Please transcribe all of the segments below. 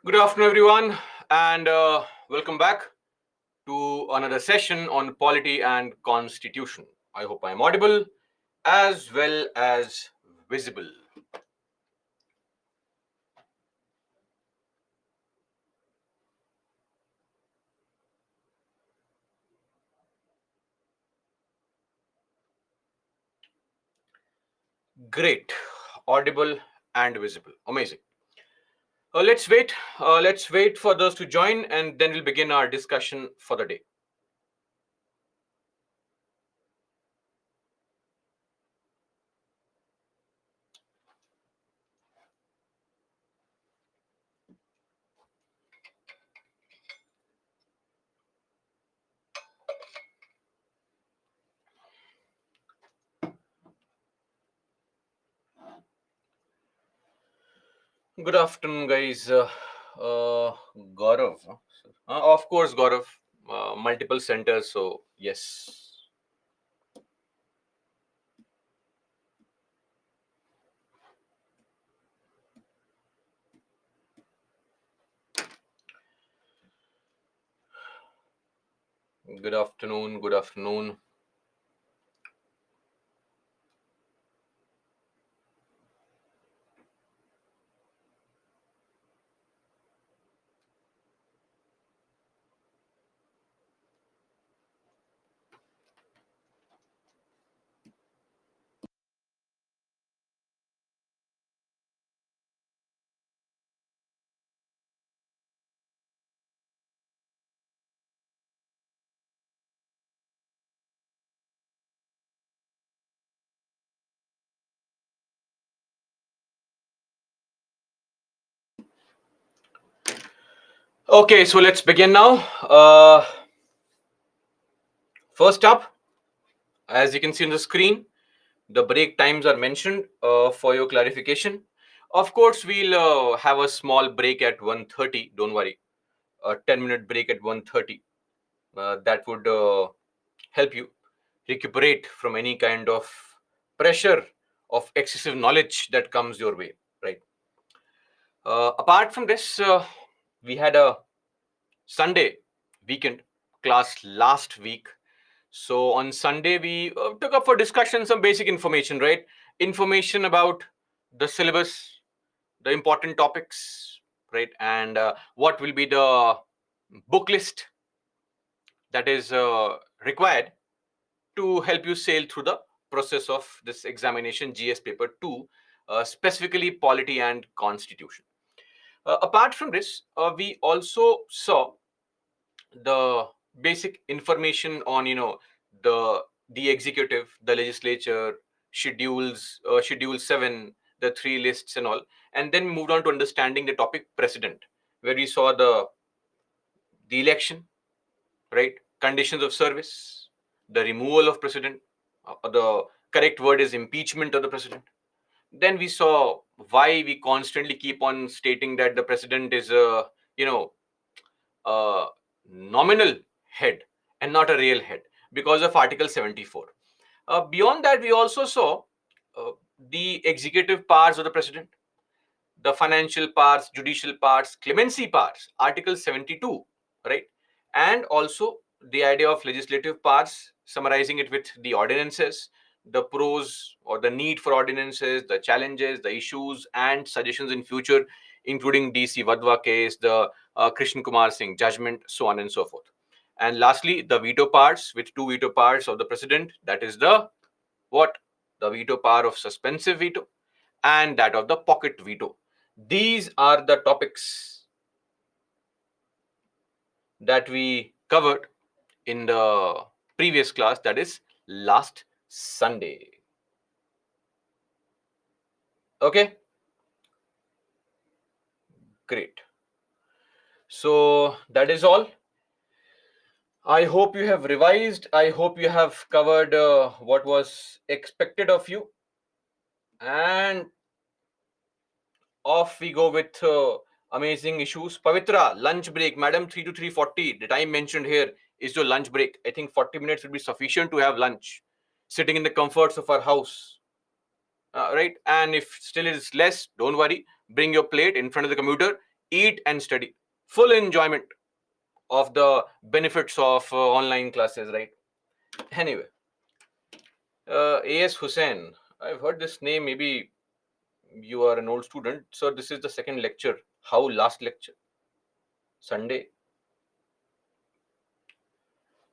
Good afternoon, everyone, and welcome back to another session on polity and constitution. I hope I am audible as well as visible. Great, audible and visible. Amazing. Let's wait. Let's wait for those to join, and then we'll begin our discussion for the day. Good afternoon, guys. Gaurav. Of course, Gaurav. Multiple centers, so yes. Good afternoon. Good afternoon. Okay, so let's begin now. First up, as you can see on the screen, the break times are mentioned for your clarification. Of course, we'll have a small break at 1:30. Don't worry, a 10-minute break at 1:30. That would help you recuperate from any kind of pressure of excessive knowledge that comes your way, right? Apart from this, we had a Sunday weekend class last week. So on Sunday, we took up for discussion some basic information, right? Information about the syllabus, the important topics, right? And what will be the book list that is required to help you sail through the process of this examination, GS paper 2, specifically polity and constitution. Apart from this, we also saw the basic information on the executive, the legislature, schedule 7, the three lists and all, and then moved on to understanding the topic president, where we saw the election, right, conditions of service, the removal of president, the correct word is impeachment of the president. Then we saw why we constantly keep on stating that the president is a a nominal head and not a real head because of Article 74. Beyond that, we also saw uh, the executive powers of the president, the financial powers, judicial powers, clemency powers, Article 72, right? And also the idea of legislative powers, summarizing it with the ordinances, the pros or the need for ordinances, the challenges, the issues, and suggestions in future, including DC Vadwa case, the Krishna Kumar Singh judgment, so on and so forth. And lastly, the veto powers, with two veto powers of the president, that is the what? The veto power of suspensive veto and that of the pocket veto. These are the topics that we covered in the previous class, that is last Sunday. Okay, great. So that is all. I hope you have revised. I hope you have covered what was expected of you. And off we go with amazing issues. Pavitra, lunch break. Madam, 3 to 3:40. The time mentioned here is your lunch break. I think 40 minutes would be sufficient to have lunch, sitting in the comforts of our house. right? And if still is less, don't worry. Bring your plate in front of the computer, eat and study. Full enjoyment of the benefits of online classes, right? Anyway, A.S. Hussain, I've heard this name. Maybe you are an old student. So this is the second lecture. How last lecture? Sunday.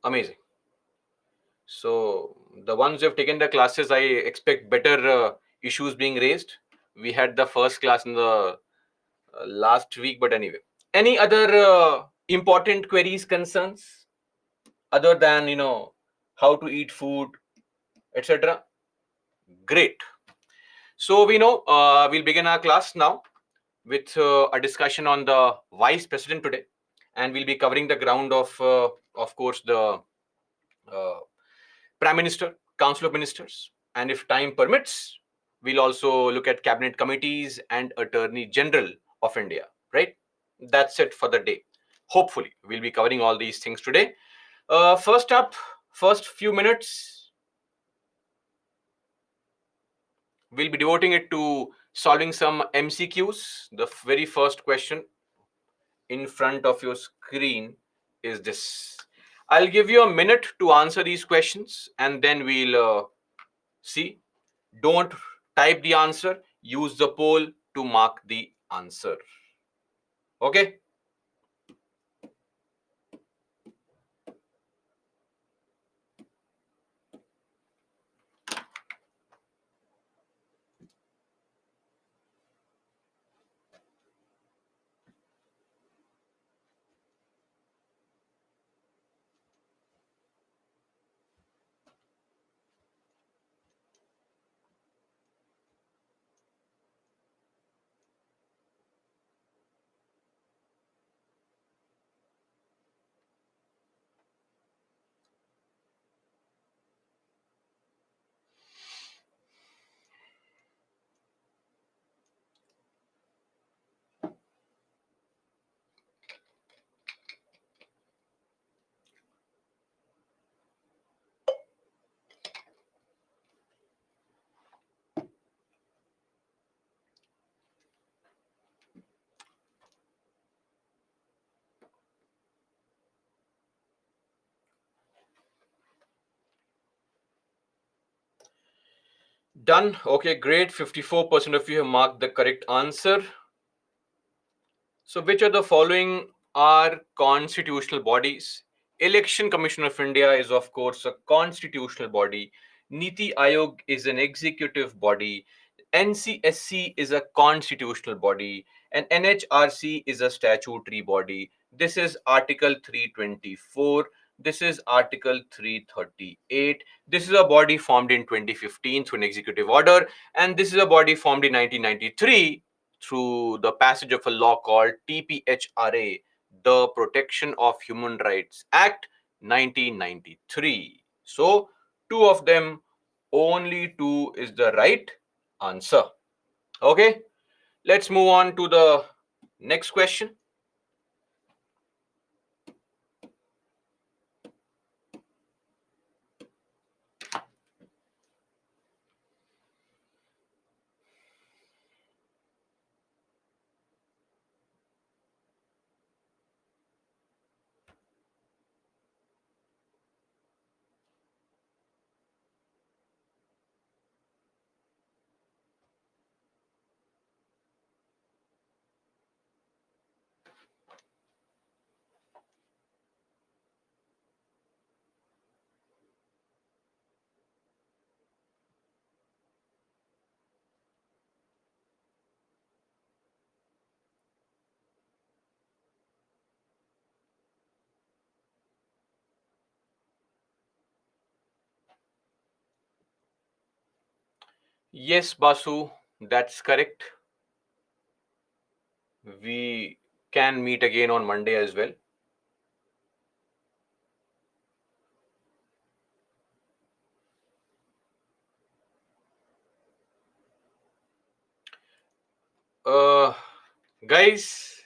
Amazing. So the ones who have taken the classes, I expect better issues being raised. We had the first class in the last week, but anyway. Any other important queries, concerns, other than how to eat food, etc.? Great. So we know we'll begin our class now with a discussion on the vice president today, and we'll be covering the ground of course, the uh, prime minister, council of ministers, and if time permits, we'll also look at cabinet committees and attorney general of India. Right? That's it for the day. Hopefully, we'll be covering all these things today. First up, first few minutes, we'll be devoting it to solving some MCQs. The very first question in front of your screen is this. I'll give you a minute to answer these questions and then we'll see. Don't type the answer, use the poll to mark the answer. Okay? Done. Okay, great. 54% of you have marked the correct answer. So, which of the following are constitutional bodies? Election Commission of India is, of course, a constitutional body. Niti Aayog is an executive body. NCSC is a constitutional body. And NHRC is a statutory body. This is Article 324. This is Article 338. This is a body formed in 2015 through an executive order. And this is a body formed in 1993 through the passage of a law called TPHRA, the Protection of Human Rights Act 1993. So, two of them, only two is the right answer. Okay, let's move on to the next question. Yes, Basu, that's correct. We can meet again on Monday as well. Uh, guys,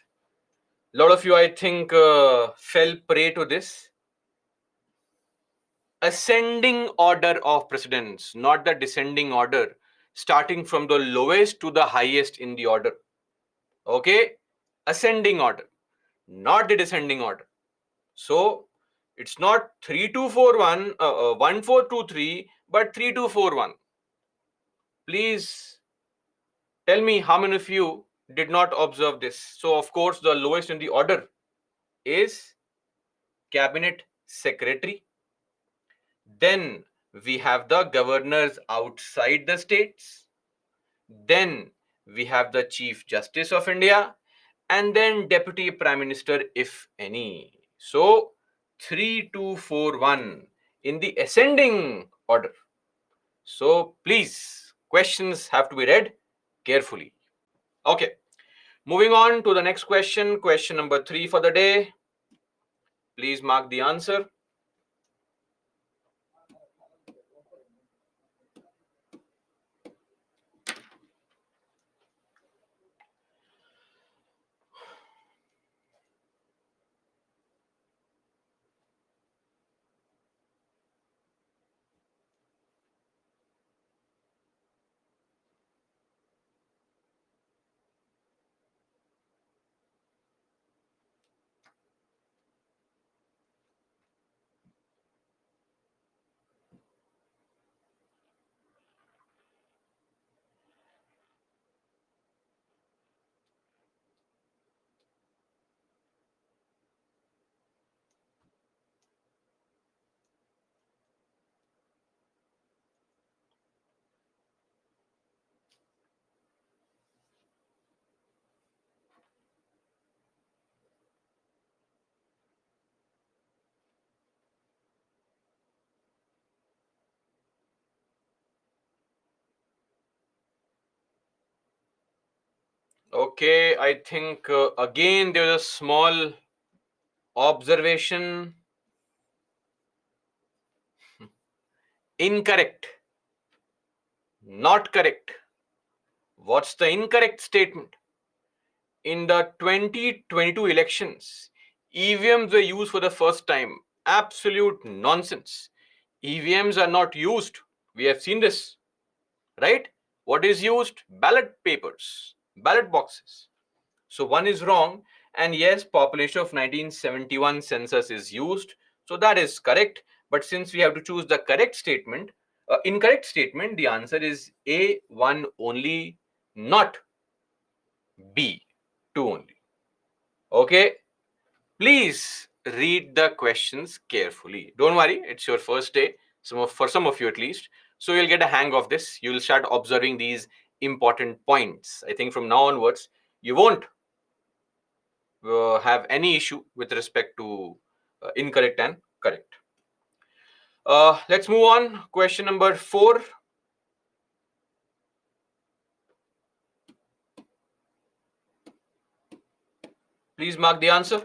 a lot of you, I think, fell prey to this ascending order of precedence, not the descending order. starting from the lowest to the highest in the order. Okay, ascending order, not the descending order. So it's not 3241 1423, but 3241. Please tell me how many of you did not observe this. So of course the lowest in the order is cabinet secretary. Then we have the governors outside the states. Then we have the Chief Justice of India, and then Deputy Prime Minister, if any. So 3241 in the ascending order. So please, questions have to be read carefully. Okay, moving on to the next question, question number 3 for the day. Please mark the answer. Okay, I think again there's a small observation. Incorrect. Not correct. What's the incorrect statement? In the 2022 elections, EVMs were used for the first time. Absolute nonsense. EVMs are not used. We have seen this, right? What is used? Ballot papers, ballot boxes. So one is wrong. And yes, population of 1971 census is used. So that is correct. But since we have to choose the correct statement, incorrect statement, the answer is A1 only, not B2 only. Okay. Please read the questions carefully. Don't worry, it's your first day, for some of you at least. So you'll get a hang of this. You'll start observing these important points. I think from now onwards, you won't have any issue with respect to incorrect and correct. Let's move on. Question number 4. Please mark the answer.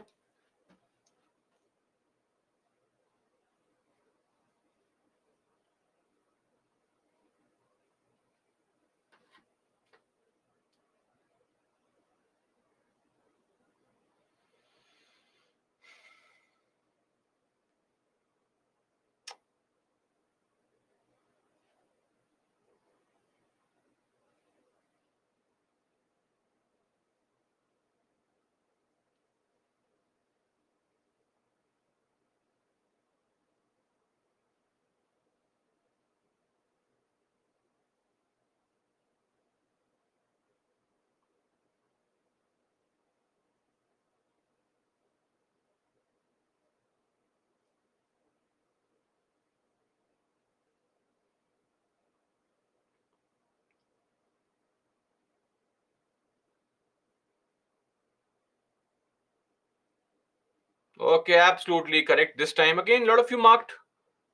Okay, absolutely correct. This time again, a lot of you marked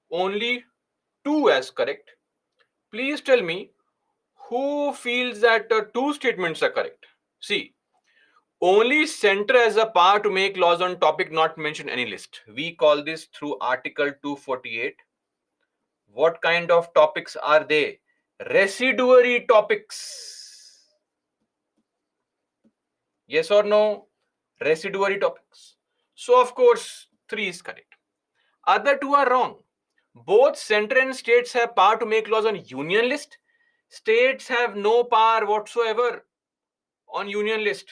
only 2 as correct. Please tell me who feels that 2 statements are correct. See, only center has a power to make laws on topic not mentioned in any list. We call this through Article 248. What kind of topics are they? Residuary topics. Yes or no? Residuary topics. So of course 3 is correct. Other 2 are wrong. Both center and states have power to make laws on union list. States have no power whatsoever on union list.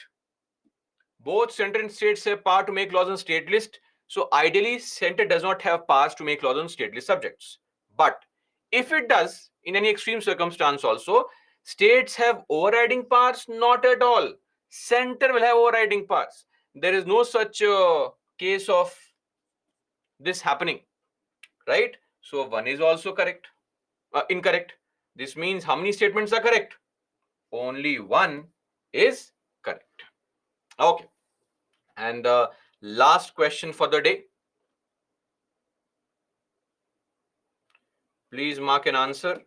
Both center and states have power to make laws on state list. So ideally, center does not have powers to make laws on state list subjects. But if it does, in any extreme circumstance also, states have overriding powers? Not at all. Center will have overriding powers. There is no such case of this happening, right? So one is also correct, incorrect. This means how many statements are correct? Only one is correct. Okay. And the last question for the day. Please mark an answer.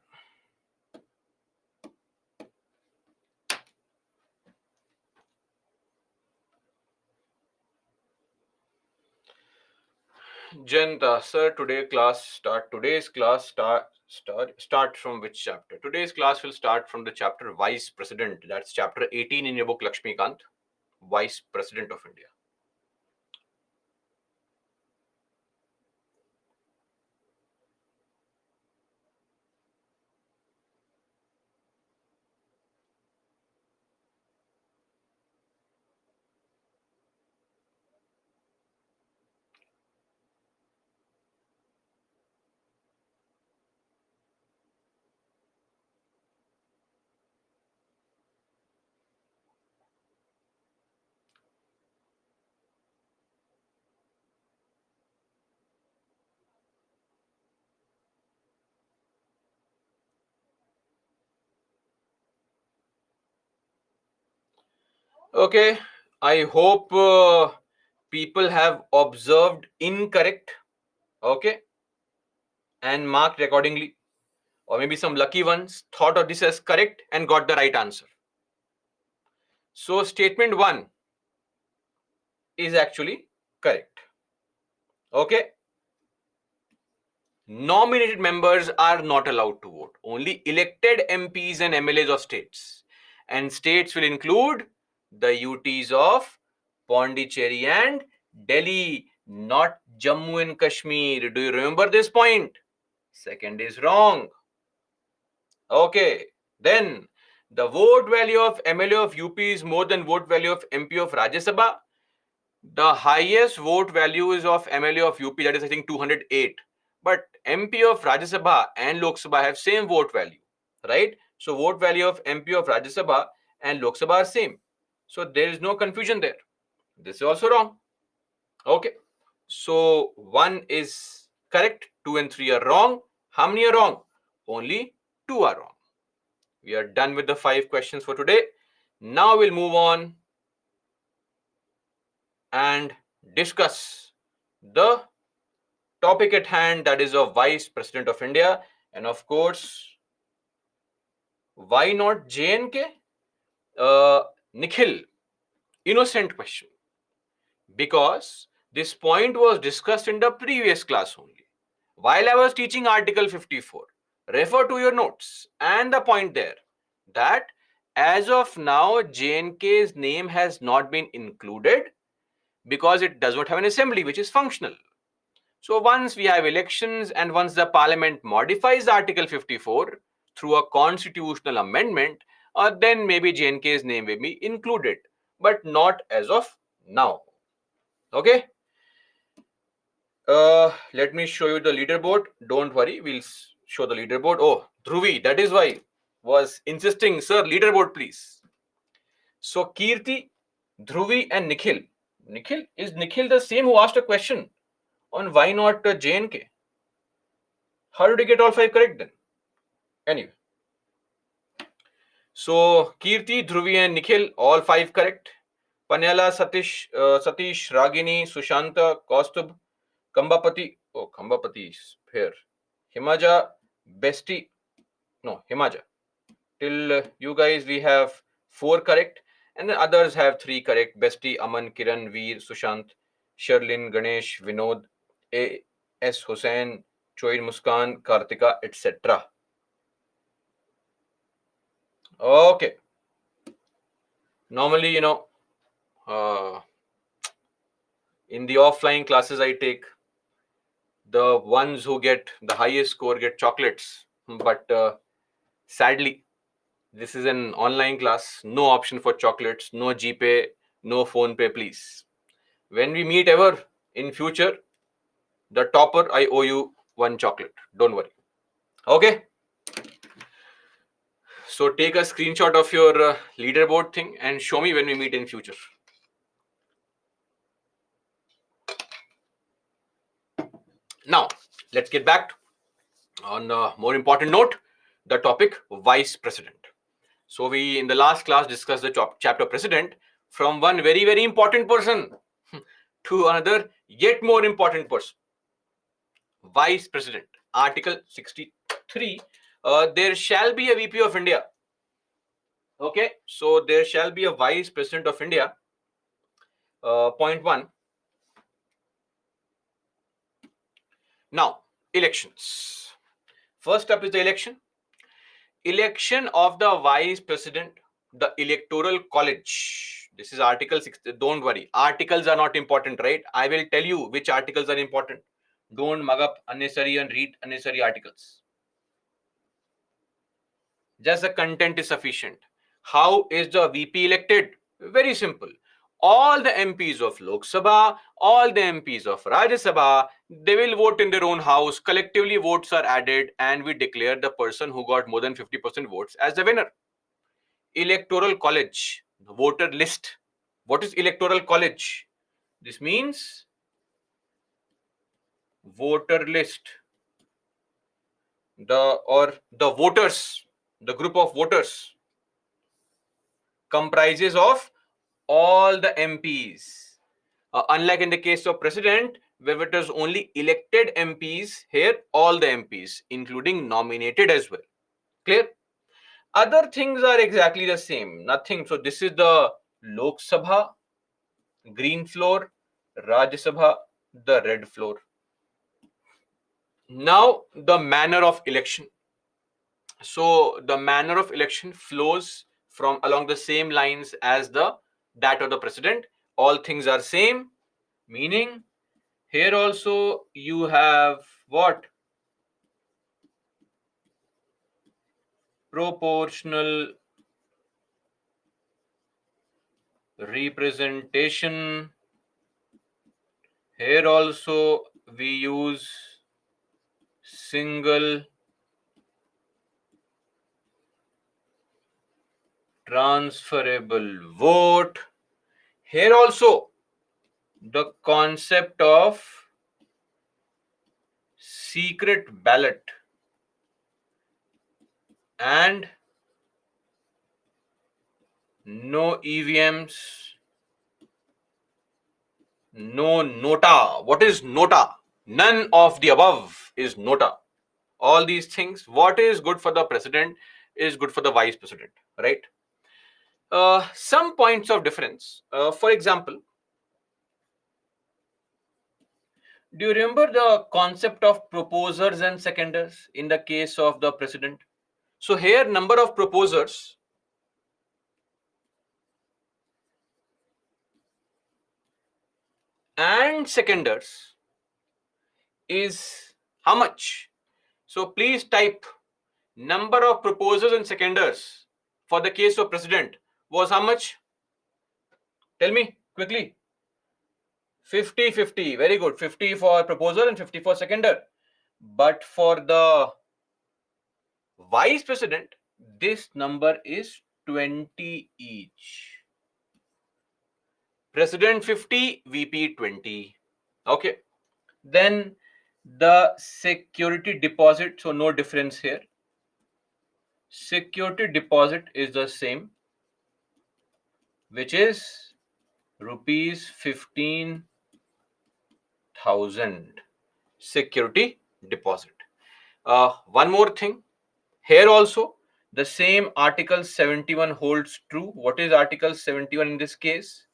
Janta, sir, today's class start from which chapter? Today's class will start from the chapter Vice President. That's chapter 18 in your book, Lakshmikant, Vice President of India. Okay, I hope people have observed incorrect, okay, and marked accordingly. Or maybe some lucky ones thought of this as correct and got the right answer. So statement 1 is actually correct. Okay. Nominated members are not allowed to vote. Only elected MPs and MLAs of states. And states will include the UTs of Pondicherry and Delhi, not Jammu and Kashmir. Do you remember this point? Second is wrong. Okay. Then the vote value of MLA of UP is more than vote value of MP of Rajya Sabha. The highest vote value is of MLA of UP, that is I think 208. But MP of Rajya Sabha and Lok Sabha have same vote value, right? So vote value of MP of Rajya Sabha and Lok Sabha are same. So there is no confusion there. This is also wrong. Okay. So 1 is correct, 2 and 3 are wrong. How many are wrong? Only 2 are wrong. We are done with the 5 questions for today. Now we'll move on and discuss the topic at hand, that is of Vice President of India. And of course, why not JNK? Nikhil, innocent question. Because this point was discussed in the previous class only. While I was teaching Article 54, refer to your notes and the point there that as of now, JNK's name has not been included because it does not have an assembly which is functional. So once we have elections and once the parliament modifies Article 54 through a constitutional amendment, then maybe JNK's name will be included, but not as of now. Okay. Let me show you the leaderboard. Don't worry, we'll show the leaderboard. Oh, Dhruvi, that is why was insisting, sir, leaderboard, please. So Kirti, Dhruvi, and Nikhil. Is Nikhil the same who asked a question on why not JNK? How did you get all 5 correct then? Anyway. So Kirti, Dhruvi, and Nikhil, all 5 correct. Panyala, Satish, Ragini, Sushanta, Kaustubh, Kambapati. Oh, Kambapati is here. Himaja, Besti. No, Himaja. Till you guys, we have 4 correct. And the others have 3 correct. Besti, Aman, Kiran, Veer, Sushant, Sherlin, Ganesh, Vinod, A. S. Hussain, Choir Muskan, Kartika, etc. Okay. Normally, in the offline classes I take, the ones who get the highest score get chocolates. But sadly, This is an online class. No option for chocolates. No GPay. No phone pay, please. When we meet ever in future, the topper, I owe you one chocolate. Don't worry. Okay. So take a screenshot of your leaderboard thing and show me when we meet in future. Now, let's get back on a more important note, the topic vice president. So we in the last class discussed the chapter president from one very, very important person to another yet more important person. Vice president. Article 63. There shall be a VP of India. Okay, so there shall be a vice president of India. Point one. Now, elections. First up is the election. Election of the vice president, the electoral college. This is article 6. Don't worry, articles are not important, right? I will tell you which articles are important. Don't mug up unnecessary and read unnecessary articles. Just the content is sufficient. How is the VP elected? Very simple. All the MPs of Lok Sabha, all the MPs of Rajya Sabha, they will vote in their own house. Collectively, votes are added, and we declare the person who got more than 50% votes as the winner. Electoral college, the voter list. What is electoral college? This means voter list. The voters, the group of voters comprises of all the MPs. Unlike in the case of president, where it is only elected MPs, here all the MPs, including nominated as well. Clear? Other things are exactly the same. Nothing. So this is the Lok Sabha, green floor, Rajya Sabha, the red floor. Now the manner of election. So the manner of election flows from along the same lines as that of the president. All things are same, meaning here also you have what? Proportional representation. Here also we use single transferable vote. Here also the concept of secret ballot and no EVMs, no nota. What is nota? None of the above is nota. All these things, what is good for the president is good for the vice president, right? Some points of difference. For example, do you remember the concept of proposers and seconders in the case of the president? So here, number of proposers and seconders is how much? So please type number of proposers and seconders for the case of president was how much? Tell me quickly. 50-50. Very good. 50 for proposer and 50 for seconder. But for the vice president, this number is 20 each. President 50, VP 20. Okay. Then the security deposit, so no difference here. Security deposit is the same, which is rupees 15,000 security deposit. One more thing, here also the same article 71 holds true. What is article 71 in this case?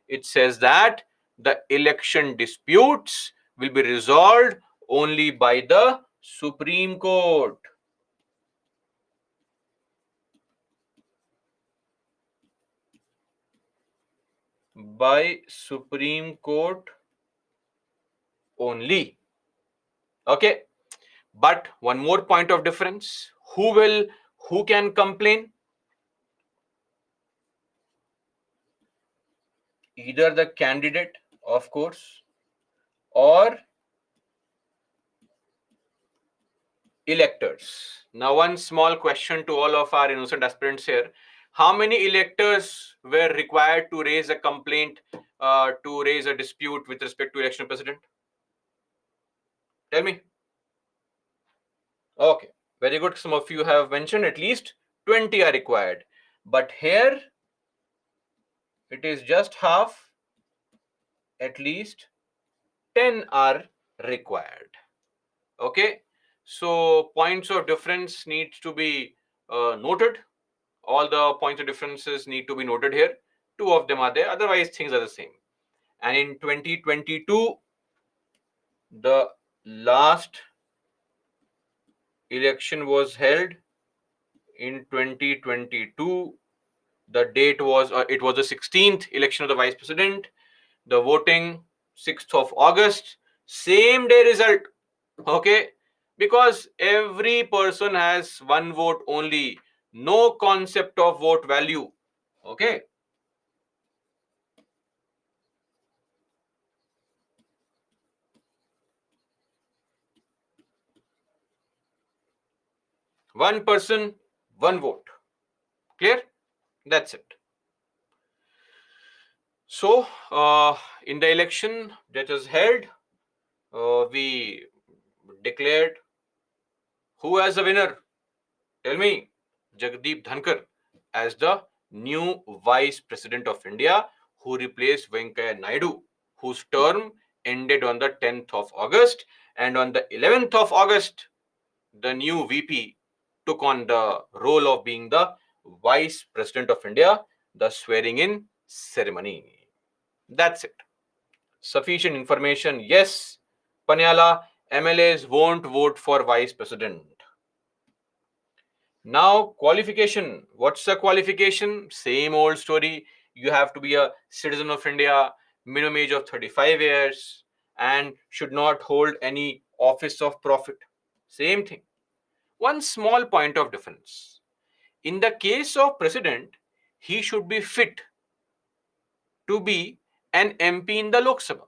It says that the election disputes will be resolved only by the Supreme Court. By Supreme Court only. Okay. But one more point of difference. Who can complain? either the candidate, of course, or electors. Now, one small question to all of our innocent aspirants here. How many electors were required to raise a complaint, to raise a dispute with respect to election of president? Tell me. Okay, very good. Some of you have mentioned at least 20 are required. But here, it is just half, at least 10 are required. Okay, so points of difference needs to be noted. All the points of differences need to be noted here. Two of them are there, otherwise things are the same. And in 2022, the last election was held in 2022. The date was, it was the 16th election of the vice president. The voting 6th of August, same day result. Okay, because every person has one vote only, no concept of vote value. Okay, one person, one vote. Clear? That's it. So, in the election that was held, we declared who as the winner. Tell me. Jagdeep Dhankar as the new Vice President of India, who replaced Venkaiah Naidu, whose term ended on the 10th of August. And on the 11th of August, the new VP took on the role of being the Vice President of India, the swearing in ceremony. That's it. Sufficient information. Yes, Panyala, MLAs won't vote for Vice President. Now, qualification. What's the qualification? Same old story. You have to be a citizen of India, minimum age of 35 years, and should not hold any office of profit. Same thing. One small point of difference. In the case of president, he should be fit to be an MP in the Lok Sabha.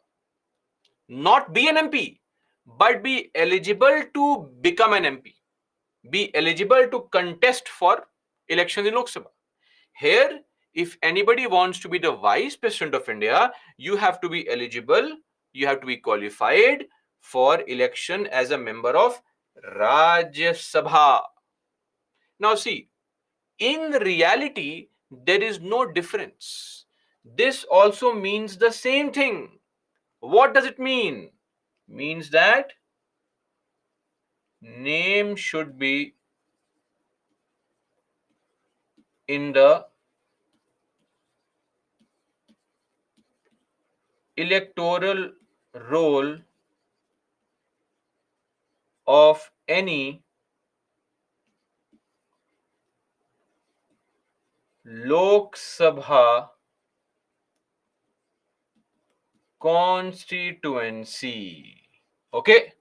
Not be an MP, but be eligible to become an MP. Be eligible to contest for elections in Lok Sabha. Here, if anybody wants to be the Vice President of India, you have to be eligible, you have to be qualified for election as a member of Rajya Sabha. Now, see, in reality, there is no difference. This also means the same thing. What does it mean? Means that name should be in the electoral roll of any Lok Sabha constituency. Okay,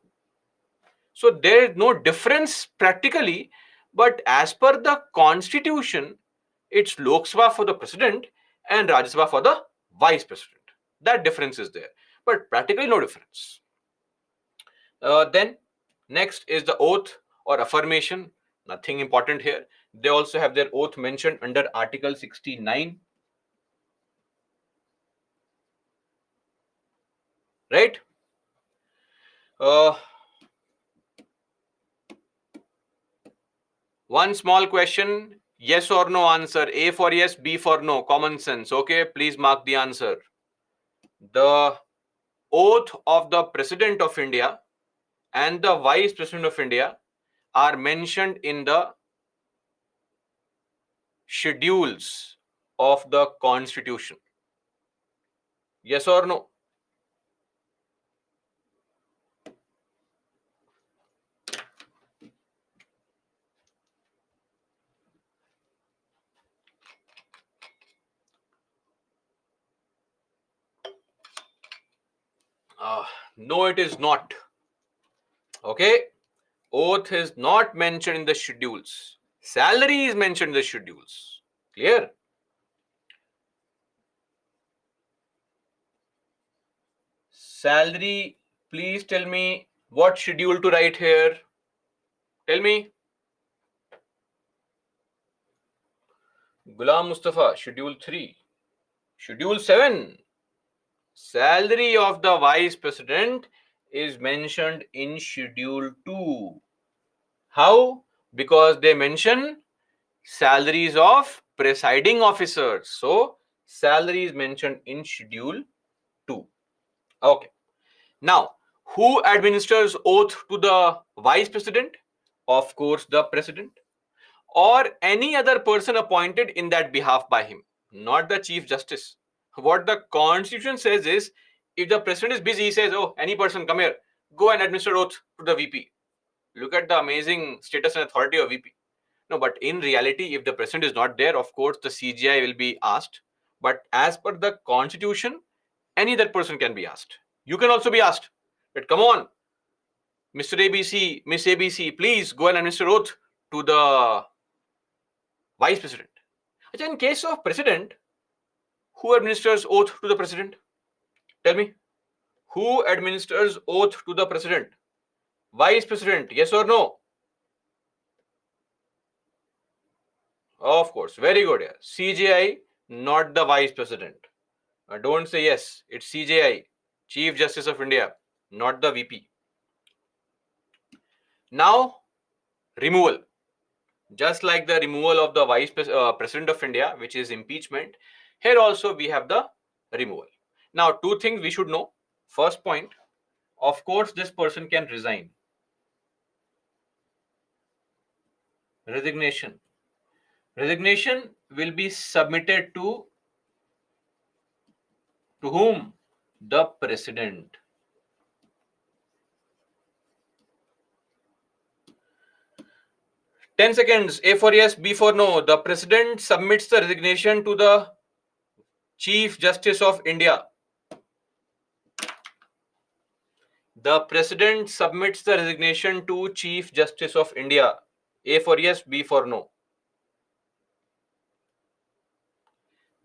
so there is no difference practically, but as per the constitution, it's Lok Sabha for the president and Rajya Sabha for the vice president. That difference is there, but practically no difference. Then next is the oath or affirmation. Nothing important here. They also have their oath mentioned under Article 69. Right? Uh, One small question, yes or no answer. A for yes, B for no. Common sense. Okay, please mark the answer. The oath of the President of India and the Vice President of India are mentioned in the schedules of the Constitution. Yes or no? No, it is not. Okay, oath is not mentioned in the schedules. Salary is mentioned in the schedules. Clear? Salary, please tell me what schedule to write here. Tell me. Ghulam Mustafa, schedule 3. Schedule 7. Salary of the vice president is mentioned in schedule 2. How? Because they mention salaries of presiding officers. So, salary is mentioned in schedule 2. Okay. Now, who administers oath to the vice president? Of course, the president or any other person appointed in that behalf by him, not the chief justice. What the constitution says is, if the president is busy, he says, oh, any person come here, go and administer oath to the VP. Look at the amazing status and authority of VP. No, but in reality, if the president is not there, of course, the CGI will be asked. But as per the constitution, any other person can be asked. You can also be asked. But come on, Mr. ABC, Miss ABC, please go and administer oath to the vice president. In case of president, who administers oath to the president? Tell me. Who administers oath to the president? Vice president, yes or no? Of course, very good. Yeah. CJI, not the vice president. Don't say yes, it's CJI, Chief Justice of India, not the VP. Now, removal. Just like the removal of the vice president of India, which is impeachment, here also we have the removal. Now, two things we should know. First point, of course, this person can resign. Resignation. Resignation will be submitted to whom? The president. Ten seconds. A for yes, B for no. The president submits the resignation to the Chief Justice of India. The president submits the resignation to Chief Justice of India. A for yes, B for no.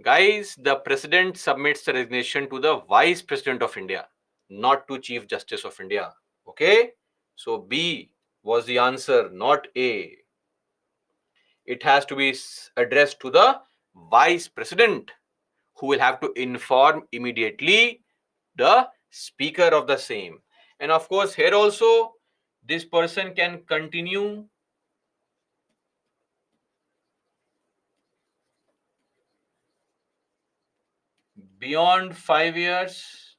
Guys, the president submits the resignation to the Vice President of India, not to Chief Justice of India. Okay? So B was the answer, not A. It has to be addressed to the Vice President, who will have to inform immediately the Speaker of the same. And of course, here also, this person can continue beyond 5 years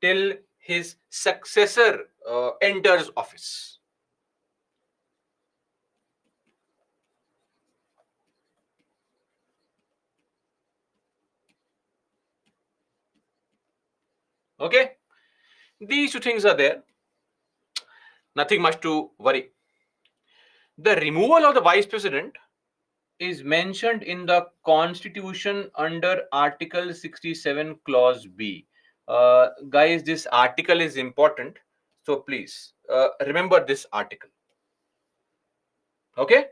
till his successor enters office. Okay, these two things are there. Nothing much to worry. The removal of the vice president is mentioned in the constitution under Article 67 clause B. Guys, this article is important, so please remember this article. Okay,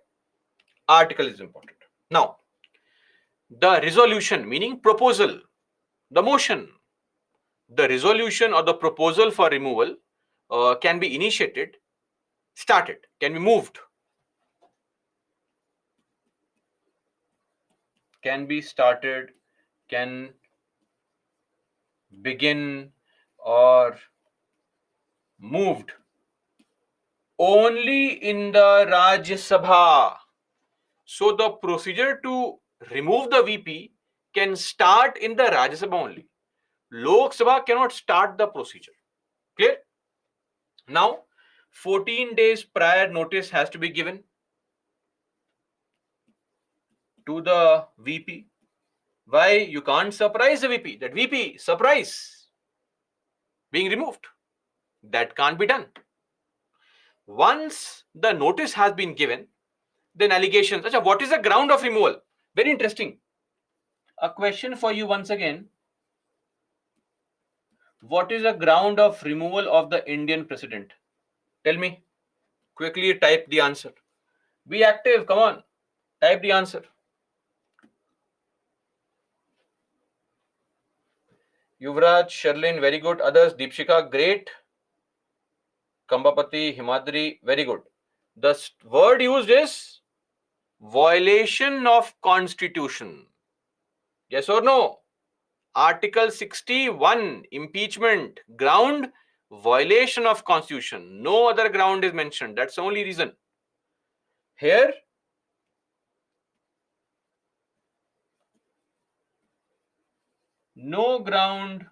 article is important. Now, the resolution, meaning proposal, the motion, the resolution or the proposal for removal can be initiated, started, can be moved, can be started, can begin, or moved only in the Rajya Sabha. So the procedure to remove the VP can start in the Rajya Sabha only. Lok Sabha cannot start the procedure. Clear? Now, 14 days prior notice has to be given to the VP. Why? You can't surprise the VP. That VP, surprise, being removed. That can't be done. Once the notice has been given, then allegations. Achha, what is the ground of removal? Very interesting. A question for you once again. What is the ground of removal of the Indian president? Tell me. Quickly type the answer. Be active. Come on. Type the answer. Yuvraj, Sherlin, very good. Others, Deepshika, great. Kambapati, Himadri, very good. The word used is violation of constitution. Yes or no? Article 61, impeachment ground, violation of constitution. No other ground is mentioned. That's the only reason. Here, no ground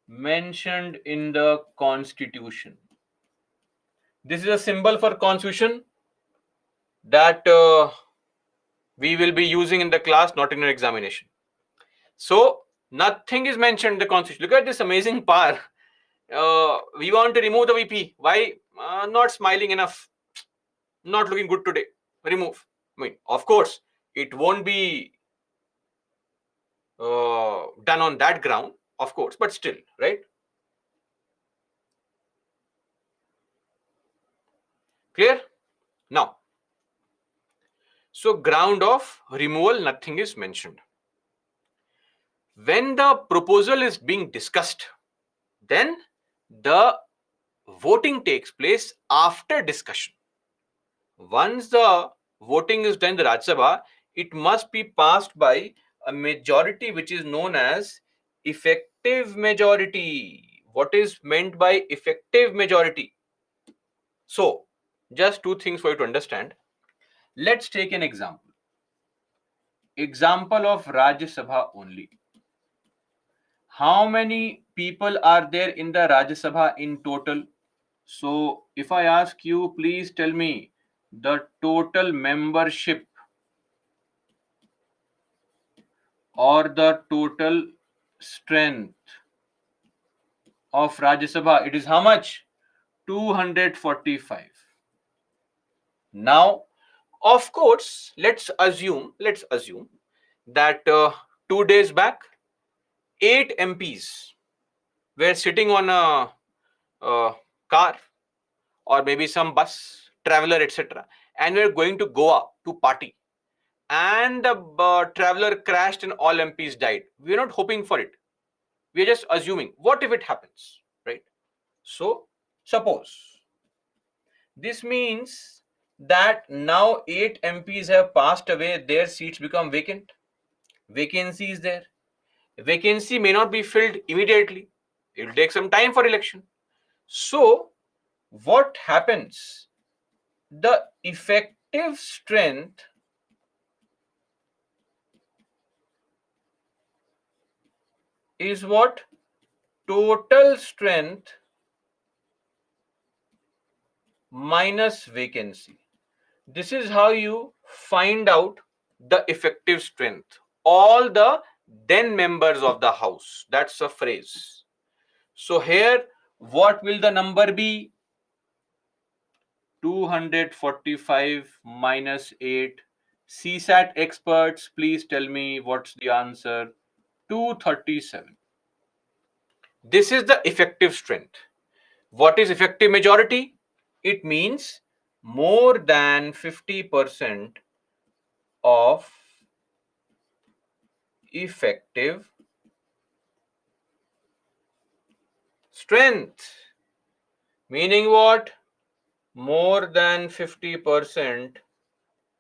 mentioned in the constitution. This is a symbol for constitution that we will be using in the class, not in an examination. So nothing is mentioned in the constitution. Look at this amazing power. We want to remove the VP. Why? Not smiling enough. Not looking good today. Remove. I mean, of course, it won't be done on that ground, of course, but still, right? Clear? Now, so ground of removal, nothing is mentioned. When the proposal is being discussed, then the voting takes place after discussion. Once the voting is done in the Rajya Sabha, it must be passed by a majority which is known as effective majority. What is meant by effective majority? So, just two things for you to understand. Let's take an example. Example of Rajya Sabha only. How many people are there in the Rajya Sabha in total? So, if I ask you, please tell me the total membership or the total strength of Rajya Sabha. It is how much? 245. Now, of course, let's assume that 2 days back, 8 MPs were sitting on a car or maybe some bus, traveler, etc., and we're going to Goa to party. And the traveler crashed and all MPs died. We're not hoping for it. We're just assuming. What if it happens, right? So, suppose this means that now 8 MPs have passed away, their seats become vacant. Vacancy is there. Vacancy may not be filled immediately. It will take some time for election. So, what happens? The effective strength is what? Total strength minus vacancy. This is how you find out the effective strength. All the then members of the house. That's a phrase. So here, what will the number be? 245 minus 8. CSAT experts, please tell me what's the answer. 237. This is the effective strength. What is effective majority? It means more than 50% of effective strength. Meaning what? More than 50%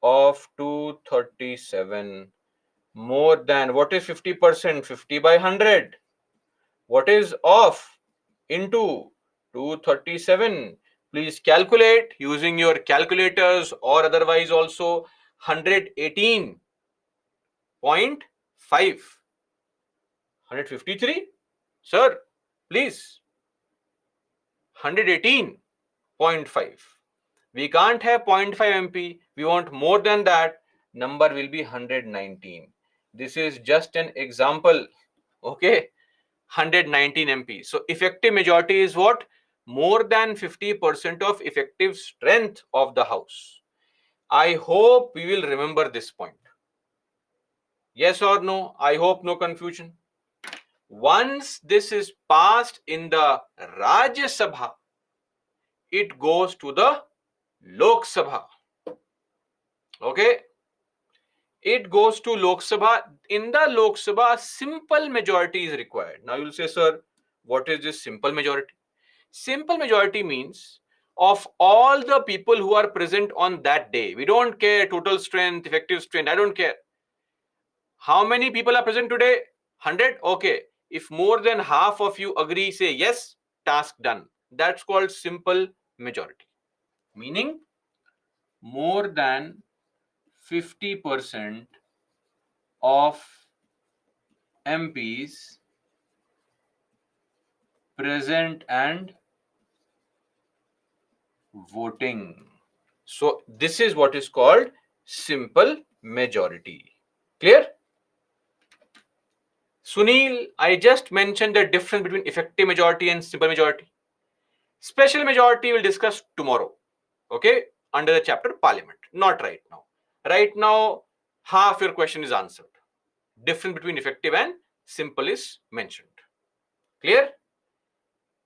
of 237. More than, what is 50%? 50 by 100. What is off? Into 237. Please calculate using your calculators or otherwise also 118.5. 153? Sir, please. 118.5. We can't have 0.5 MP. We want more than that. Number will be 119. This is just an example. Okay. 119 MP. So effective majority is what? More than 50% of effective strength of the house. I hope we will remember this point. Yes or no? I hope no confusion. Once this is passed in the Rajya Sabha, it goes to the Lok Sabha. Okay. It goes to Lok Sabha. In the Lok Sabha, simple majority is required. Now you'll say, sir, what is this simple majority? Simple majority means of all the people who are present on that day. We don't care total strength, effective strength. I don't care. How many people are present today? 100? Okay. If more than half of you agree, say yes, task done. That's called simple majority. Meaning more than 50% of MPs present and voting. So this is what is called simple majority. Clear? Sunil, I just mentioned the difference between effective majority and simple majority. Special majority we'll discuss tomorrow. Okay? Under the chapter Parliament. Not right now. Right now, half your question is answered. Difference between effective and simple is mentioned. Clear?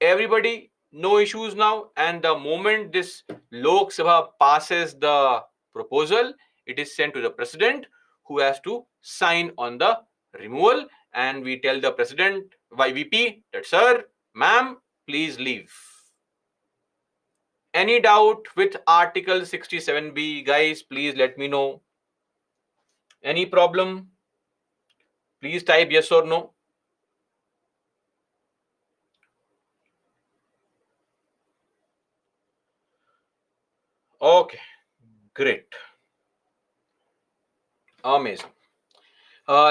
Everybody, no issues now. And the moment this Lok Sabha passes the proposal, it is sent to the president who has to sign on the removal. And we tell the president, YVP, that sir, ma'am, please leave. Any doubt with Article 67B, guys, please let me know. Any problem? Please type yes or no. Okay, great. Amazing.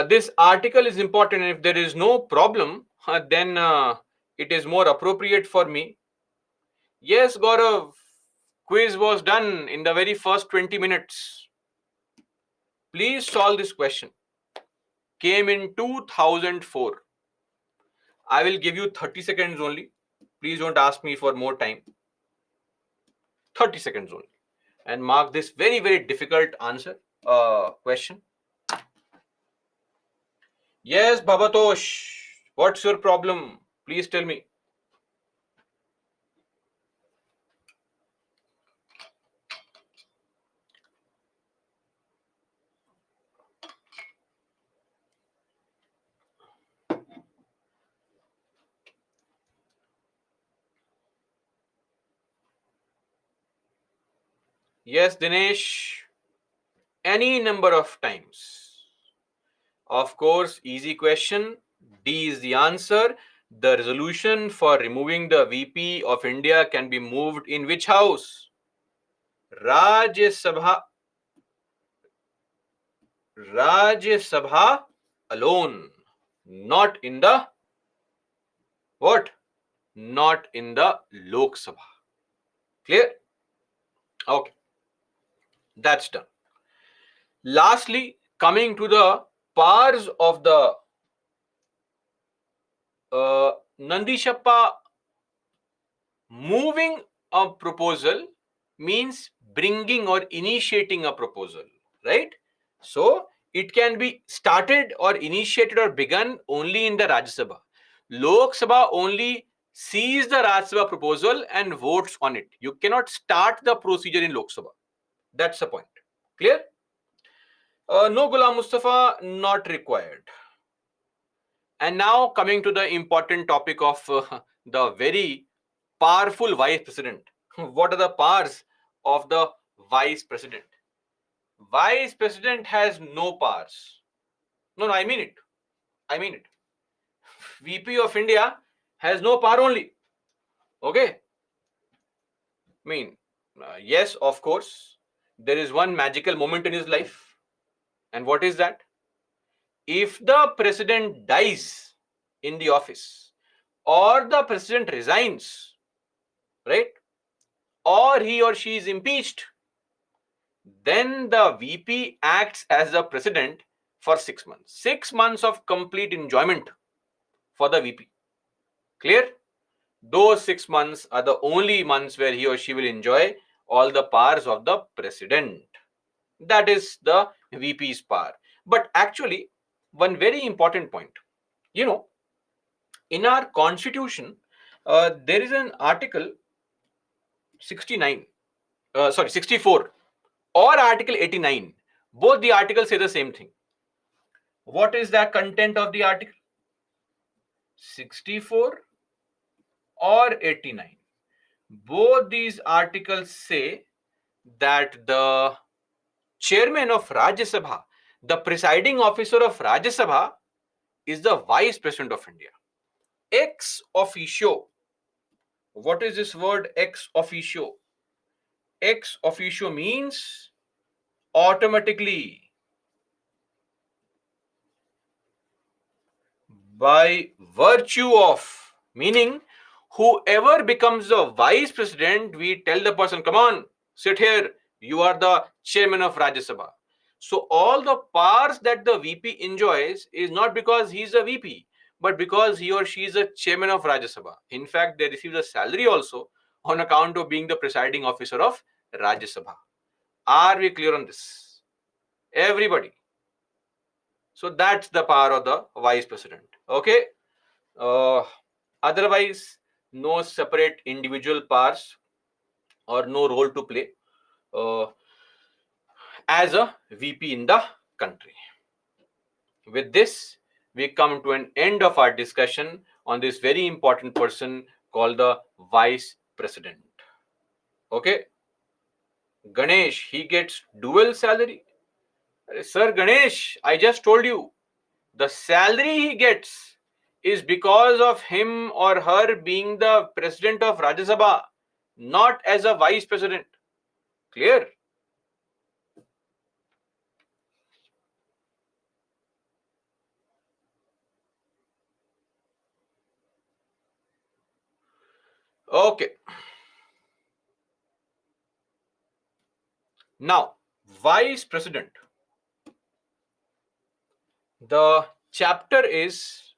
This article is important, and if there is no problem, then it is more appropriate for me. Yes, Gaurav, quiz was done in the very first 20 minutes. Please solve this question. Came in 2004. I will give you 30 seconds only. Please don't ask me for more time. 30 seconds only. And mark this very, very difficult answer question. Yes, Babatosh. What's your problem? Please tell me. Yes, Dinesh. Any number of times. Of course, easy question. D is the answer. The resolution for removing the VP of India can be moved in which house? Rajya Sabha. Rajya Sabha alone. Not in the what? Not in the Lok Sabha. Clear? Okay. That's done. Lastly, coming to the powers of the Nandishappa, moving a proposal means bringing or initiating a proposal, right? So it can be started or initiated or begun only in the Rajya Sabha. Lok Sabha only sees the Rajya Sabha proposal and votes on it. You cannot start the procedure in Lok Sabha. That's the point. Clear? No, Ghulam Mustafa, not required. And now coming to the important topic of the very powerful vice president. What are the powers of the vice president? Vice president has no powers. No, I mean it. I mean it. VP of India has no power only. Okay. I mean, yes, of course, there is one magical moment in his life. And what is that? If the president dies in the office or the president resigns, right? Or he or she is impeached, then the VP acts as the president for 6 months. 6 months of complete enjoyment for the VP. Clear? Those 6 months are the only months where he or she will enjoy all the powers of the president. That is the VP's power. But actually, one very important point, you know, in our constitution, there is an article 69, 64 or article 89, Both the articles say the same thing. What is the content of the article? 64 or 89? Both these articles say that the chairman of Rajya Sabha, the presiding officer of Rajya Sabha, is the vice president of India. Ex officio. What is this word ex officio? Ex officio means automatically, by virtue of, meaning whoever becomes the vice president, we tell the person, come on, sit here, you are the chairman of Rajya Sabha. So all the powers that the VP enjoys is not because he's a VP, but because he or she is a chairman of Rajya Sabha. In fact, they receive the salary also on account of being the presiding officer of Rajya Sabha. Are we clear on this? Everybody. So that's the power of the vice president. Okay. Uh, Otherwise, no separate individual powers or no role to play as a VP in the country. With this, we come to an end of our discussion on this very important person called the vice president. Okay. Ganesh, he gets dual salary. Sir Ganesh, I just told you, the salary he gets is because of him or her being the president of Rajya Sabha, not as a vice president. Clear? Okay. Now, vice president. The chapter is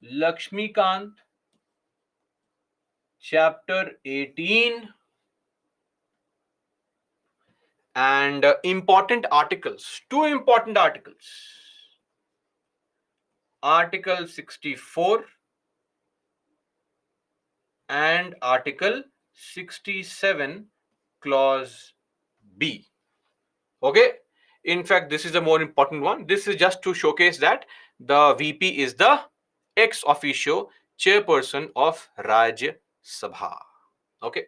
Lakshmikant, chapter 18, and important articles. Two important articles. Article 64 and Article 67, Clause B. Okay. In fact, this is the more important one. This is just to showcase that the VP is the ex officio chairperson of Rajya Sabha. Okay.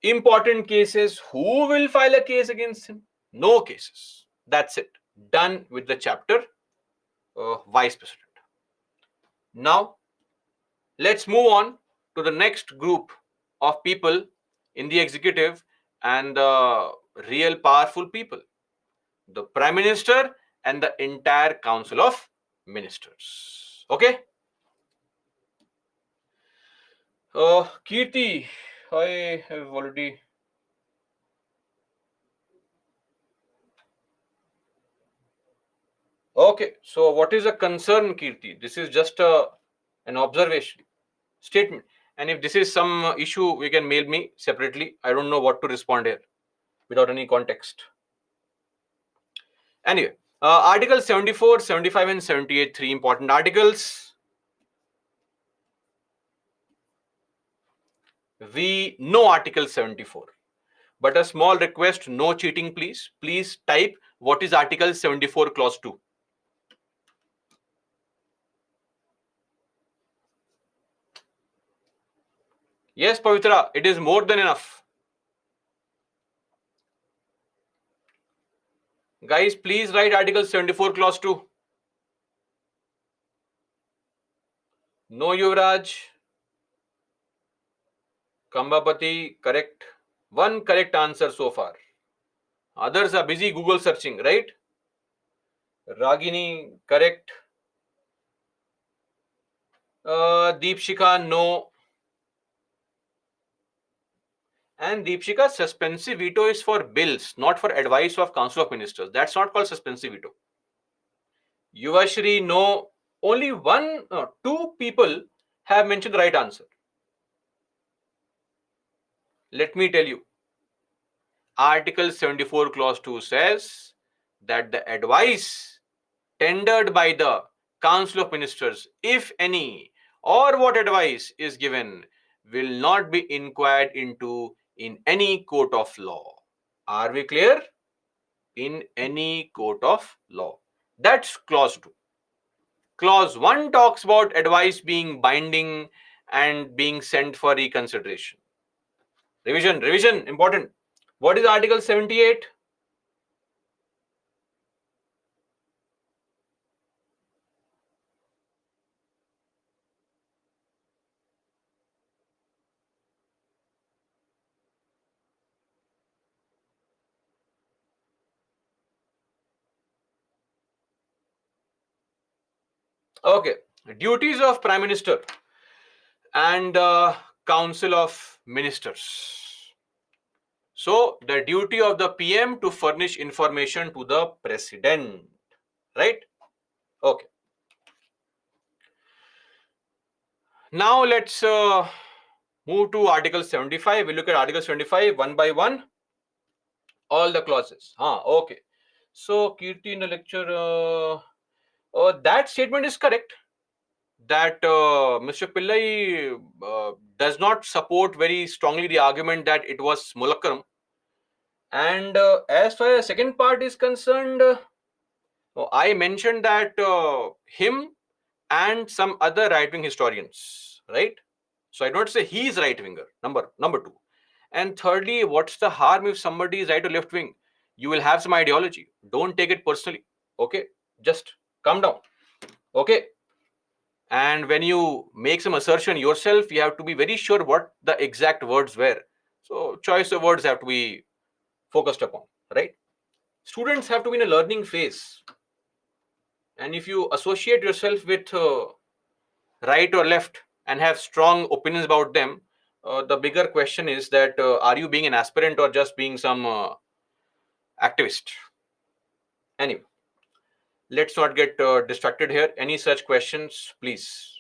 Important cases. Who will file a case against him? No cases. That's it. Done with the chapter vice president. Now, let's move on to the next group of people in the executive and the real powerful people, the prime minister and the entire council of ministers. Okay. Kirti, I have already. Okay, so what is a concern, Kirti? This is just an observation statement, and if this is some issue, we can mail me separately. I don't know what to respond here without any context. Anyway, Article 74, 75, and 78, three important articles. We know Article 74, but a small request, no cheating, please. Please type what is Article 74, Clause 2. Yes, Pavitra, it is more than enough. Guys, please write Article 74, Clause 2. No, Yuvraj. Kambapati, correct. One correct answer so far. Others are busy Google searching, right? Ragini, correct. Deepshika, no. And Deepshika, suspensive veto is for bills, not for advice of Council of Ministers. That's not called suspensive veto. Yuvashri, no. Only two people have mentioned the right answer. Let me tell you. Article 74, Clause 2 says that the advice tendered by the Council of Ministers, if any, or what advice is given, will not be inquired into in any court of law. Are we clear? In any court of law. That's clause 2. Clause 1 talks about advice being binding and being sent for reconsideration. Revision, important. What is Article 78? Okay. Duties of Prime Minister and Council of Ministers. So, the duty of the PM to furnish information to the President. Right? Okay. Now, let's move to Article 75. We look at Article 75 one by one. All the clauses. Okay. So, Kirti in the lecture, that statement is correct. That Mr. Pillai does not support very strongly the argument that it was Mulakkaram. And as far as the second part is concerned, I mentioned that him and some other right-wing historians, right? So I don't say he is right-winger, number two. And thirdly, what's the harm if somebody is right or left wing? You will have some ideology. Don't take it personally. Okay, just calm down. Okay. And when you make some assertion yourself, you have to be very sure what the exact words were. So choice of words have to be focused upon, right? Students have to be in a learning phase. And if you associate yourself with right or left and have strong opinions about them, the bigger question is that are you being an aspirant or just being some activist? Anyway, let's not get distracted here. Any such questions, please,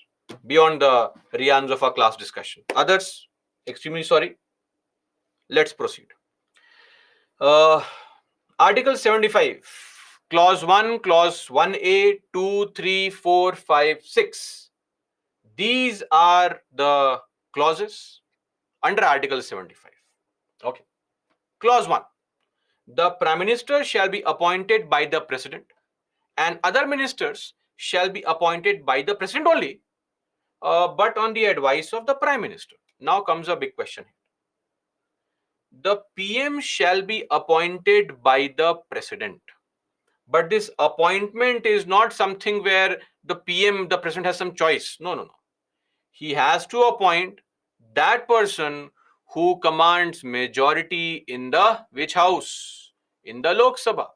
beyond the realms of our class discussion. Others, extremely sorry. Let's proceed. Uh, Article 75, Clause 1, Clause 1A, 2, 3, 4, 5, 6. These are the clauses under Article 75. Okay. Clause 1. The Prime Minister shall be appointed by the President, and other ministers shall be appointed by the President only, but on the advice of the Prime Minister. Now comes a big question. The PM shall be appointed by the President. But this appointment is not something where the PM, the President has some choice. No. He has to appoint that person who commands majority in the which house? In the Lok Sabha.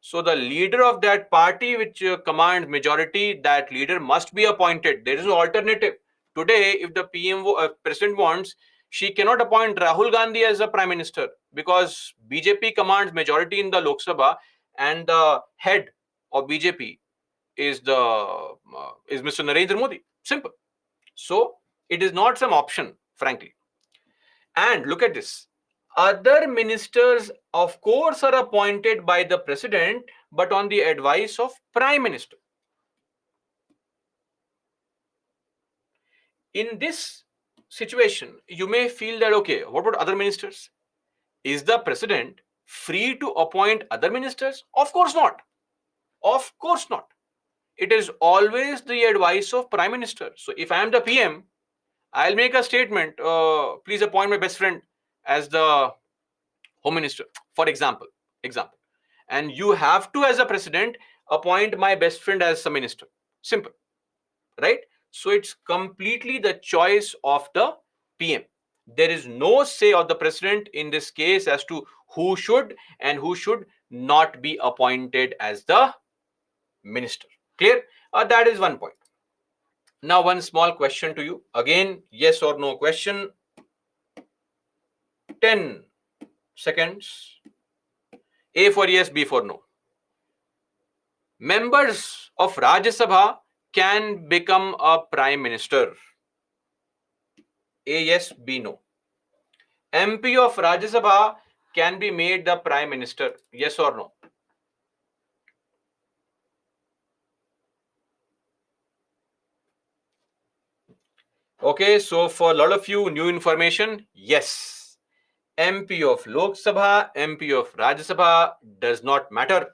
So the leader of that party which commands majority, that leader must be appointed. There is no alternative. Today, if the president wants, she cannot appoint Rahul Gandhi as a prime minister because BJP commands majority in the Lok Sabha, and the head of BJP is Mr. Narendra Modi. Simple. So it is not some option, frankly. And look at this. Other ministers, of course, are appointed by the president, but on the advice of prime minister. In this situation, you may feel that, okay, what about other ministers? Is the president free to appoint other ministers? Of course not. Of course not. It is always the advice of prime minister. So if I am the PM, I'll make a statement. Please appoint my best friend as the home minister, for example. And you have to, as a president, appoint my best friend as a minister. Simple, right? So it's completely the choice of the PM. There is no say of the president in this case as to who should and who should not be appointed as the minister. Clear? That is one point. Now, one small question to you. Again, yes or no question. 10 seconds. A for yes, B for no. Members of Rajya Sabha can become a prime minister. A yes, B no. MP of Rajya Sabha can be made the prime minister. Yes or no? Okay, so for a lot of you, new information, yes, MP of Lok Sabha, MP of Rajya Sabha does not matter.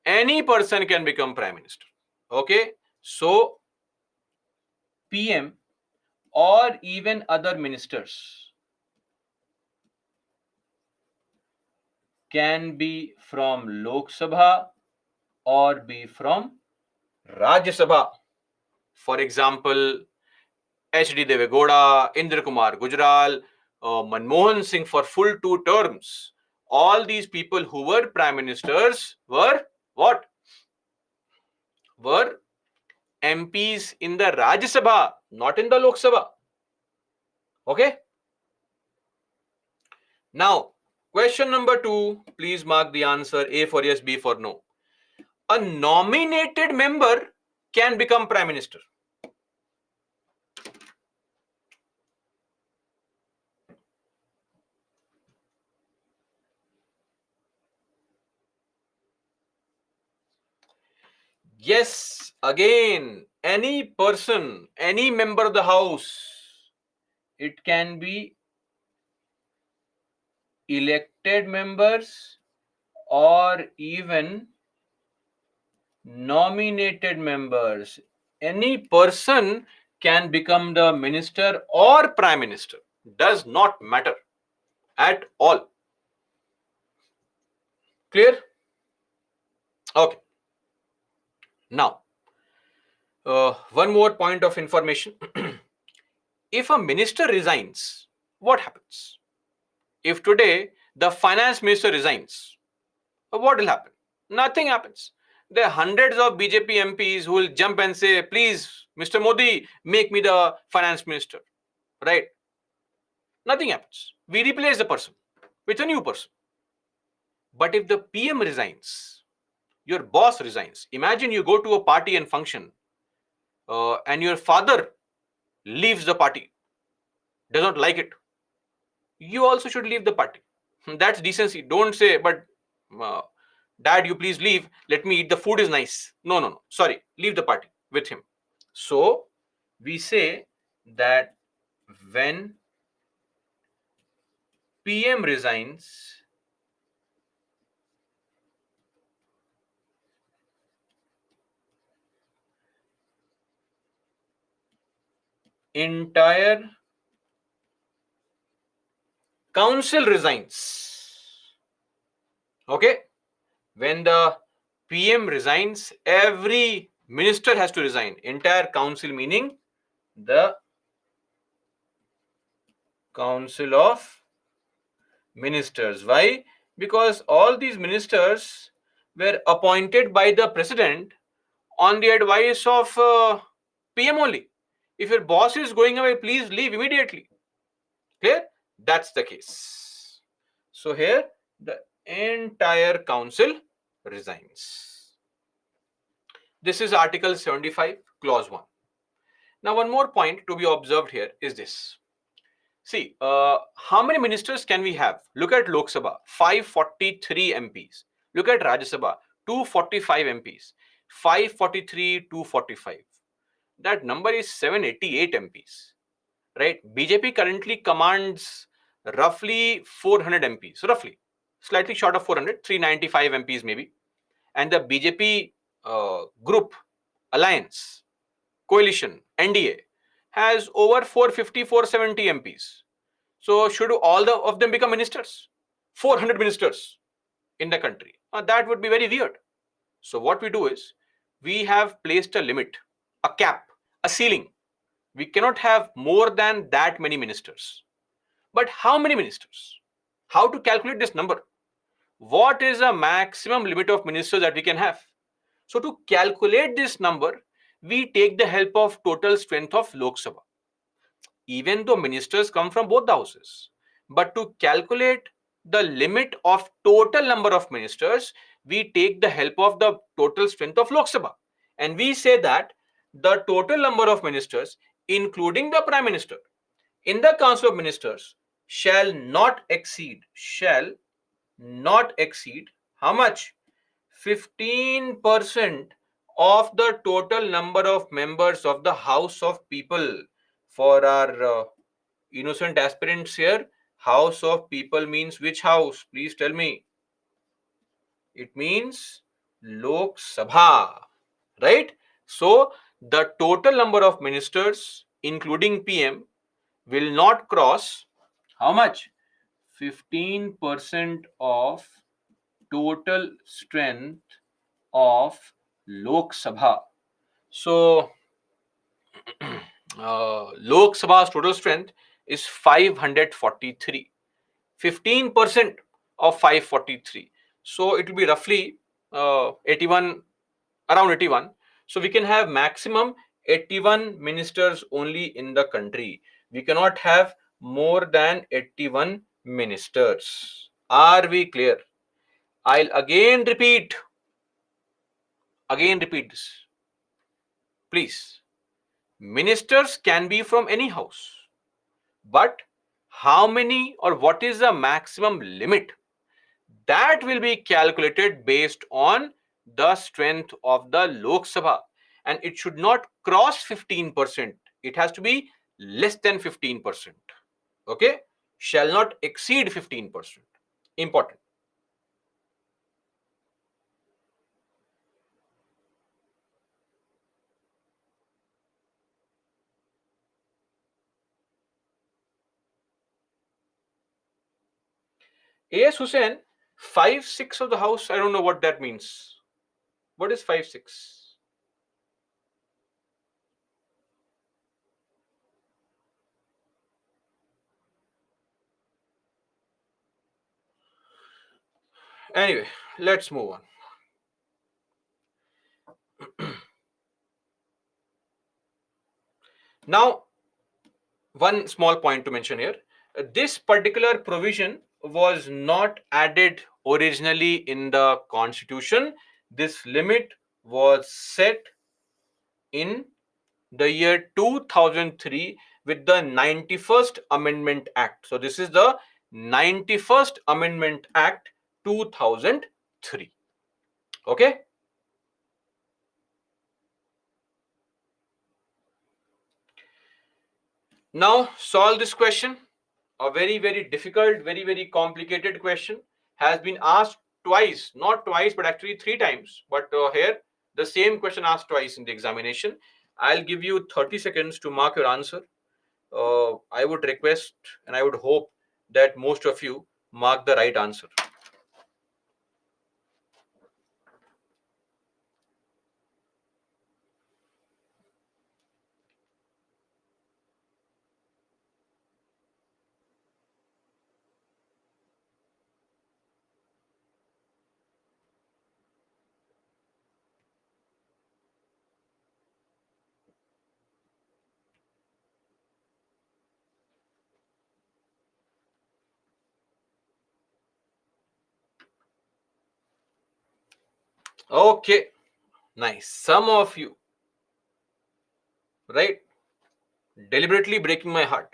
Any person can become Prime Minister. Okay, so PM or even other ministers can be from Lok Sabha or be from Rajya Sabha. For example, H.D. Devegowda, Indra Kumar Gujral, Manmohan Singh for full 2 terms. All these people who were prime ministers were what? Were MPs in the Rajya Sabha, not in the Lok Sabha. Okay? Now, question number 2, please mark the answer A for yes, B for no. A nominated member can become prime minister. Yes, again, any person, any member of the house, it can be elected members or even nominated members. Any person can become the minister or prime minister. Does not matter at all. Clear? Okay. Now, one more point of information. If a minister resigns, what happens? If today the finance minister resigns, what will happen? Nothing happens. There are hundreds of BJP MPs who will jump and say, please, Mr. Modi, make me the finance minister. Right? Nothing happens. We replace the person with a new person. But if the PM resigns, your boss resigns, imagine you go to a party and function and your father leaves the party, does not like it. You also should leave the party. That's decency. Don't say, but uh, dad, you please leave. Let me eat. The food is nice. No, no, no. Sorry. Leave the party with him. So we say that when PM resigns, entire council resigns. Okay? When the PM resigns, every minister has to resign. Entire council meaning the council of ministers. Why? Because all these ministers were appointed by the president on the advice of PM only. If your boss is going away, please leave immediately. Clear? That's the case. So here the entire council resigns. This is Article 75, Clause 1. Now, one more point to be observed here is this. See, how many ministers can we have? Look at Lok Sabha, 543 MPs. Look at Rajya Sabha, 245 MPs. 543, 245. That number is 788 MPs. Right? BJP currently commands roughly 400 MPs, roughly. Slightly short of 400, 395 MPs maybe. And the BJP group, alliance, coalition, NDA, has over 450, 470 MPs. So should all of them become ministers? 400 ministers in the country. That would be very weird. So what we do is we have placed a limit, a cap, a ceiling. We cannot have more than that many ministers. But how many ministers? How to calculate this number? What is a maximum limit of ministers that we can have? So to calculate this number, we take the help of total strength of Lok Sabha, even though ministers come from both the houses. But to calculate the limit of total number of ministers, we take the help of the total strength of Lok Sabha. And we say that the total number of ministers, including the Prime Minister, in the Council of Ministers shall not exceed how much? 15% of the total number of members of the House of People. for our innocent aspirants here, House of People means which house? Please tell me. It means Lok Sabha, right? So the total number of ministers, including PM, will not cross how much? 15% of total strength of Lok Sabha. So Lok Sabha's total strength is 543. 15% of 543. So it will be roughly 81, around 81. So we can have maximum 81 ministers only in the country. We cannot have more than 81 ministers. Are we clear? I'll again repeat this. Please. Ministers can be from any house. But how many or what is the maximum limit? That will be calculated based on the strength of the Lok Sabha, and it should not cross 15%. It has to be less than 15%. Okay, shall not exceed 15%. Important. A.S. Hussain, 5/6 of the house. I don't know what that means. What is 5/6? Anyway, let's move on. Now, one small point to mention here. This particular provision was not added originally in the constitution. This limit was set in the year 2003 with the 91st Amendment Act. So this is the 91st Amendment Act 2003. Okay. Now solve this question. A very, very difficult, very, very complicated question has been asked twice, not twice, but actually three times. But here, the same question asked twice in the examination. I'll give you 30 seconds to mark your answer. I would request and I would hope that most of you mark the right answer. Okay, nice. Some of you, right, deliberately breaking my heart.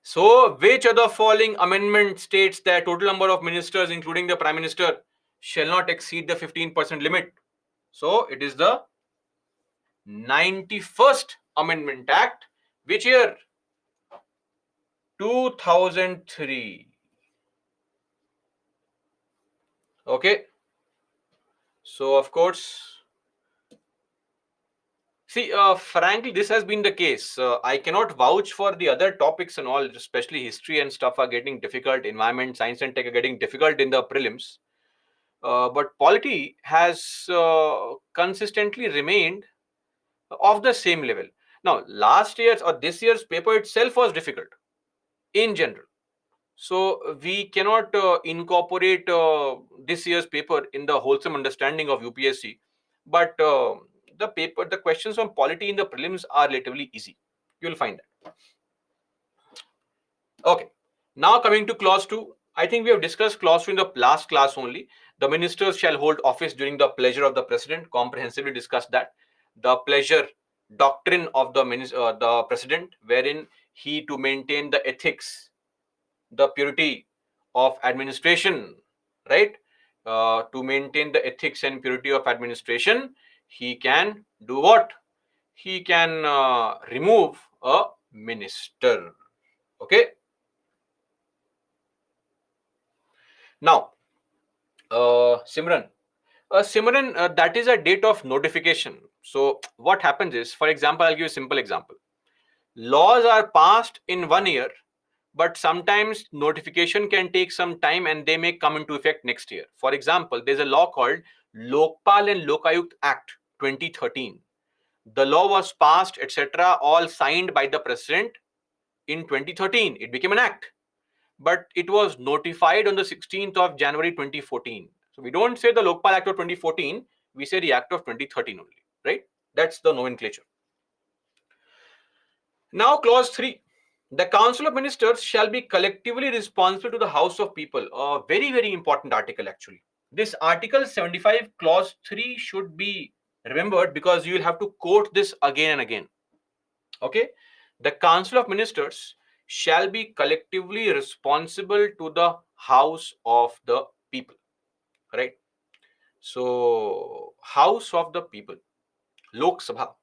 So, which of the following amendment states that total number of ministers, including the Prime Minister, shall not exceed the 15% limit? So, it is the 91st Amendment Act, which year? 2003. Okay. So, of course, see, frankly, this has been the case. I cannot vouch for the other topics and all, especially history and stuff are getting difficult. Environment, science, and tech are getting difficult in the prelims. But polity has consistently remained of the same level. Now, last year's or this year's paper itself was difficult in general. So we cannot incorporate this year's paper in the wholesome understanding of UPSC. But the questions on polity in the prelims are relatively easy. You'll find that. Okay. Now coming to clause 2. I think we have discussed clause 2 in the last class only. The ministers shall hold office during the pleasure of the president. Comprehensively discussed that. The pleasure doctrine of the president, wherein he to maintain the ethics, the purity of administration, right? To maintain the ethics and purity of administration, he can do what? He can remove a Minister. Okay. Now, Simran, that is a date of notification. So, what happens is, for example, I'll give you a simple example. Laws are passed in 1 year, but sometimes notification can take some time and they may come into effect next year. For example, there's a law called Lokpal and Lokayukt Act 2013. The law was passed, etc., all signed by the president in 2013. It became an act, but it was notified on the 16th of January 2014. So we don't say the Lokpal Act of 2014, we say the Act of 2013 only, right? That's the nomenclature. Now, clause 3. The Council of Ministers shall be collectively responsible to the House of People. A very, very important article, actually. This Article 75, clause 3 should be remembered because you will have to quote this again and again. Okay? The Council of Ministers shall be collectively responsible to the House of the People. Right? So, House of the People, Lok Sabha.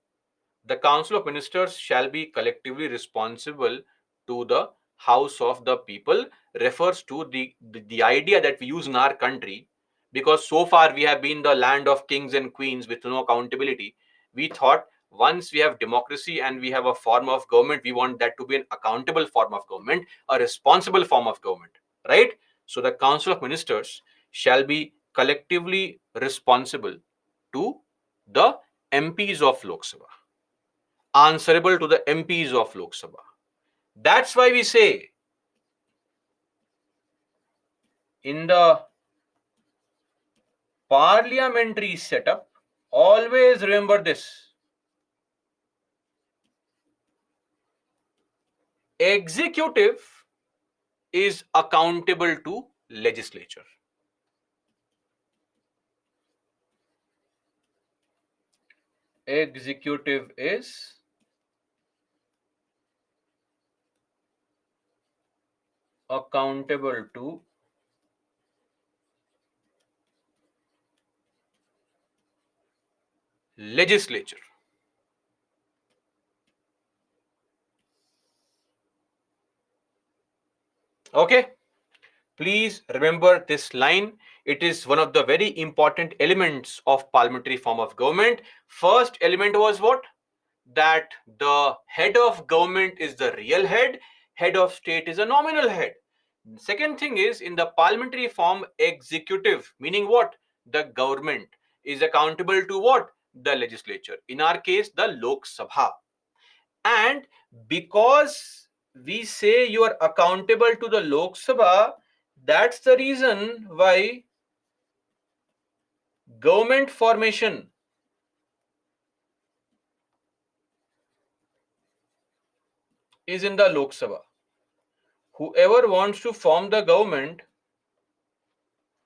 The Council of Ministers shall be collectively responsible to the House of the People refers to the idea that we use in our country, because so far we have been the land of kings and queens with no accountability. We thought once we have democracy and we have a form of government, we want that to be an accountable form of government, a responsible form of government, right? So the Council of Ministers shall be collectively responsible to the MPs of Lok Sabha, answerable to the MPs of Lok Sabha. That's why we say in the parliamentary setup, always remember this: executive is accountable to legislature. Executive is accountable to legislature. Okay, please remember this line. It is one of the very important elements of parliamentary form of government. First element was what? That the head of government is the real head of state is a nominal head. Second thing is, in the parliamentary form, executive, meaning what? The government is accountable to what? The legislature. In our case, the Lok Sabha. And because we say you are accountable to the Lok Sabha, that's the reason why government formation is in the Lok Sabha. Whoever wants to form the government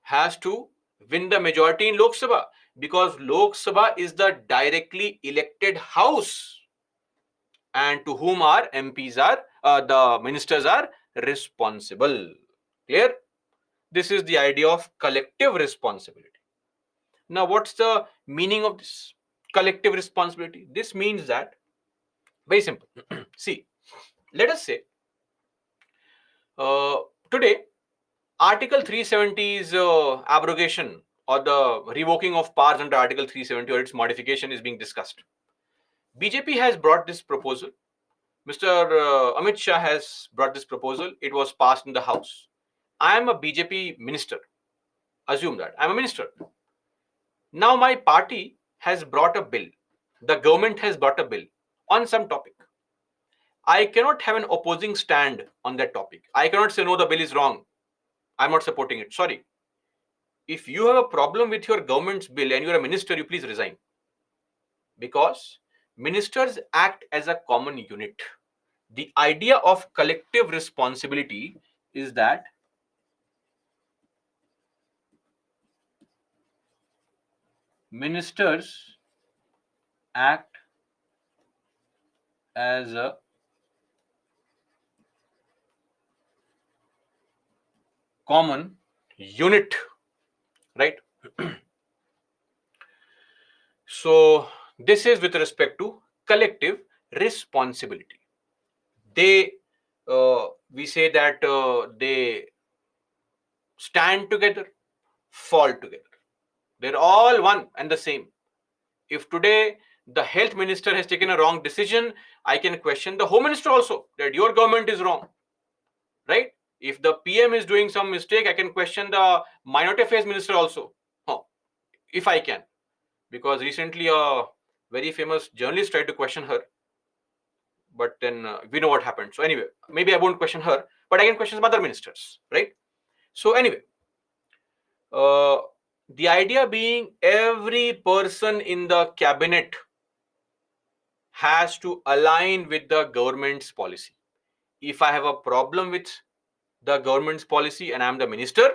has to win the majority in Lok Sabha, because Lok Sabha is the directly elected house and to whom our MPs are, the ministers are responsible. Clear? This is the idea of collective responsibility. Now, what's the meaning of this collective responsibility? This means that, very simple. See, let us say today Article 370's abrogation or the revoking of powers under Article 370 or its modification is being discussed. BJP has brought this proposal. Mr. Amit Shah has brought this proposal. It was passed in the House. I am a BJP minister. Assume that I'm a minister. Now my party has brought a bill. The government has brought a bill on some topic. I cannot have an opposing stand on that topic. I cannot say, no, the bill is wrong, I'm not supporting it. Sorry. If you have a problem with your government's bill and you're a minister, you please resign. Because ministers act as a common unit. The idea of collective responsibility is that ministers act as a common unit, right? So this is with respect to collective responsibility. they we say that they stand together, fall together. They're all one and the same. If today the health minister has taken a wrong decision, I can question the home minister also that your government is wrong, right? If the PM is doing some mistake, I can question the minority affairs minister also. Huh. If I can, because recently a very famous journalist tried to question her, but then we know what happened. So anyway, maybe I won't question her, but I can question some other ministers, right? So anyway, uh, the idea being every person in the cabinet has to align with the government's policy. If I have a problem with the government's policy and I'm the minister,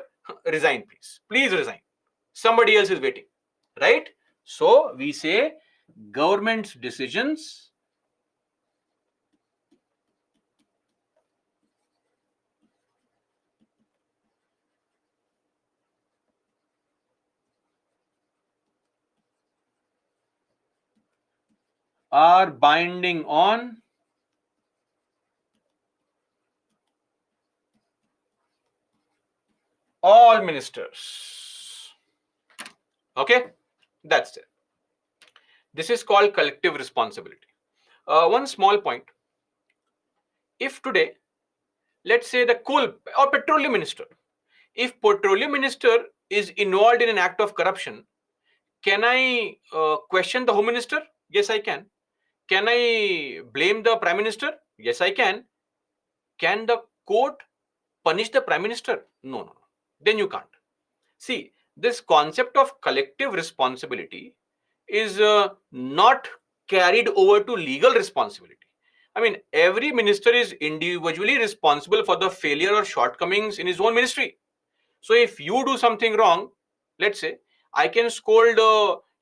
resign, please. Please resign. Somebody else is waiting, right? So we say government's decisions are binding on all ministers. Okay, that's it. This is called collective responsibility. One small point. If today, let's say the coal or petroleum minister, if petroleum minister is involved in an act of corruption, can I question the home minister? Yes, I can. Can I blame the prime minister? Yes, I can. Can the court punish the prime minister? No, no, no. Then you can't. See, this concept of collective responsibility is not carried over to legal responsibility. I mean, every minister is individually responsible for the failure or shortcomings in his own ministry. So if you do something wrong, let's say, I can scold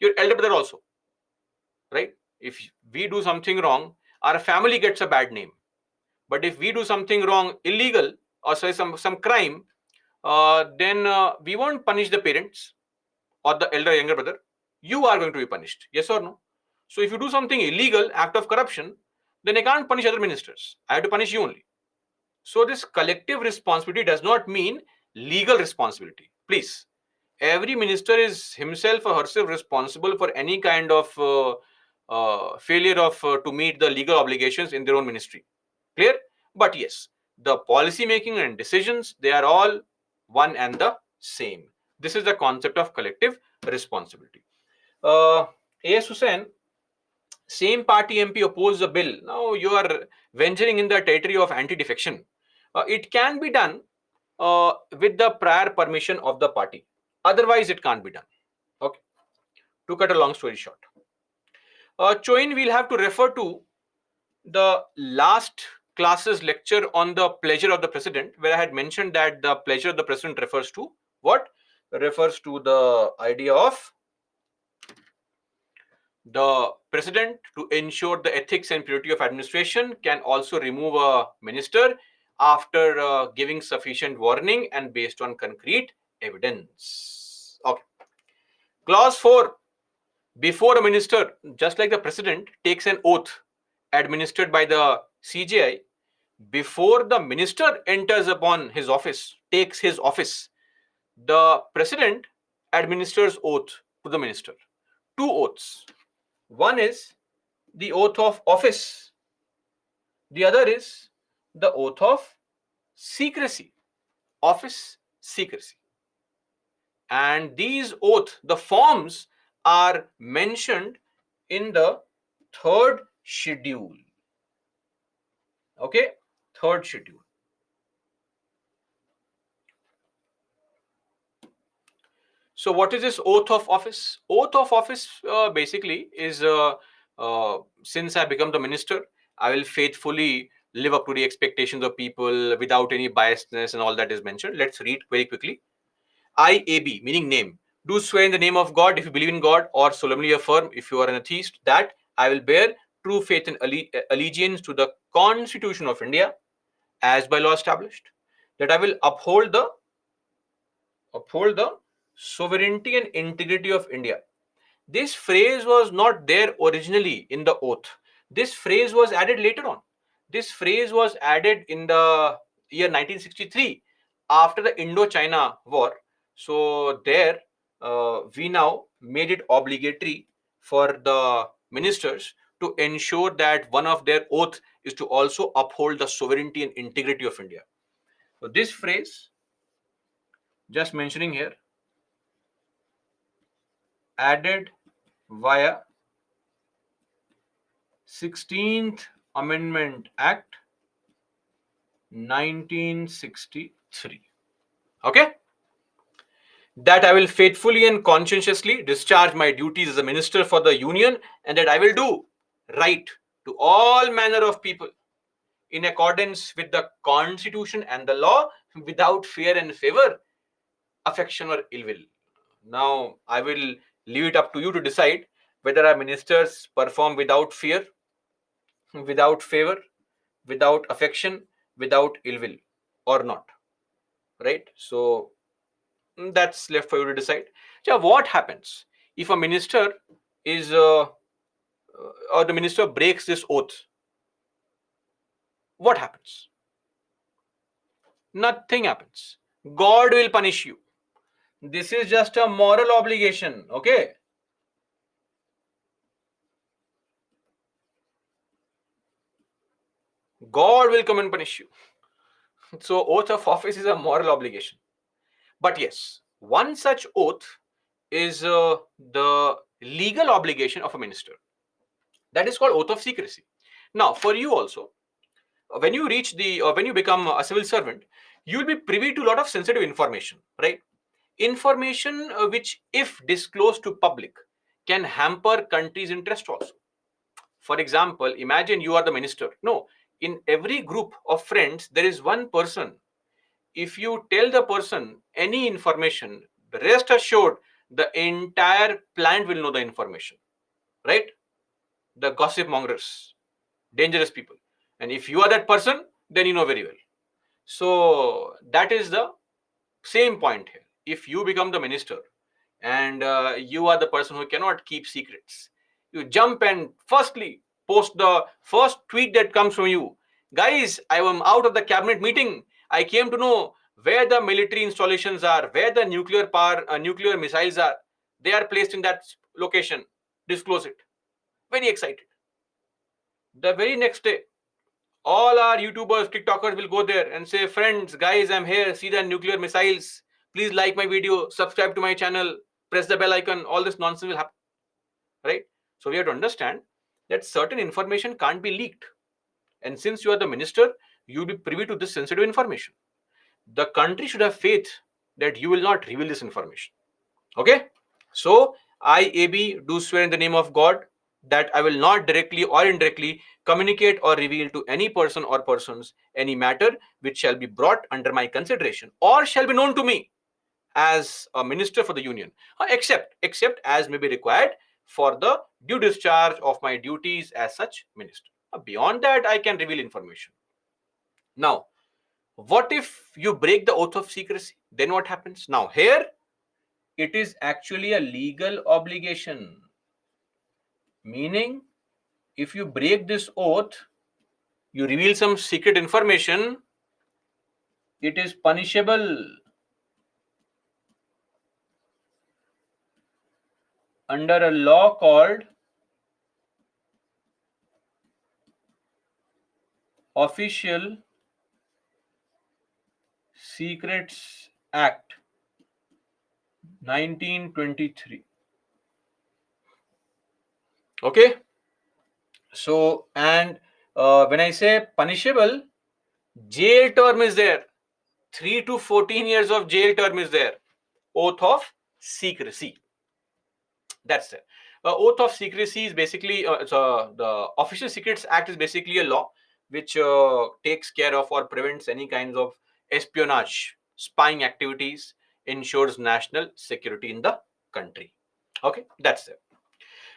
your elder brother also, right? If we do something wrong, our family gets a bad name. But if we do something wrong, illegal, or say some crime, then we won't punish the parents or the elder younger brother. You are going to be punished. Yes or no? So if you do something illegal, act of corruption, then I can't punish other ministers. I have to punish you only. So this collective responsibility does not mean legal responsibility. Please, every minister is himself or herself responsible for any kind of failure of to meet the legal obligations in their own ministry. Clear? But yes, the policy making and decisions, they are all one and the same. This is the concept of collective responsibility. A.S. Hussain, same party MP opposed the bill. Now you are venturing in the territory of anti-defection. It can be done with the prior permission of the party. Otherwise, it can't be done. Okay. To cut a long story short, Choin will have to refer to the last class's lecture on the pleasure of the president, where I had mentioned that the pleasure of the president refers to what? Refers to the idea of the president to ensure the ethics and purity of administration can also remove a minister after giving sufficient warning and based on concrete evidence. Okay. Clause 4. Before a minister, just like the president, takes an oath administered by the CJI, before the minister enters upon his office, takes his office, the president administers oath to the minister. Two oaths. One is the oath of office, the other is the oath of secrecy, office secrecy. And these oath, the forms are mentioned in the third schedule. Okay, third schedule. So what is this oath of office? Oath of office basically is since I become the minister, I will faithfully live up to the expectations of people without any biasness and all that is mentioned. Let's read very quickly. IAB, meaning name. Do swear in the name of God if you believe in God, or solemnly affirm if you are an atheist that I will bear true faith and allegiance to the Constitution of India as by law established, that I will uphold the sovereignty and integrity of India. This phrase was not there originally in the oath. This phrase was added later on. This phrase was added in the year 1963 after the Indo-China War. So there, we now made it obligatory for the ministers to ensure that one of their oath is to also uphold the sovereignty and integrity of India. So this phrase, just mentioning here, added via 16th Amendment Act 1963. Okay? That I will faithfully and conscientiously discharge my duties as a minister for the Union, and that I will do right to all manner of people in accordance with the Constitution and the law, without fear and favor, affection, or ill will. Now, I will leave it up to you to decide whether our ministers perform without fear, without favor, without affection, without ill will, or not. Right? So, that's left for you to decide. So, what happens if a minister is, or the minister breaks this oath? What happens? Nothing happens. God will punish you. This is just a moral obligation. Okay. God will come and punish you. So, oath of office is a moral obligation. But yes, one such oath is the legal obligation of a minister. That is called oath of secrecy. Now, for you also, when you reach the, when you become a civil servant, you will be privy to a lot of sensitive information, right? Information which, if disclosed to public, can hamper country's interest also. For example, imagine you are the minister. No, in every group of friends, there is one person. If you tell the person any information, rest assured, the entire plant will know the information, right? The gossip mongers, dangerous people. And if you are that person, then you know very well. So that is the same point here. If you become the minister and you are the person who cannot keep secrets, you jump and firstly post the first tweet that comes from you. Guys, I am out of the cabinet meeting. I came to know where the military installations are, where the nuclear power, nuclear missiles are. They are placed in that location. Disclose it. Very excited. The very next day, all our YouTubers, TikTokers will go there and say, friends, guys, I'm here. See the nuclear missiles. Please like my video, subscribe to my channel, press the bell icon. All this nonsense will happen, right? So we have to understand that certain information can't be leaked. And since you are the minister, you'll be privy to this sensitive information. The country should have faith that you will not reveal this information. Okay? So I, AB, do swear in the name of God that I will not directly or indirectly communicate or reveal to any person or persons any matter which shall be brought under my consideration or shall be known to me as a minister for the Union, except as may be required for the due discharge of my duties as such minister. Beyond that, I can reveal information. Now, what if you break the oath of secrecy? Then what happens? Now, here it is actually a legal obligation. Meaning, if you break this oath, you reveal some secret information, it is punishable under a law called Official Secrets Act 1923. Okay. So, and when I say punishable, jail term is there. 3 to 14 years of jail term is there. Oath of secrecy. That's it. Oath of secrecy is basically, the Official Secrets Act is basically a law which takes care of or prevents any kinds of espionage, spying activities, ensures national security in the country. Okay, that's it.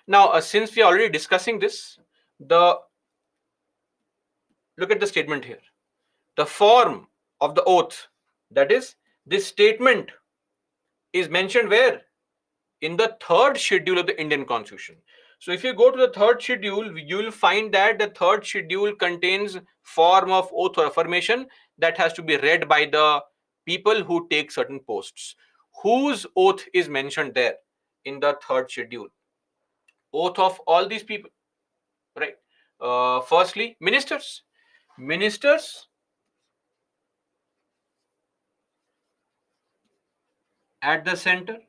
Now, since we are already discussing this, the look at the statement here. The form of the oath, that is, this statement is mentioned where? In the third schedule of the Indian Constitution. So if you go to the third schedule, you will find that the third schedule contains form of oath or affirmation that has to be read by the people who take certain posts. Whose oath is mentioned there in the third schedule? Oath of all these people, right? Firstly, ministers. Ministers at the center,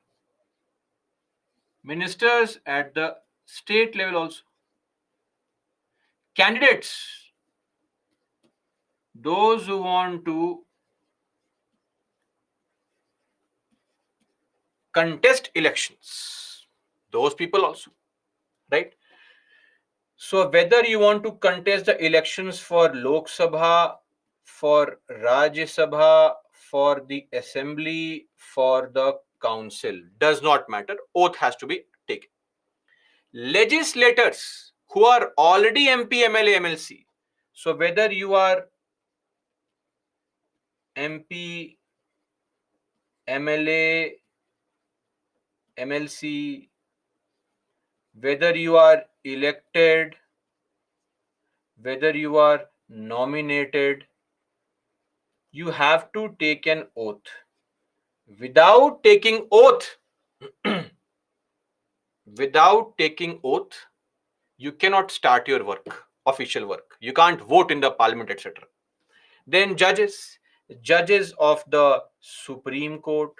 ministers at the state level also. Candidates, those who want to contest elections, those people also, right? So whether you want to contest the elections for Lok Sabha, for Rajya Sabha, for the assembly, for the council, does not matter. Oath has to be taken. Legislators who are already MP, MLA, MLC. So whether you are MP, MLA, MLC, whether you are elected, whether you are nominated, you have to take an oath. Without taking oath, without taking oath, you cannot start your work, official work. You can't vote in the parliament, etc. Then judges, judges of the Supreme Court,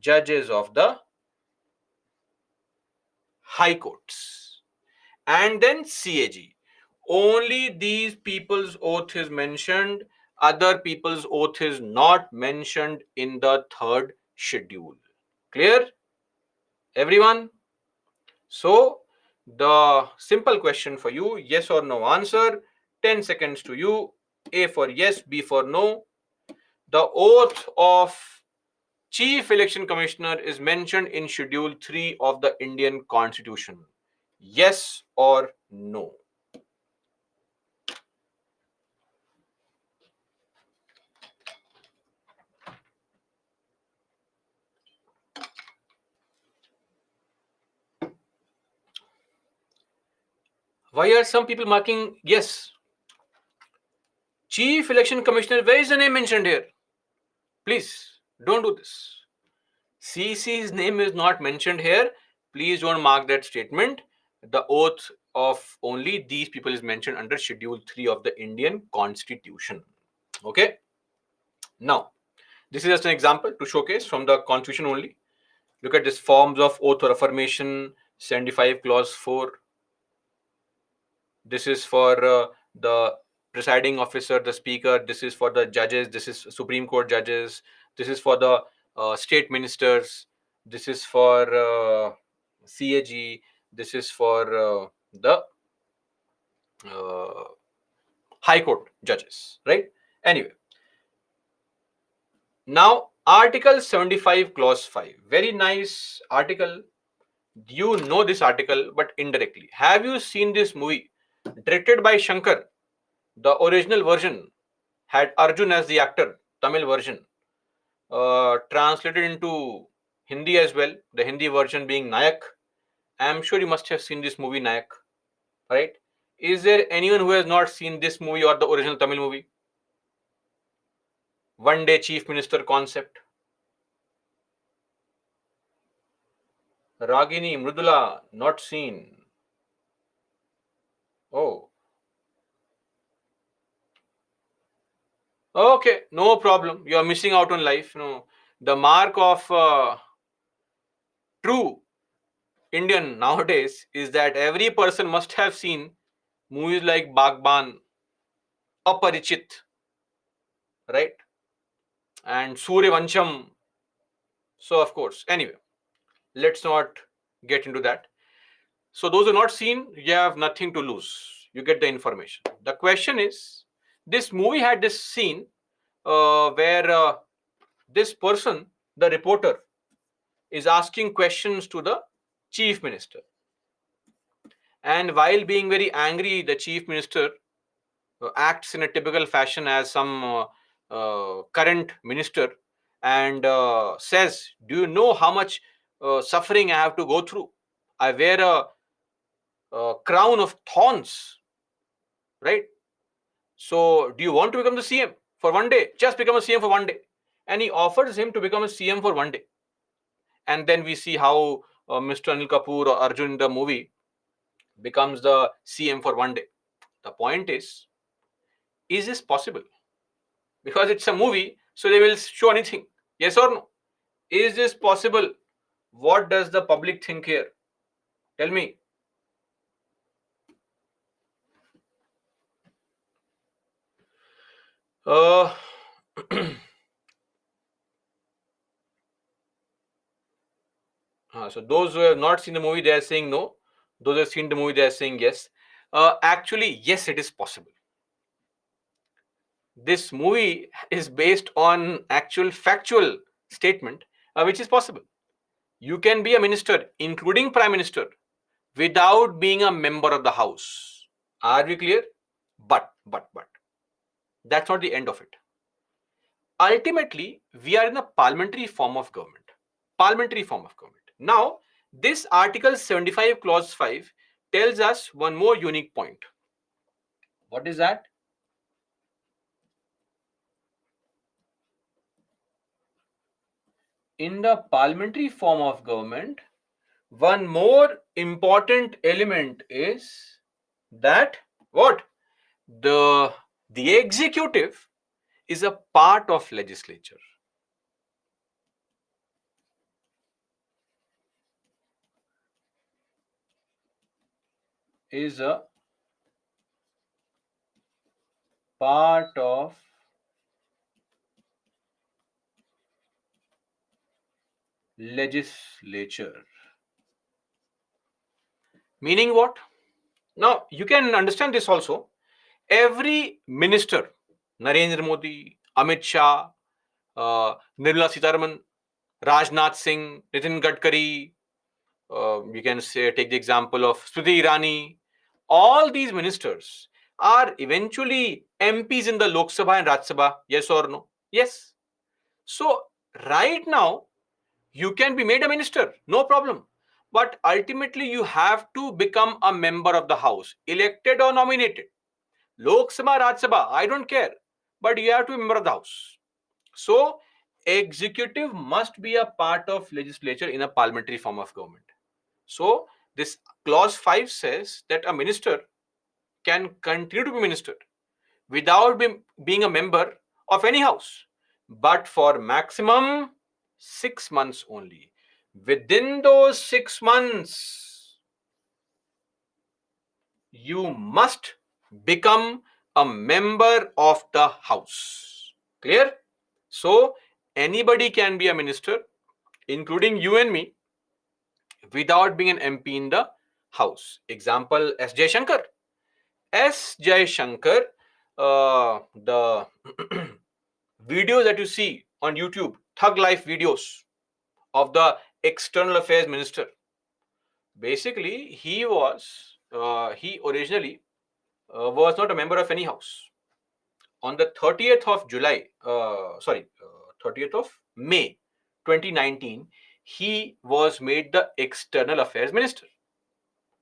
judges of the high courts, and then CAG. Only these people's oath is mentioned. Other people's oath is not mentioned in the third schedule. Clear, everyone? So, the simple question for you, yes or no answer, 10 seconds to you. A for yes, B for no. The oath of Chief Election Commissioner is mentioned in Schedule 3 of the Indian Constitution. Yes or no? Why are some people marking yes? Chief Election Commissioner, where is the name mentioned here? Please don't do this. CC's name is not mentioned here. Please don't mark that statement. The oath of only these people is mentioned under Schedule 3 of the Indian Constitution. Okay. Now, this is just an example to showcase from the Constitution only. Look at this forms of oath or affirmation, 75 clause 4. This is for the presiding officer, the speaker. This is for the judges. This is Supreme Court judges. This is for the state ministers. This is for CAG. This is for the uh, high court judges, right? Anyway, now Article 75 clause 5, very nice article. You know this article, but indirectly. Have you seen this movie directed by Shankar? The original version had Arjun as the actor, Tamil version, translated into Hindi as well, the Hindi version being Nayak. I am sure you must have seen this movie Nayak, right? Is there anyone who has not seen this movie or the original Tamil movie? One day chief minister concept. Ragini, Mrudula, not seen. Oh, okay, no problem. You are missing out on life. No, the mark of true Indian nowadays is that every person must have seen movies like Bagban, Aparichit, right? And Suryavansham. So, of course, anyway, let's not get into that. So, those who are not seen, you have nothing to lose. You get the information. The question is, this movie had this scene where this person, the reporter, is asking questions to the chief minister. And while being very angry, the chief minister acts in a typical fashion as some current minister and says, do you know how much suffering I have to go through? I wear a crown of thorns, right? So, do you want to become the CM for one day? Just become a CM for one day. And he offers him to become a CM for one day. And then we see how Mr. Anil Kapoor or Arjun in the movie becomes the CM for one day. The point is this possible? Because it's a movie, so they will show anything. Yes or no? Is this possible? What does the public think here? Tell me. Uh, so those who have not seen the movie, they are saying no. Those who have seen the movie, they are saying yes. Actually, yes, it is possible. This movie is based on actual factual statement, which is possible. You can be a minister, including prime minister, without being a member of the house. Are we clear? But that's not the end of it. Ultimately, we are in a parliamentary form of government. Parliamentary form of government. Now, this Article 75, Clause 5 tells us one more unique point. What is that? In the parliamentary form of government, one more important element is that what? The executive is a part of legislature. Is a part of legislature. Meaning what? Now you can understand this also. Every minister, Narendra Modi, Amit Shah, Nirmala Sitharaman, Rajnath Singh, Nitin Gadkari, you can say take the example of Smriti Irani. All these ministers are eventually MPs in the Lok Sabha and Rajya Sabha. Yes or no? Yes. So right now you can be made a minister, no problem. But ultimately you have to become a member of the house, elected or nominated. Lok Sabha, Rajya Sabha, I don't care. But you have to be a member of the house. So executive must be a part of legislature in a parliamentary form of government. So this clause 5 says that a minister can continue to be minister without being a member of any house, but for maximum 6 months only. Within those 6 months, you must become a member of the house. Clear? So anybody can be a minister, including you and me, without being an MP in the house. Example, S. Shankar. S. Shankar, the videos that you see on YouTube, thug life videos of the external affairs minister. Basically, he originally was not a member of any house. On the 30th of July, 30th of May 2019, he was made the external affairs minister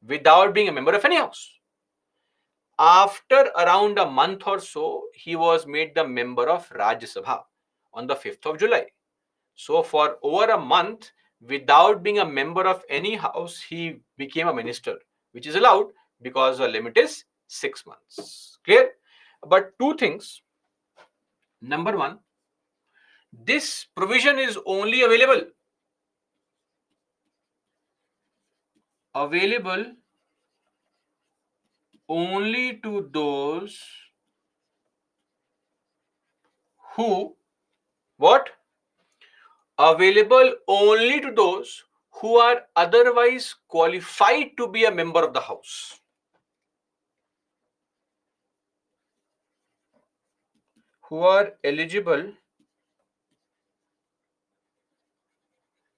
without being a member of any house. After around a month or so, he was made the member of Rajya Sabha on the 5th of July. So, for over a month, without being a member of any house, he became a minister, which is allowed because the limit is 6 months. Clear? But two things. Number one, this provision is only available only to those who what? Available only to those who are otherwise qualified to be a member of the house. Who are eligible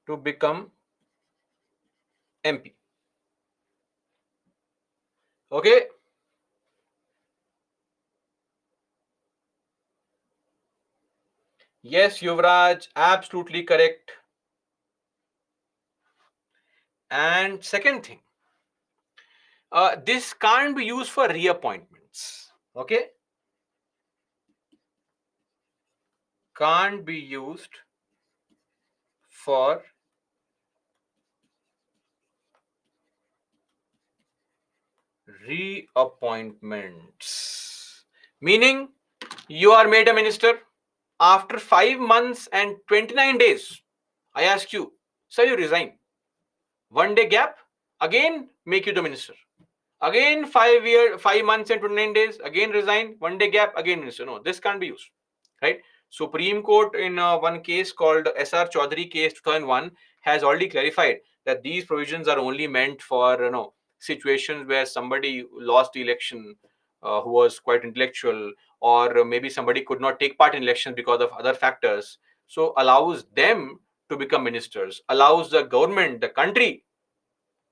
to become MP. Okay. Yes, Yuvraj, absolutely correct. And second thing, This can't be used for reappointments. Okay, can't be used for reappointments. Meaning, you are made a minister after 5 months and 29 days. I ask you, sir, you resign. 1 day gap, again make you the minister. Again 5 months and 29 days, again resign. 1 day gap, again minister. No, this can't be used, right? Supreme Court in one case called SR Chaudhary case 2001 has already clarified that these provisions are only meant for situations where somebody lost the election, who was quite intellectual, or maybe somebody could not take part in elections because of other factors. So allows them to become ministers, allows the government, the country,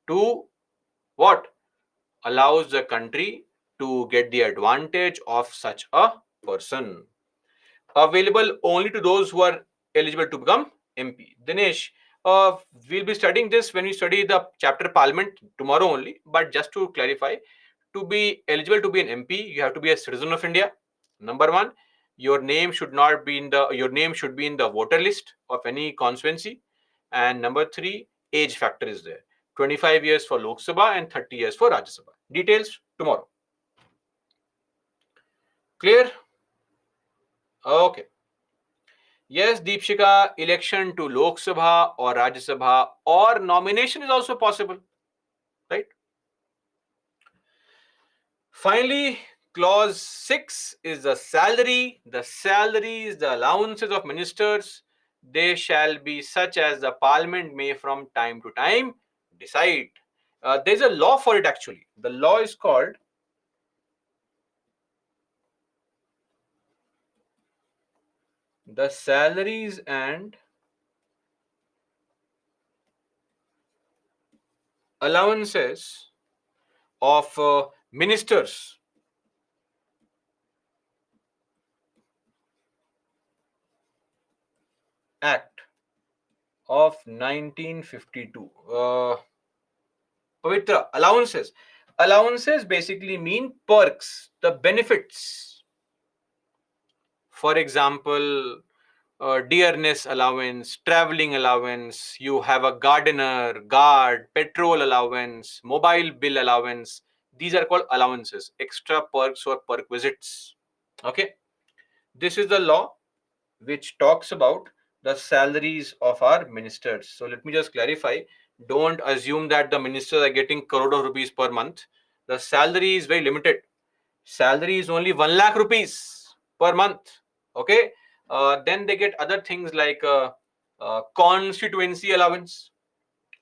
to what? Allows the country to get the advantage of such a person. Available only to those who are eligible to become MP. Dinesh, we'll be studying this when we study the chapter Parliament tomorrow only. But just to clarify, to be eligible to be an MP, you have to be a citizen of India. Number one, your name should not be in the your name should be in the voter list of any constituency. And number three, age factor is there. 25 years for Lok Sabha and 30 years for Rajya Sabha. Details tomorrow. Clear? Okay. Yes, Deepshika, election to Lok Sabha or Rajya Sabha or nomination is also possible, right? Finally, clause 6 is the salary. The salaries, the allowances of ministers, they shall be such as the parliament may from time to time decide. There's a law for it actually. The law is called the Salaries and Allowances of Ministers Act of 1952. Pavitra, allowances. Allowances basically mean perks, the benefits. For example, dearness allowance, traveling allowance, you have a gardener, guard, petrol allowance, mobile bill allowance. These are called allowances, extra perks or perk visits. Okay, this is the law which talks about the salaries of our ministers. So let me just clarify. Don't assume that the ministers are getting crore of rupees per month. The salary is very limited. Salary is only 1 lakh rupees per month. Okay. Then they get other things like constituency allowance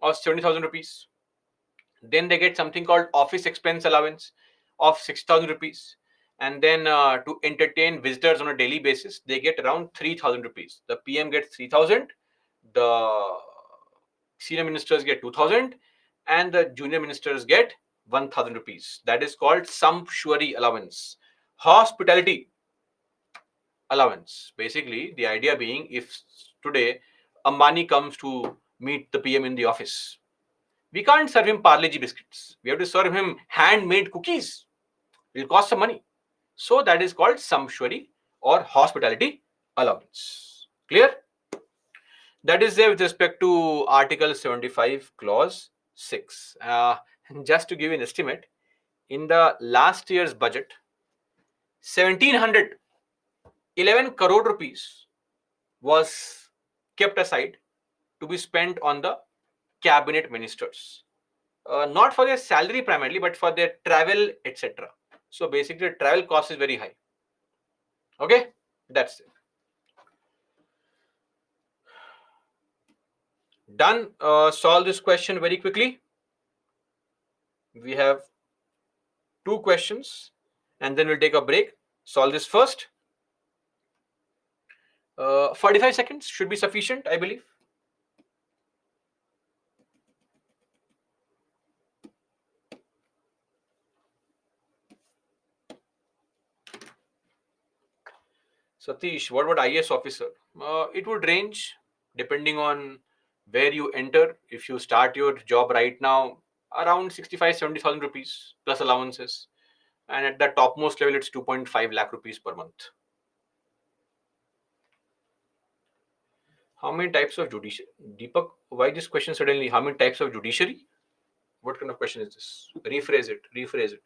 of 70,000 rupees. Then they get something called office expense allowance of 6,000 rupees. And then to entertain visitors on a daily basis, they get around 3,000 rupees. The PM gets 3,000, the senior ministers get 2,000, and the junior ministers get 1,000 rupees. That is called sumptuary allowance. Hospitality allowance. Basically, the idea being, if today Ambani comes to meet the PM in the office, we can't serve him Parle-G biscuits. We have to serve him handmade cookies. It will cost some money. So that is called sumptuary or hospitality allowance. Clear? That is there with respect to Article 75, Clause 6. Just to give you an estimate, in the last year's budget, 1711 crore rupees was kept aside to be spent on the cabinet ministers. Not for their salary primarily, but for their travel, etc. So basically, the travel cost is very high. Okay, that's it. Done. Solve this question very quickly. We have two questions, and then we'll take a break. Solve this first. 45 seconds should be sufficient, I believe. Satish, what about IS officer? It would range depending on where you enter. If you start your job right now, around 65-70,000 rupees plus allowances. And at the topmost level, it's 2.5 lakh rupees per month. How many types of judiciary? Deepak, why this question suddenly? How many types of judiciary? What kind of question is this? Rephrase it. Rephrase it.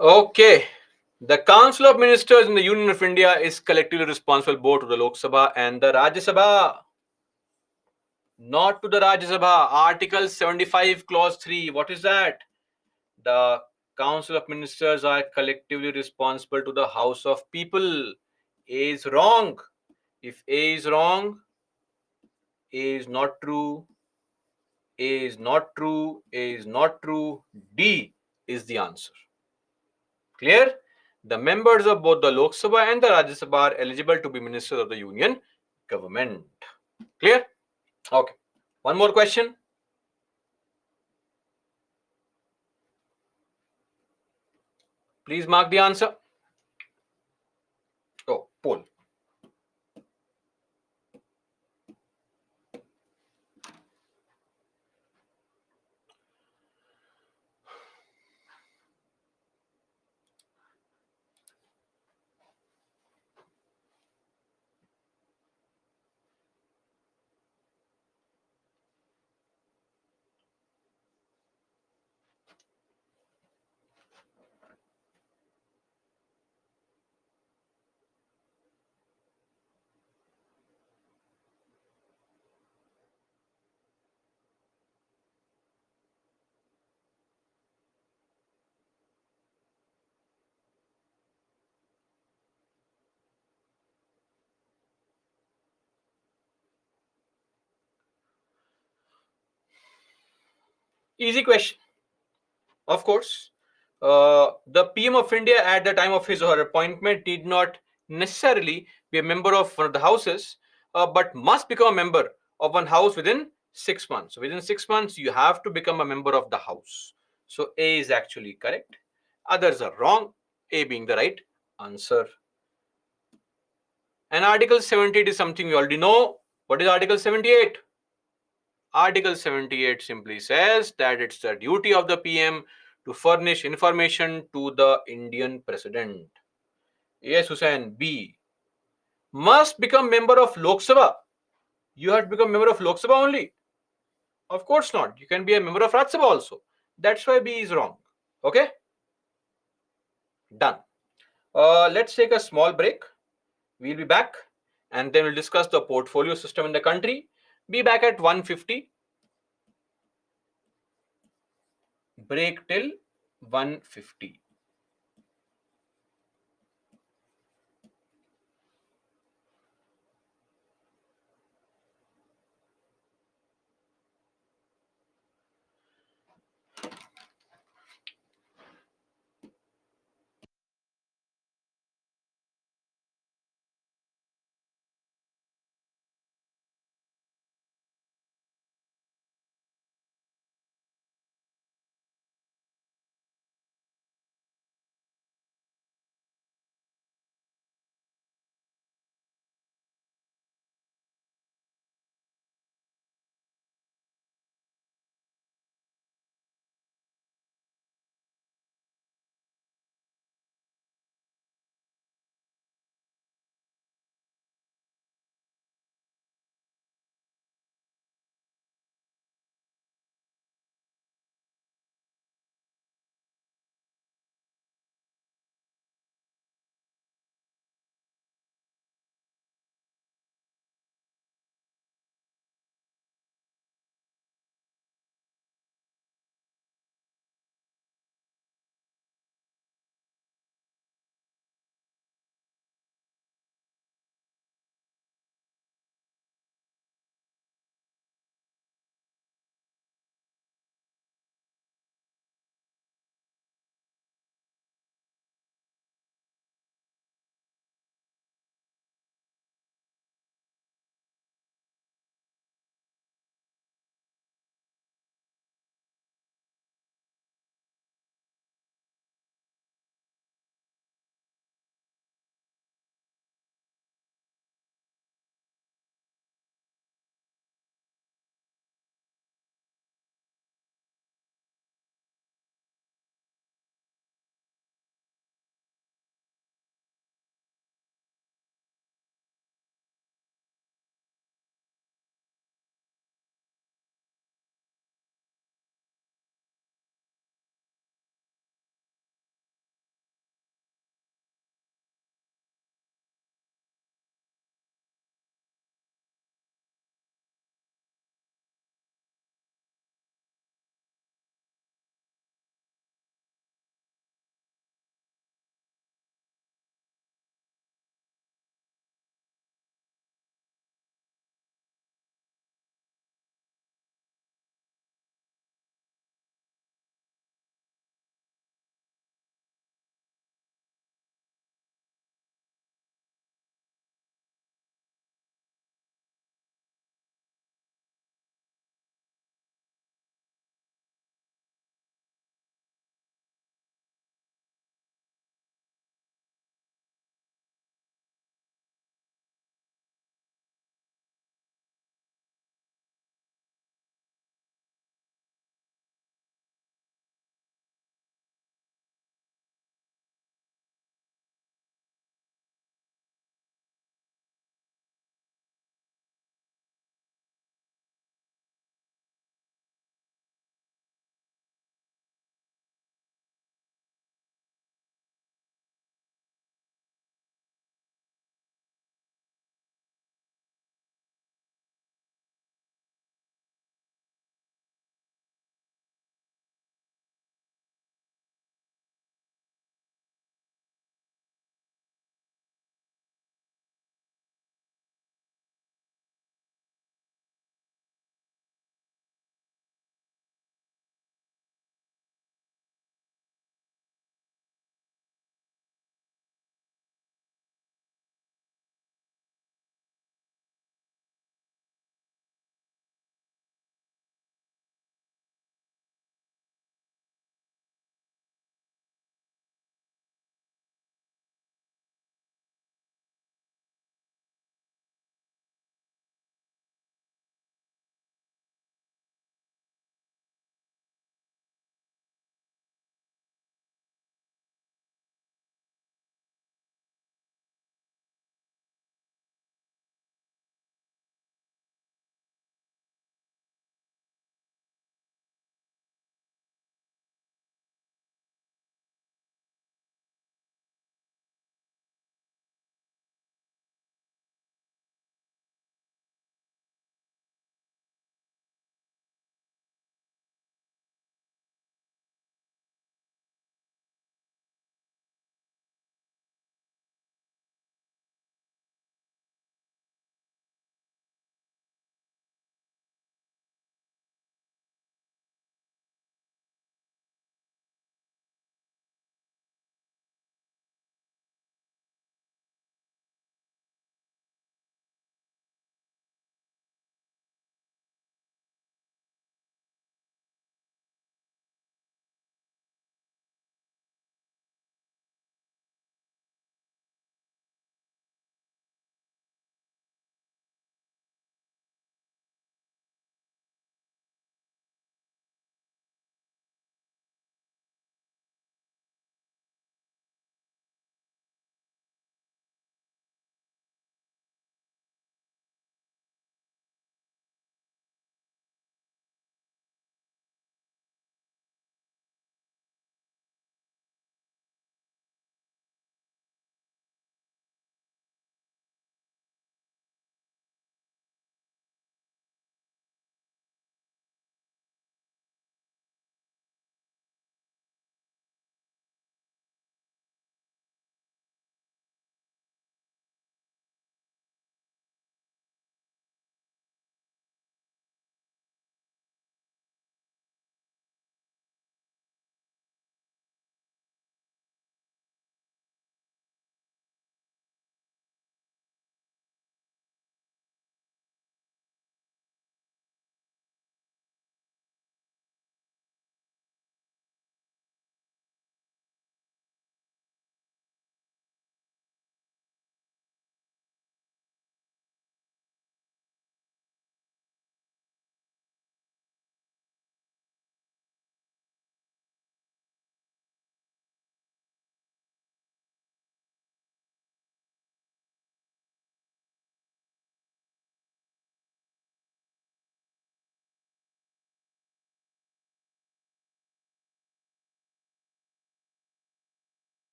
Okay. The Council of Ministers in the Union of India is collectively responsible both to the Lok Sabha and the Rajya Sabha. Not to the Rajya Sabha. Article 75, Clause 3. What is that? The Council of Ministers are collectively responsible to the House of People. A is wrong. If A is wrong, A is not true. A is not true. A is not true. D is the answer. Clear? The members of both the Lok Sabha and the Rajya Sabha are eligible to be ministers of the Union government. Clear? Okay. One more question. Please mark the answer. Oh, poll. Easy question. Of course, the PM of India at the time of his or her appointment did not necessarily be a member of one of the houses, but must become a member of one house within 6 months. So within 6 months, you have to become a member of the house. So A is actually correct. Others are wrong. A being the right answer. And Article 78 is something we already know. What is Article 78? Article 78 simply says that it's the duty of the PM to furnish information to the Indian President. Yes, Hussain. B. Must become member of Lok Sabha. You have to become member of Lok Sabha only. Of course not. You can be a member of Rajya Sabha also. That's why B is wrong. Okay? Done. Let's take a small break. We'll be back and then we'll discuss the portfolio system in the country. Be back at 1:50. Break till 1:50.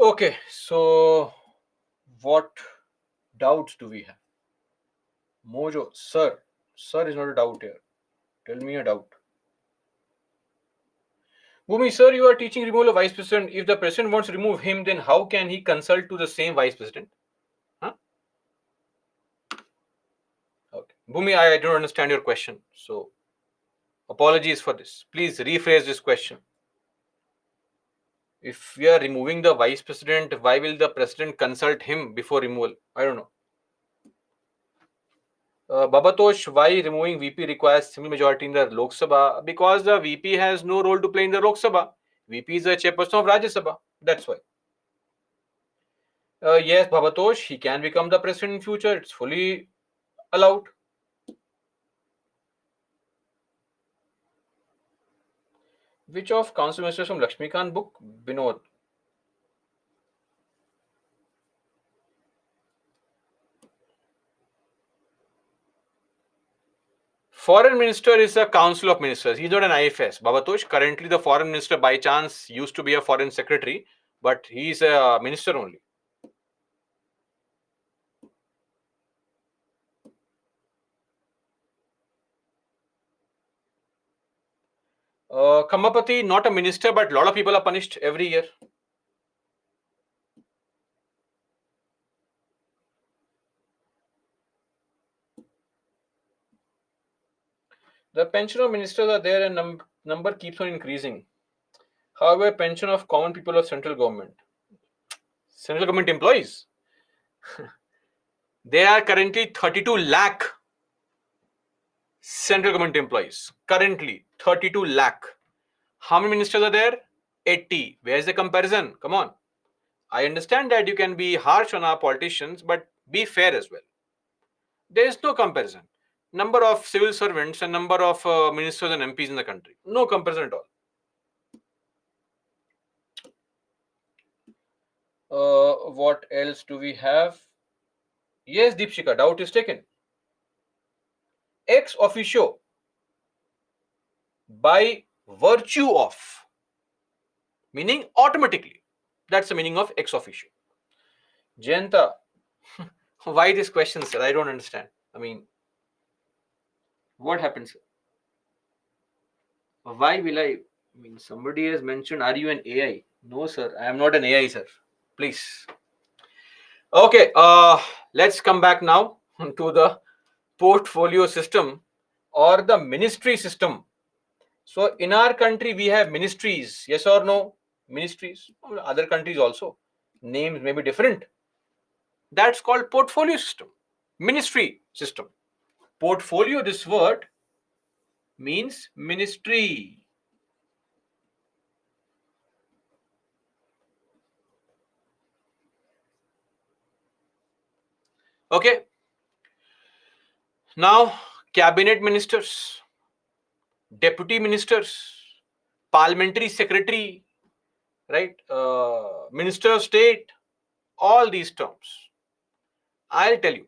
Okay, so what doubts do we have? Mojo, sir. Sir is not a doubt here. Tell me a doubt. Bhumi, sir, you are teaching removal of vice president. If the president wants to remove him, then how can he consult to the same vice president? Huh? Okay. Bhumi, I don't understand your question. So apologies for this. Please rephrase this question. If we are removing the vice president, why will the president consult him before removal? I don't know. Babatosh, why removing VP requires simple majority in the Lok Sabha? Because the VP has no role to play in the Lok Sabha. VP is a chairperson of Rajya Sabha. That's why. Yes, Babatosh, he can become the president in future. It's fully allowed. Which of council ministers from Lakshmikant book? Binod. Foreign minister is a council of ministers. He's not an IFS. Babatosh, currently the foreign minister by chance used to be a foreign secretary, but he's a minister only. Kamapati, not a minister, but a lot of people are punished every year. The pension of ministers are there and number keeps on increasing. However, pension of common people of central government employees, there are currently 32 lakh central government employees. Currently, 32 lakh. How many ministers are there? 80. Where's the comparison? Come on. I understand that you can be harsh on our politicians, but be fair as well. There is no comparison. Number of civil servants and number of ministers and MPs in the country. No comparison at all. What else do we have? Yes, Deepshika, doubt is taken. Ex officio, by virtue of, meaning automatically. That's the meaning of ex officio. Jayanta, why this question, sir? I don't understand. I mean, what happens? Why will I? I mean, somebody has mentioned, are you an AI? No, sir. I am not an AI, sir. Please. Okay, let's come back now to the portfolio system or the ministry system. So in our country, we have ministries. Yes or no? Ministries. Other countries also. Names may be different. That's called portfolio system. Ministry system. Portfolio, this word means ministry. Okay. Now, cabinet ministers, deputy ministers, parliamentary secretary, right? Minister of state, all these terms. I'll tell you.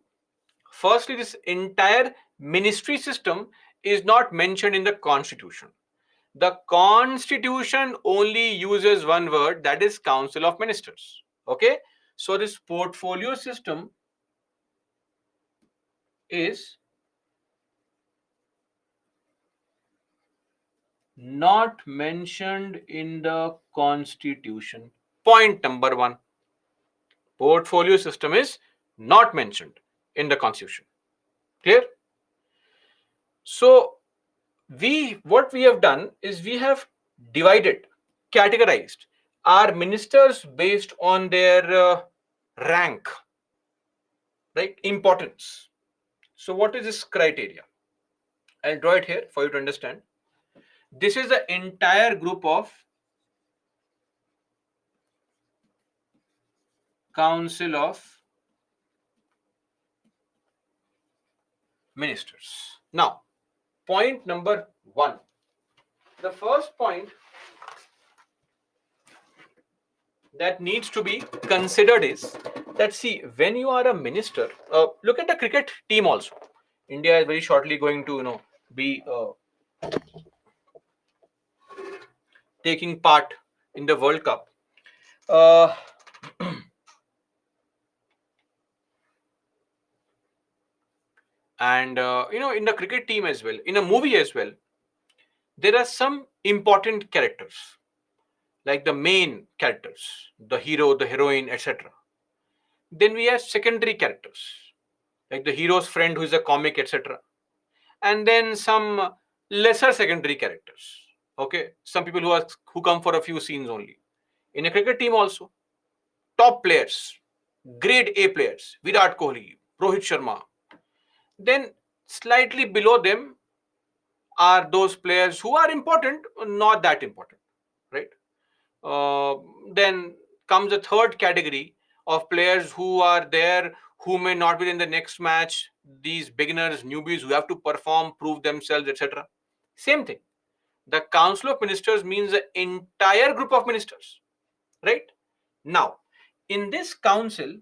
Firstly, this entire ministry system is not mentioned in the constitution. The constitution only uses one word, that is council of ministers. Okay, so this portfolio system is not mentioned in the constitution. Point number one, portfolio system is not mentioned in the constitution. Clear? So what we have done is we have divided, categorized our ministers based on their rank, right? Importance. So what is this criteria? I'll draw it here for you to understand. This is the entire group of council of ministers. Now, point number one. The first point that needs to be considered is that, see, when you are a minister, look at the cricket team also. India is very shortly going to be taking part in the World Cup. And in the cricket team as well, in a movie as well, there are some important characters, like the main characters, the hero, the heroine, etc. Then we have secondary characters, like the hero's friend who is a comic, etc. And then some lesser secondary characters. Okay, some people who come for a few scenes only. In a cricket team also, top players, grade A players, Virat Kohli, Rohit Sharma. Then slightly below them are those players who are important, not that important, right? Uh, then comes a third category of players who are there, who may not be in the next match. These beginners, newbies who have to perform, prove themselves, etc. Same thing. The Council of Ministers means the entire group of ministers, right? Now, in this council,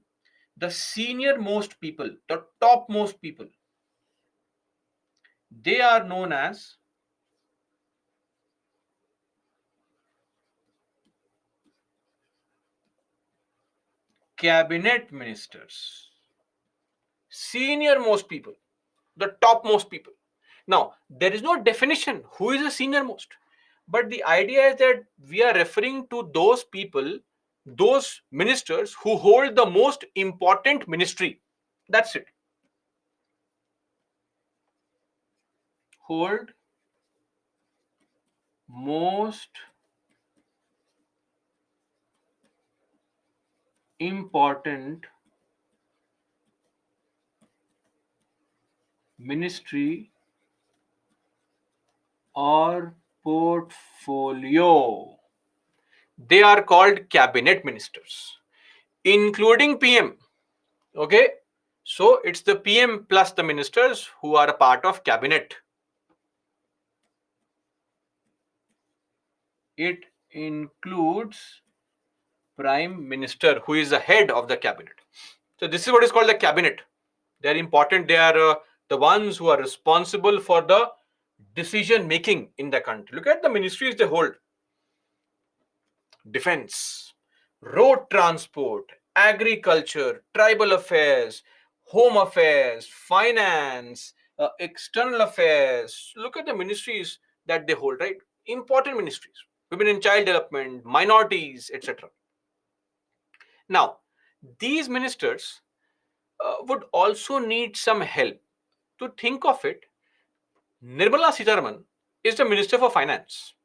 the senior most people, the topmost people, they are known as cabinet ministers. Senior most people, the topmost people. Now, there is no definition who is the senior most, but the idea is that we are referring to those people, those ministers who hold the most important ministry. That's it. Hold most important ministry or portfolio. They are called cabinet ministers, including PM. Okay, so it's the PM plus the ministers who are a part of cabinet. It includes prime minister, who is the head of the cabinet. So this is what is called the cabinet. They are important. They are the ones who are responsible for the decision making in the country. Look at the ministries they hold: defense, road transport, agriculture, tribal affairs, home affairs, finance, external affairs. Look at the ministries that they hold, right? Important ministries: women and child development, minorities, etc. Now, these ministers would also need some help. To think of it, Nirmala Sitharaman is the Minister for Finance.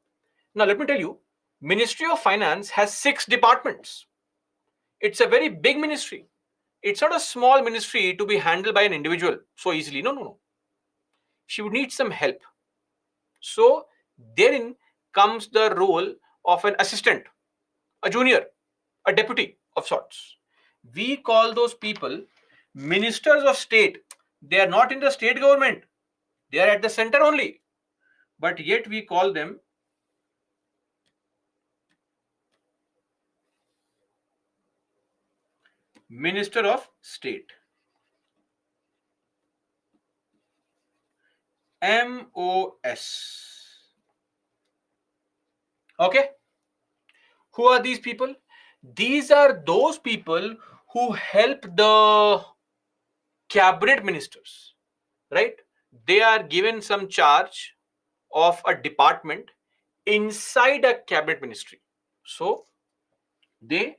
Now, let me tell you, Ministry of Finance has 6 departments. It's a very big ministry. It's not a small ministry to be handled by an individual so easily. No, no, no. She would need some help. So, therein comes the role of an assistant, a junior, a deputy of sorts. We call those people ministers of state. They are not in the state government, they are at the center only. But yet we call them minister of state. MOS. Okay. Who are these people? These are those people who help the cabinet ministers, right? They are given some charge of a department inside a cabinet ministry. So they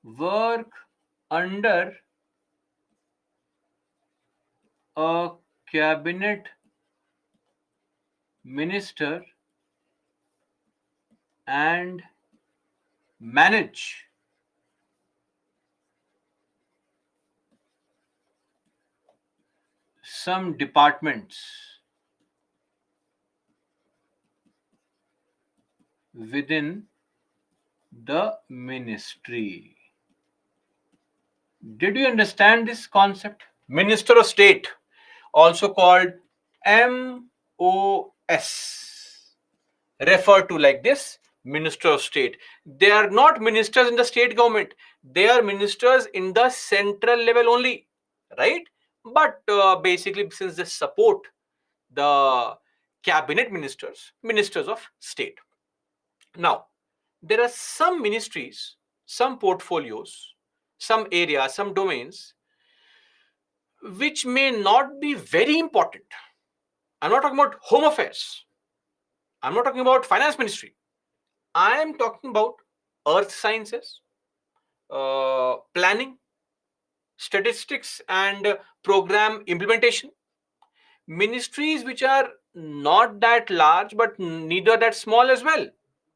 work under a cabinet minister and manage some departments within the ministry. Did you understand this concept? Minister of State, also called MOS, referred to like this: Minister of State. They are not ministers in the state government, they are ministers in the central level only, right? But basically, since they support the cabinet ministers, ministers of state. Now, there are some ministries, some portfolios, some areas, some domains which may not be very important. I'm not talking about home affairs. I'm not talking about finance ministry. I am talking about earth sciences, planning, statistics, and program implementation. Ministries which are not that large but neither that small as well,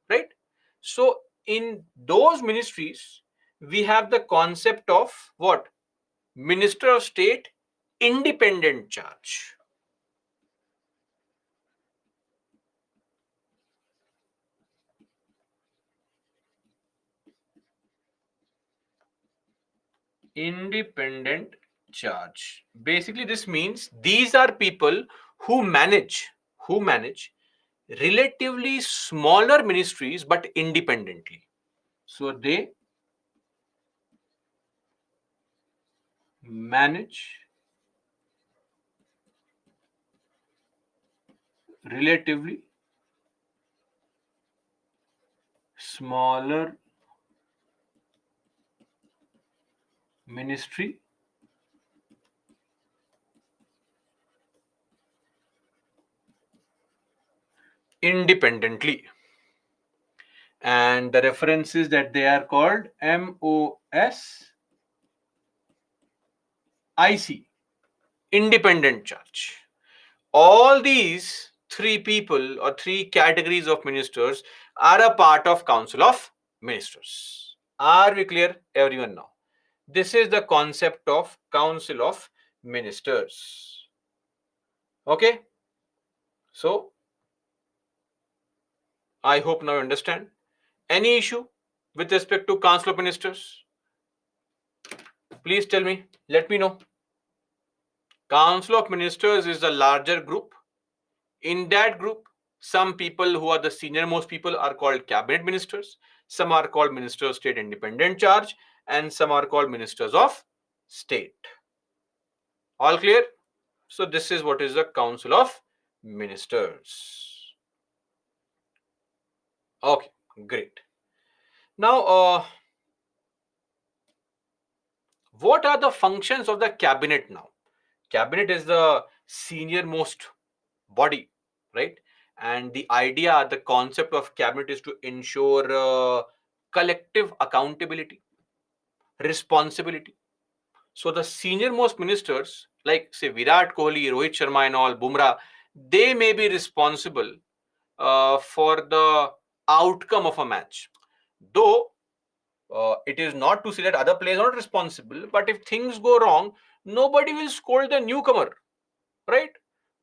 right? So, in those ministries, we have the concept of what? Minister of State independent charge. Independent charge. Basically, this means these are people who manage relatively smaller ministries but independently. So they manage relatively smaller ministry independently. And the reference is that they are called MOSIC, independent charge. All these three people or three categories of ministers are a part of Council of Ministers. Are we clear, everyone, now? This is the concept of Council of Ministers. Okay, so I hope now you understand. Any issue with respect to Council of Ministers? Please tell me, let me know. Council of Ministers is the larger group. In that group, some people who are the senior most people are called cabinet ministers, some are called ministers of state independent charge, and some are called ministers of state. All clear? So this is what is the Council of Ministers. Okay, great. Now, what are the functions of the cabinet now? Cabinet is the senior most body, right? And the idea, the concept of cabinet is to ensure collective accountability, responsibility. So the senior most ministers, like say Virat Kohli, Rohit Sharma, and all, Bumrah, they may be responsible for the outcome of a match. Though it is not to say that other players are not responsible, but if things go wrong, nobody will scold the newcomer, right?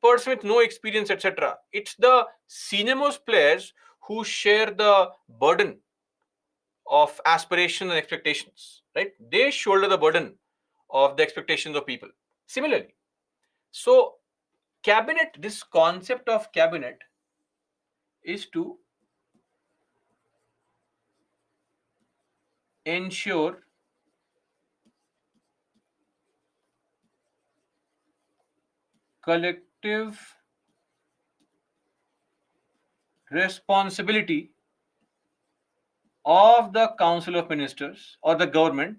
Person with no experience, etc. It's the senior most players who share the burden of aspirations and expectations, right? They shoulder the burden of the expectations of people. Similarly, so cabinet, this concept of cabinet is to ensure collective responsibility of the Council of Ministers or the government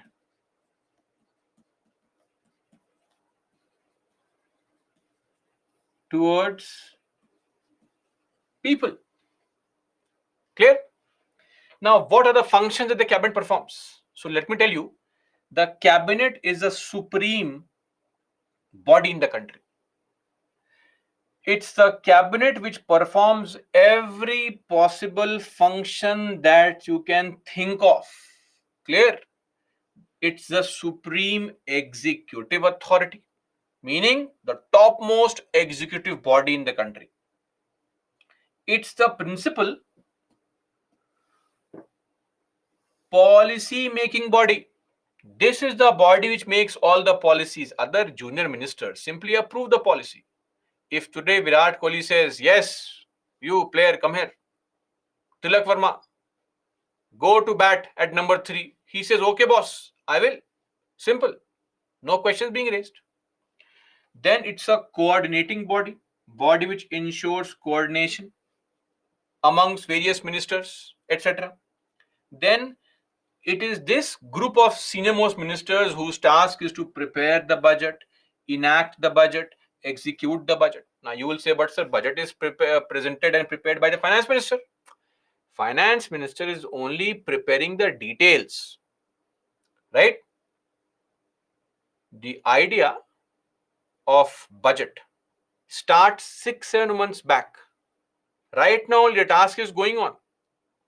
towards people. Clear? Now, what are the functions that the cabinet performs? So, let me tell you, the cabinet is a supreme body in the country. It's the cabinet which performs every possible function that you can think of. Clear? It's the supreme executive authority, meaning the topmost executive body in the country. It's the principal policy making body. This is the body which makes all the policies. Other junior ministers simply approve the policy. If today Virat Kohli says, yes, you player, come here, Tilak Verma, go to bat at number 3. He says, okay, boss, I will. Simple. No questions being raised. Then it's a coordinating body, body which ensures coordination amongst various ministers. etc. Then it is this group of senior most ministers whose task is to prepare the budget, enact the budget, execute the budget. Now you will say, but sir, budget is presented and prepared by the finance minister. Finance minister is only preparing the details, right? The idea of budget starts 6-7 months back. Right now the task is going on,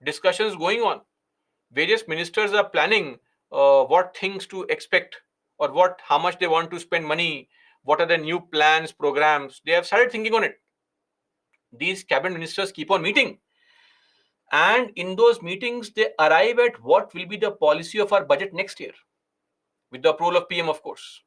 discussions going on, various ministers are planning what things to expect, or what, how much they want to spend money, what are the new plans, programs. They have started thinking on it. These cabinet ministers keep on meeting, and in those meetings they arrive at what will be the policy of our budget next year, with the approval of PM, of course.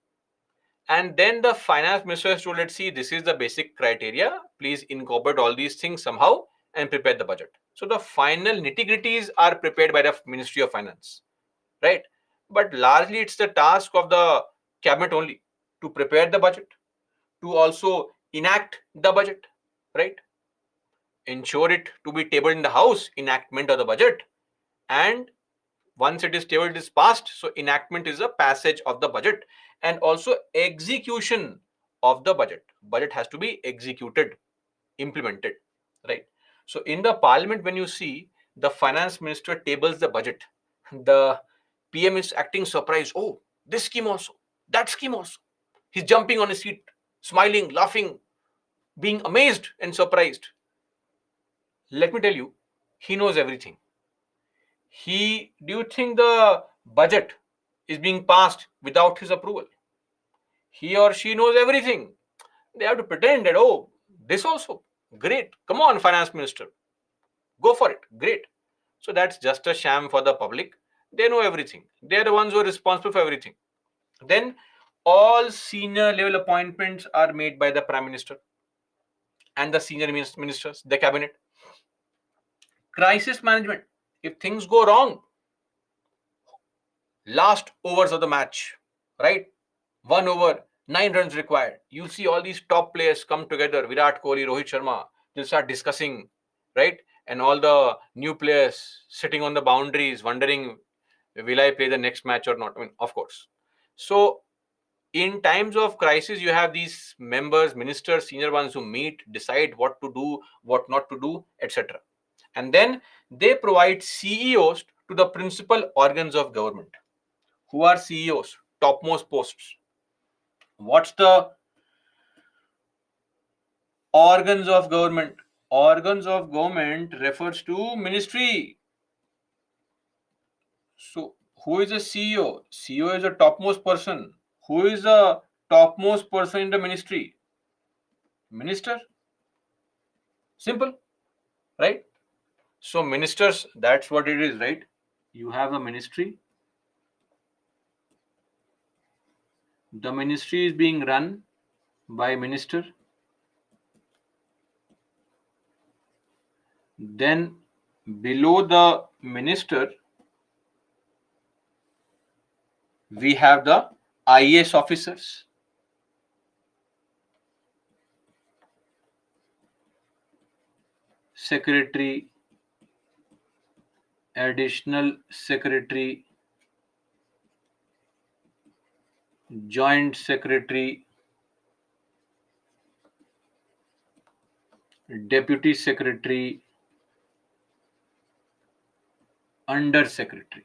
And then the finance minister has told, let's see, this is the basic criteria, please incorporate all these things somehow and prepare the budget. So the final nitty gritties are prepared by the Ministry of Finance, right? But largely it's the task of the cabinet only to prepare the budget, to also enact the budget, right? Ensure it to be tabled in the house, enactment of the budget. And once it is tabled, it is passed. So enactment is a passage of the budget, and also execution of the budget. Budget has to be executed, implemented, right? So in the parliament, when you see the finance minister tables the budget, the PM is acting surprised. Oh, this scheme also, that scheme also. He's jumping on his seat, smiling, laughing, being amazed and surprised. Let me tell you, he knows everything. Do you think the budget is being passed without his approval? He or she knows everything. They have to pretend that, oh, this also, great. Come on, finance minister, go for it, great. So that's just a sham for the public. They know everything. They're the ones who are responsible for everything. Then all senior level appointments are made by the prime minister and the senior ministers, the cabinet. Crisis management. If things go wrong, last overs of the match, right? 1 over, 9 runs required. You'll see all these top players come together. Virat Kohli, Rohit Sharma. They'll start discussing, right? And all the new players sitting on the boundaries, wondering, will I play the next match or not? I mean, of course. So in times of crisis, you have these members, ministers, senior ones who meet, decide what to do, what not to do, etc. And then they provide CEOs to the principal organs of government. Who are CEOs? Topmost posts. What's the organs of government? Organs of government refers to ministry. So who is a CEO? CEO is a topmost person. Who is the topmost person in the ministry? Minister. Simple, right? So ministers, that's what it is, right? You have a ministry. The ministry is being run by a minister. Then below the minister, we have the IAS officers, secretary, additional secretary, joint secretary, deputy secretary, under secretary.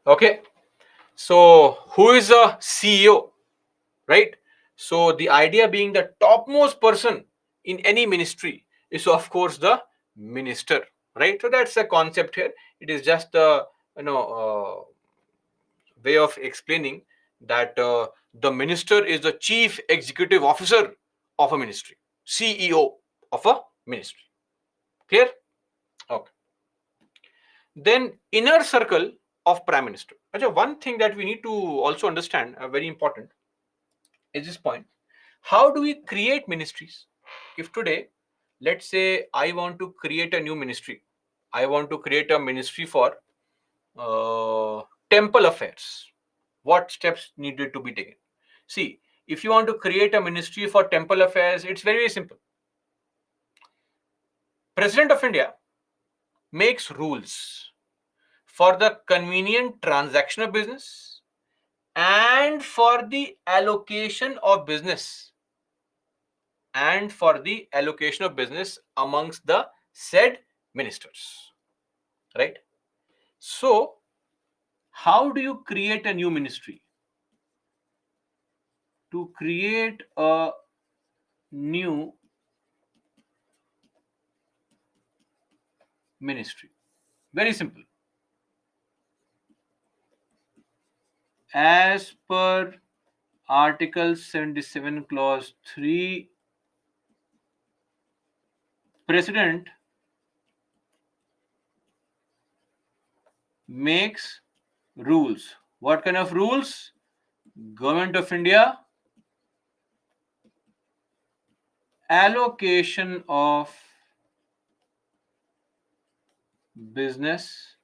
Okay, so who is a CEO, right? So the idea being the topmost person in any ministry is of course the minister, right? So that's the concept here. It is just the way of explaining that the minister is the chief executive officer of a ministry, CEO of a ministry. Clear? Okay. Then inner circle of prime minister. Ajay, one thing that we need to also understand, very important, is this point. How do we create ministries? If today, let's say I want to create a new ministry, I want to create a ministry for temple affairs. What steps needed to be taken? See, if you want to create a ministry for temple affairs, it's very, very simple. President of India makes rules for the convenient transaction of business and for the allocation of business amongst the said ministers, right? So how do you create a new ministry? To create a new ministry, very simple. As per Article 77 Clause 3, President makes rules. What kind of rules? Government of India allocation of business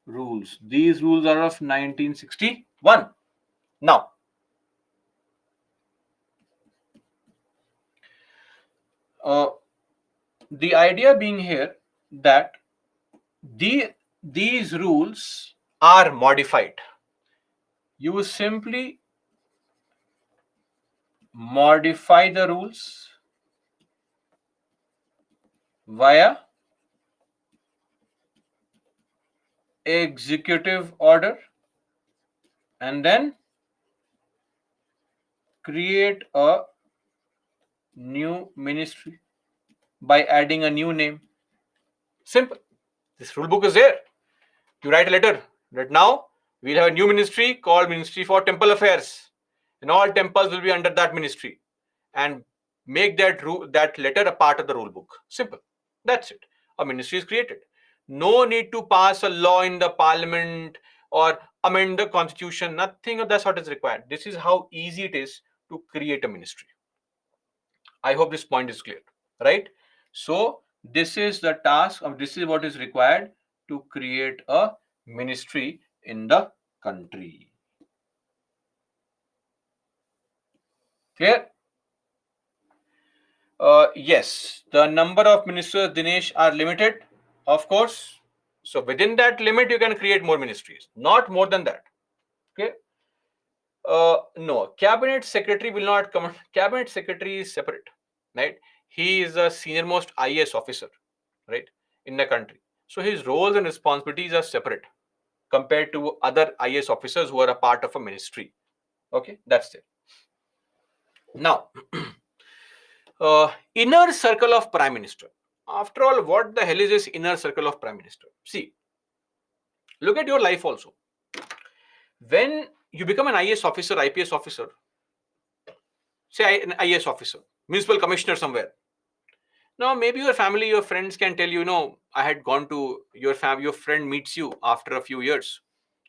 rules. These rules are of 1961. Now, the idea being here that these rules are modified. You simply modify the rules via executive order and then create a new ministry by adding a new name. Simple. This rule book is there. You write a letter that now we'll have a new ministry called Ministry for Temple Affairs, and all temples will be under that ministry, and make that letter a part of the rule book. Simple. That's it. A ministry is created. No need to pass a law in the parliament or amend the constitution. Nothing of that sort is required. This is how easy it is to create a ministry. I hope this point is clear, right? So this is the task, or this is what is required to create a ministry in the country. Clear? Yes, the number of ministers, Dinesh, are limited, of course. So within that limit, you can create more ministries, not more than that. Okay. No, cabinet secretary will not come. Cabinet secretary is separate, right? He is a senior most IAS officer, right, in the country. So his roles and responsibilities are separate compared to other IAS officers who are a part of a ministry. Okay, that's it. Now, inner circle of prime minister. After all, what the hell is this inner circle of prime minister? See, look at your life also. When you become an IAS officer, IPS officer, say an IAS officer, municipal commissioner somewhere. Now, maybe your family, your friends can tell you, no, I had gone to your friend meets you after a few years,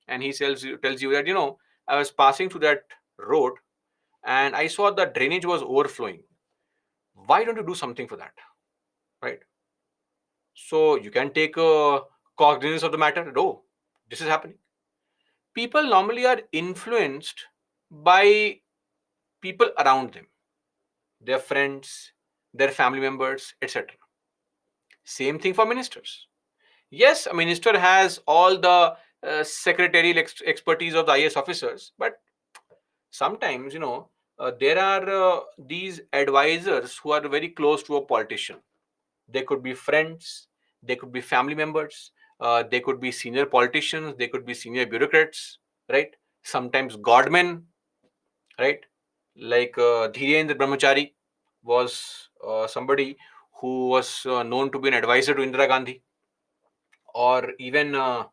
and he tells you that, I was passing through that road and I saw the drainage was overflowing. Why don't you do something for that? Right? So you can take cognizance of the matter. Oh, this is happening. People normally are influenced by people around them, their friends, their family members, etc. Same thing for ministers. Yes, a minister has all the secretarial expertise of the IAS officers, but sometimes, there are these advisors who are very close to a politician. They could be friends, they could be family members, they could be senior politicians, they could be senior bureaucrats, right? Sometimes godmen, right? Like Dhirendra Brahmachari was somebody who was known to be an advisor to Indira Gandhi, or even uh,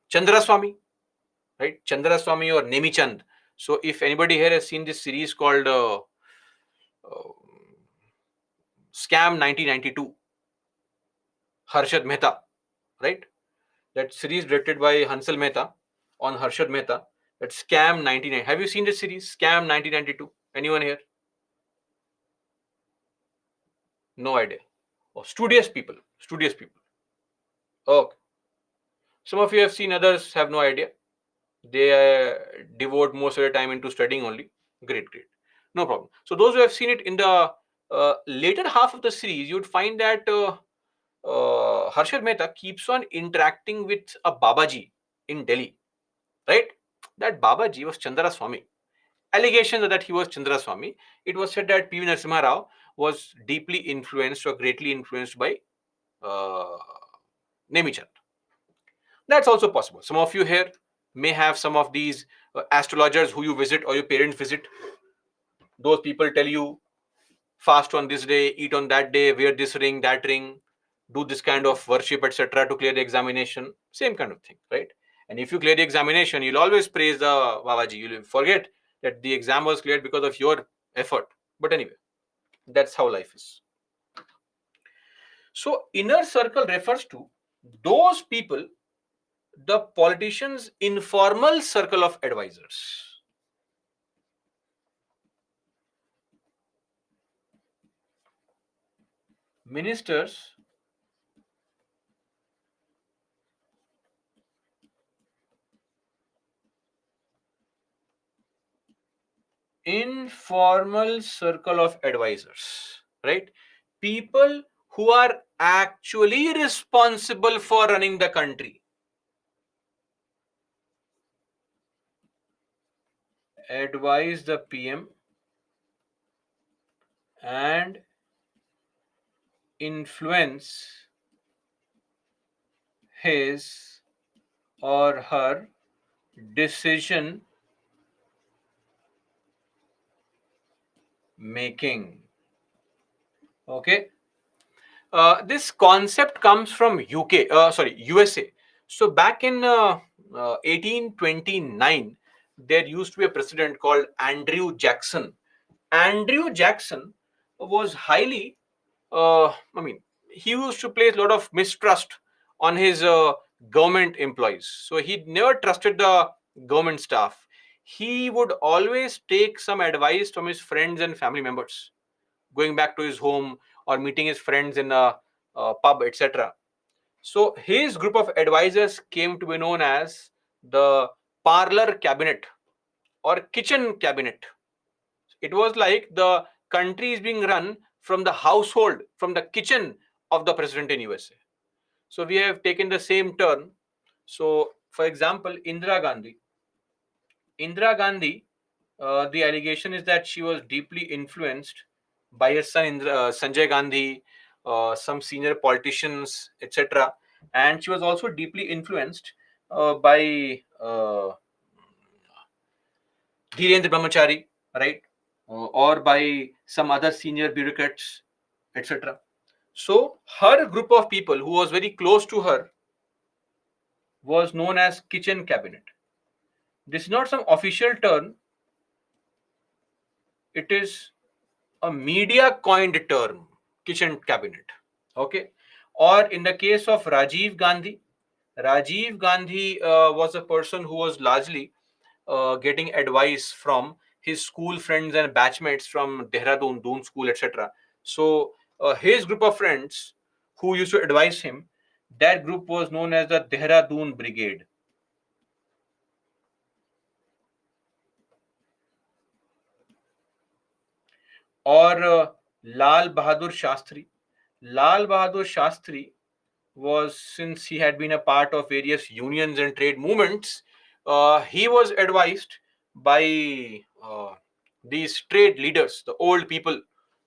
Chandra Swami, right? Chandra Swami or Nemi Chand. So, if anybody here has seen this series called uh, Scam 1992, Harshad Mehta, right? That series directed by Hansal Mehta on Harshad Mehta. That Scam 99. Have you seen this series, Scam 1992? Anyone here? No idea. Oh, studious people. Studious people. Okay. Some of you have seen, others have no idea. They devote most of their time into studying only. Great, great. No problem. So those who have seen it in the Later half of the series, you'd find that Harshad Mehta keeps on interacting with a Babaji in Delhi, right? That Babaji was Chandra Swami. Allegations are that he was Chandra Swami. It was said that P.V. Narasimha Rao was deeply influenced or greatly influenced by uh, Nemichand. That's also possible. Some of you here may have some of these astrologers who you visit or your parents visit. Those people tell you fast on this day, eat on that day, wear this ring, that ring, do this kind of worship, etc., to clear the examination. Same kind of thing, right? And if you clear the examination, you'll always praise the Babaji. You'll forget that the exam was cleared because of your effort. But anyway, that's how life is. So, inner circle refers to those people, the politicians' informal circle of advisors. Ministers informal circle of advisors, right? People who are actually responsible for running the country. Advise the PM and influence his or her decision making. Okay. This concept comes from USA. So back in 1829, there used to be a president called Andrew Jackson. Andrew Jackson was highly, I mean, he used to place a lot of mistrust on his government employees. So he never trusted the government staff. He would always take some advice from his friends and family members, going back to his home or meeting his friends in a pub, etc. So his group of advisors came to be known as the parlor cabinet or kitchen cabinet. It was like the country is being run from the household, from the kitchen of the president in USA. So we have taken the same turn. So, for example, Indira Gandhi, the allegation is that she was deeply influenced by her son Sanjay Gandhi, some senior politicians, etc. And she was also deeply influenced by Dhirendra Brahmachari, right? Or by some other senior bureaucrats, etc. So her group of people who was very close to her was known as kitchen cabinet. This is not some official term, it is a media coined term, kitchen cabinet. Okay. Or in the case of Rajiv Gandhi was a person who was largely getting advice from his school friends and batchmates from Dehradun, Doon School, etc. So his group of friends who used to advise him, that group was known as the Dehradun Brigade. Or Lal Bahadur Shastri. Lal Bahadur Shastri was, since he had been a part of various unions and trade movements, he was advised by these trade leaders, the old people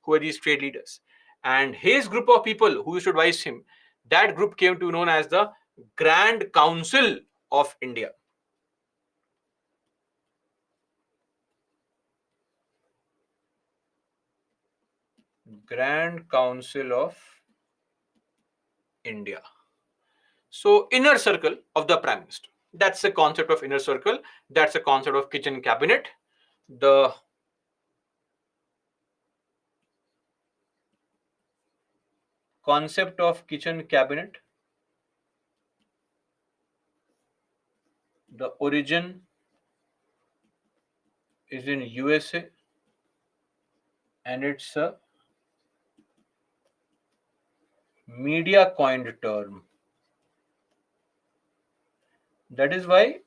who were these trade leaders. And his group of people who used to advise him, that group came to be known as the Grand Council of India. Grand Council of India. So, inner circle of the prime minister. That's the concept of inner circle. That's the concept of kitchen cabinet. The concept of kitchen cabinet, the origin is in USA and it's a media coined term. That is why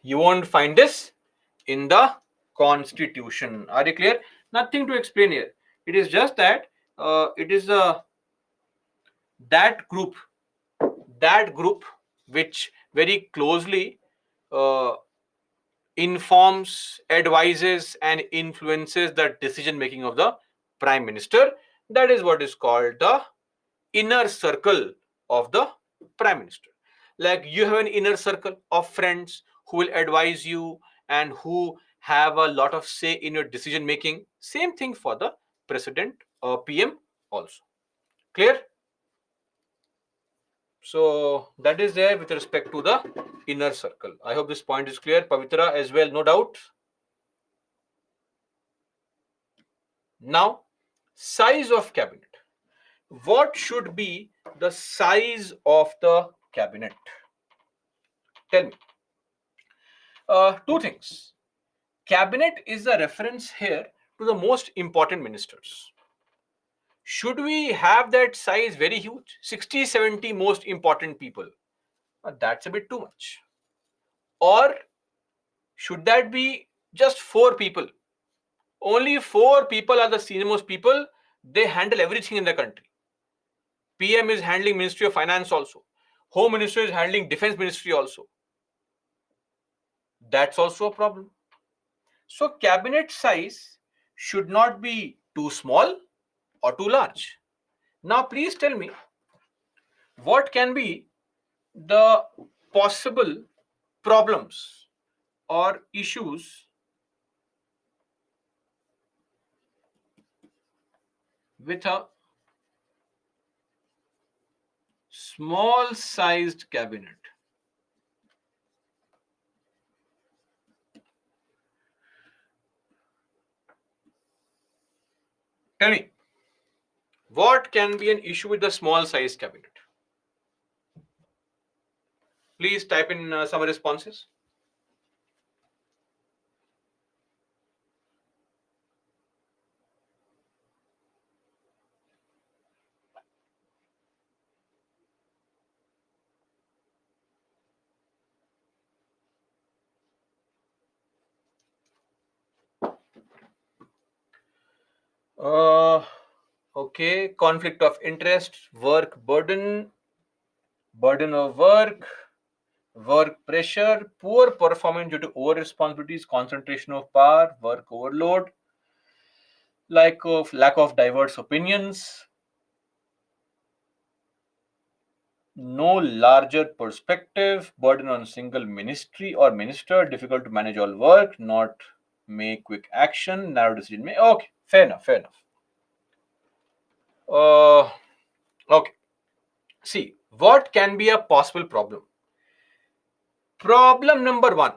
you won't find this in the constitution. Are you clear? Nothing to explain here. It is just that it is that group, that group which very closely uh, informs, advises, and influences the decision making of the prime minister. That is what is called the inner circle of the prime minister. Like you have an inner circle of friends who will advise you and who have a lot of say in your decision making. Same thing for the president or PM also. Clear? So that is there with respect to the inner circle. I hope this point is clear. Pavitra as well, no doubt. Now, size of cabinet. What should be the size of the cabinet? Tell me. Two things. Cabinet is a reference here to the most important ministers. Should we have that size very huge? 60, 70 most important people. That's a bit too much. Or should that be just four people? Only four people are the senior most people. They handle everything in the country. PM is handling Ministry of Finance also. Home Minister is handling Defense Ministry also. That's also a problem. So cabinet size should not be too small or too large. Now please tell me what can be the possible problems or issues with a small sized cabinet. Tell me, what can be an issue with the small sized cabinet? Please type in some responses. Uh, okay, conflict of interest, work burden, burden of work, work pressure, poor performance due to over responsibilities, concentration of power, work overload, lack of diverse opinions, no larger perspective, burden on single ministry or minister, difficult to manage all work, not make quick action, narrow decision making. Okay, fair enough, fair enough. Uh, okay. See, what can be a possible problem? Problem number one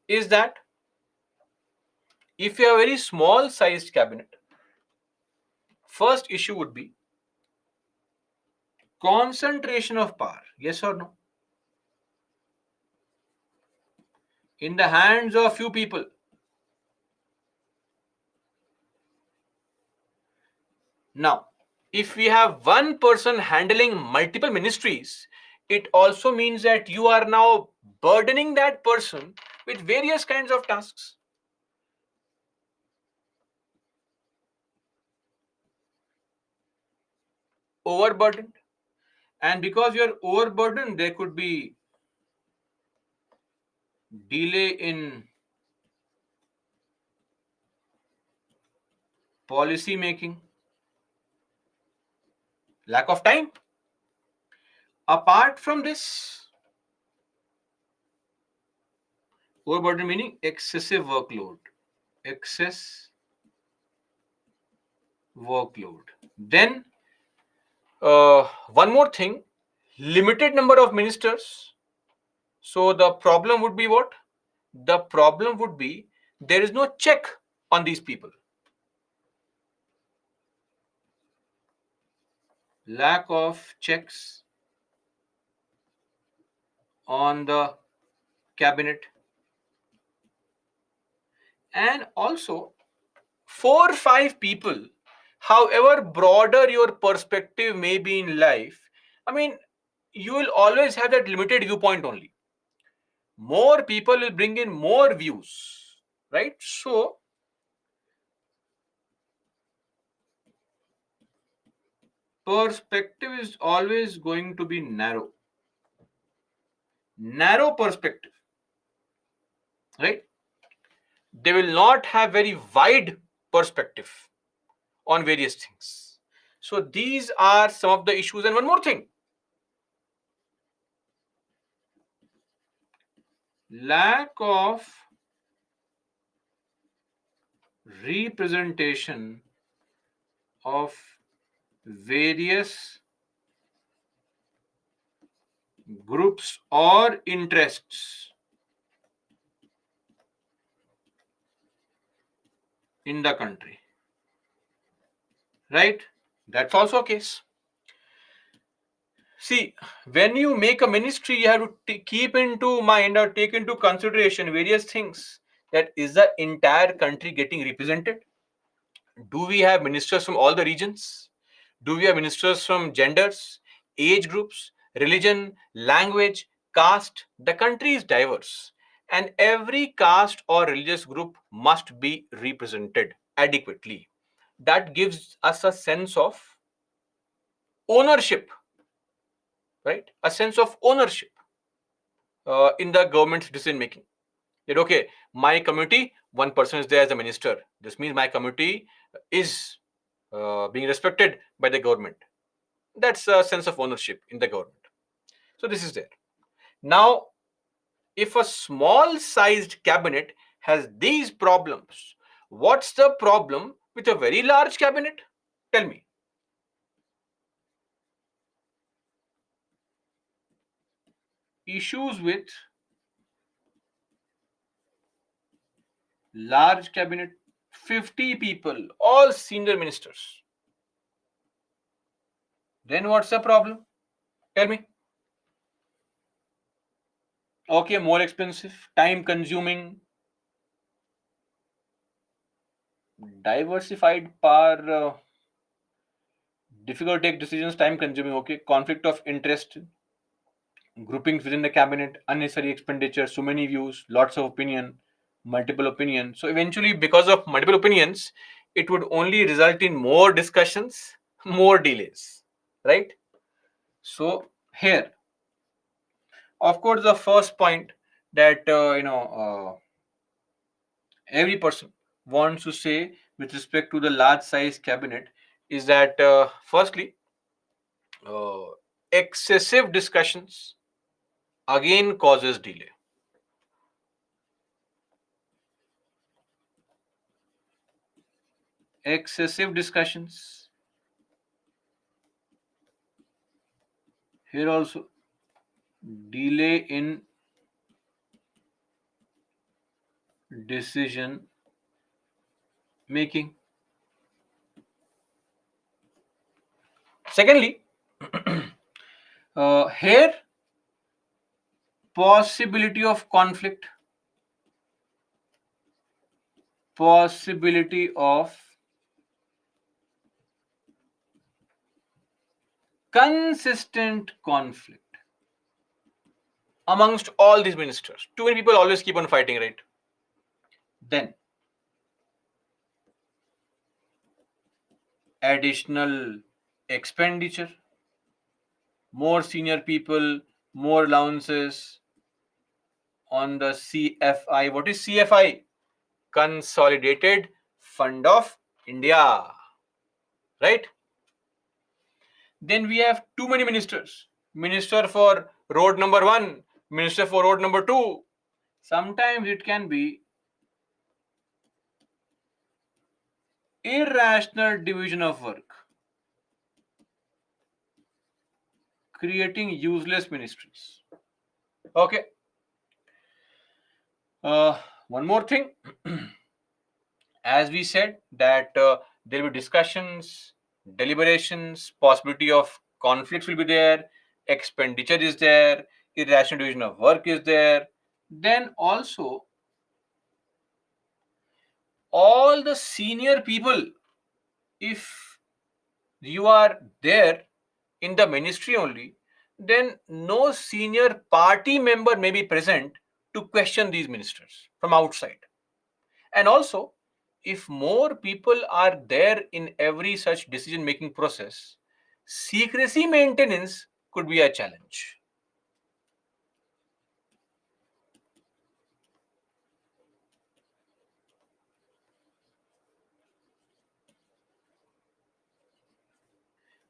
is that if you have a very small sized cabinet, first issue would be concentration of power. Yes or no? In the hands of few people. Now, if we have one person handling multiple ministries, it also means that you are now burdening that person with various kinds of tasks. Overburdened. And because you're overburdened, there could be delay in policy making, lack of time. Apart from this, overburden meaning excessive workload. Excess workload. Then, one more thing, limited number of ministers. So the problem would be what? The problem would be there is no check on these people. Lack of checks on the cabinet. And also, 4 or 5 people, however broader your perspective may be in life, I mean, you will always have that limited viewpoint only. More people will bring in more views, right? So perspective is always going to be narrow. Narrow perspective, right? They will not have very wide perspective on various things. So these are some of the issues. And one more thing, lack of representation of various groups or interests in the country, right? That's also a case. See, when you make a ministry, you have to keep into mind or take into consideration various things. That is the entire country getting represented? Do we have ministers from all the regions? Do we have ministers from genders, age groups, religion, language, caste? The country is diverse, and every caste or religious group must be represented adequately. That gives us a sense of ownership, right? A sense of ownership in the government's decision making. That okay, my community, one person is there as a minister. This means my community is being respected by the government. That's a sense of ownership in the government. So this is there. Now, if a small sized cabinet has these problems, what's the problem with a very large cabinet? Tell me. Issues with large cabinet, 50 people, all senior ministers. Then what's the problem? Tell me. Okay, more expensive, time consuming, diversified power, difficult to take decisions, time consuming. Okay, conflict of interest, groupings within the cabinet, unnecessary expenditure, so many views, lots of opinion, multiple opinions. So eventually, because of multiple opinions, it would only result in more discussions, more delays, right? So here, of course, the first point that every person wants to say with respect to the large size cabinet is that firstly, uh, excessive discussions again causes delay. Excessive discussions here also, delay in decision making. Secondly, here possibility of conflict, possibility of consistent conflict amongst all these ministers. Too many people always keep on fighting, right? Then additional expenditure, more senior people, more allowances on the CFI. What is CFI? Consolidated Fund of India, right? Then we have too many ministers. Minister for road number one, minister for road number two. Sometimes it can be irrational division of work, creating useless ministries. Okay. One more thing. As we said that there will be discussions, deliberations, possibility of conflicts will be there, expenditure is there, irrational division of work is there. Then also all the senior people, if you are there in the ministry only, then no senior party member may be present to question these ministers from outside. And also, if more people are there in every such decision making process, secrecy maintenance could be a challenge.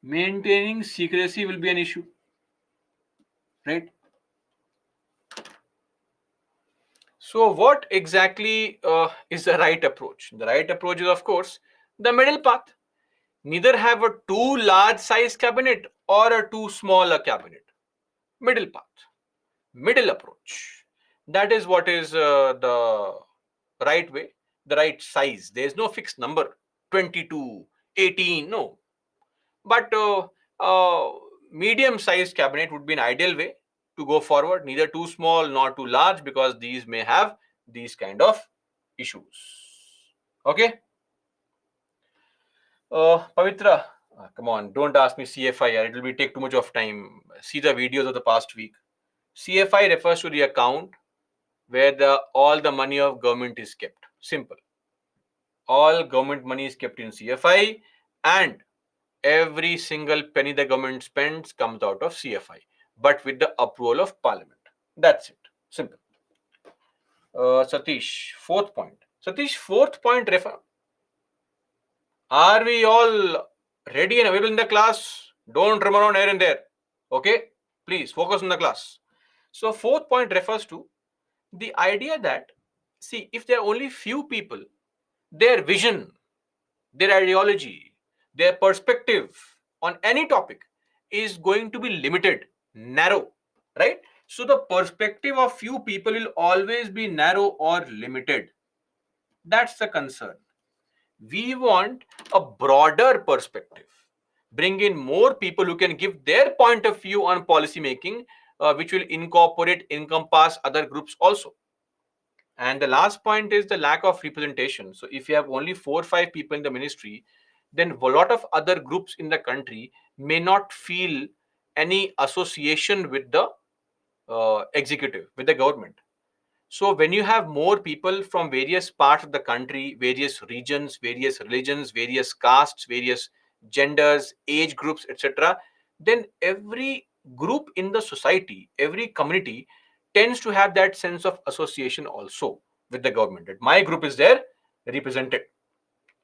Maintaining secrecy will be an issue, right? So, what exactly is the right approach? The right approach is, of course, the middle path. Neither have a too large size cabinet or a too small a cabinet. Middle path, middle approach. That is what is the right way, the right size. There is no fixed number 22, 18, no. But medium sized cabinet would be an ideal way to go forward, neither too small nor too large, because these may have these kind of issues. Okay. Pavitra, come on, don't ask me CFI. It will be take too much of time. See the videos of the past week. CFI refers to the account where the all the money of government is kept. Simple. All government money is kept in CFI, and every single penny the government spends comes out of CFI, but with the approval of Parliament. That's it. Simple. Satish, fourth point. Satish, fourth point refer. Are we all ready and available in the class? Don't run around here and there. Okay? Please focus on the class. So, fourth point refers to the idea that, see, if there are only few people, their vision, their ideology, their perspective on any topic is going to be limited, narrow, right? So, the perspective of few people will always be narrow or limited. That's the concern. We want a broader perspective, bring in more people who can give their point of view on policy making, which will encompass other groups also. And the last point is the lack of representation. So if you have only 4 or 5 people in the ministry, then a lot of other groups in the country may not feel any association with the executive, with the government. So when you have more people from various parts of the country, various regions, various religions, various castes, various genders, age groups, etc., then every group in the society, every community tends to have that sense of association also with the government. That my group is there represented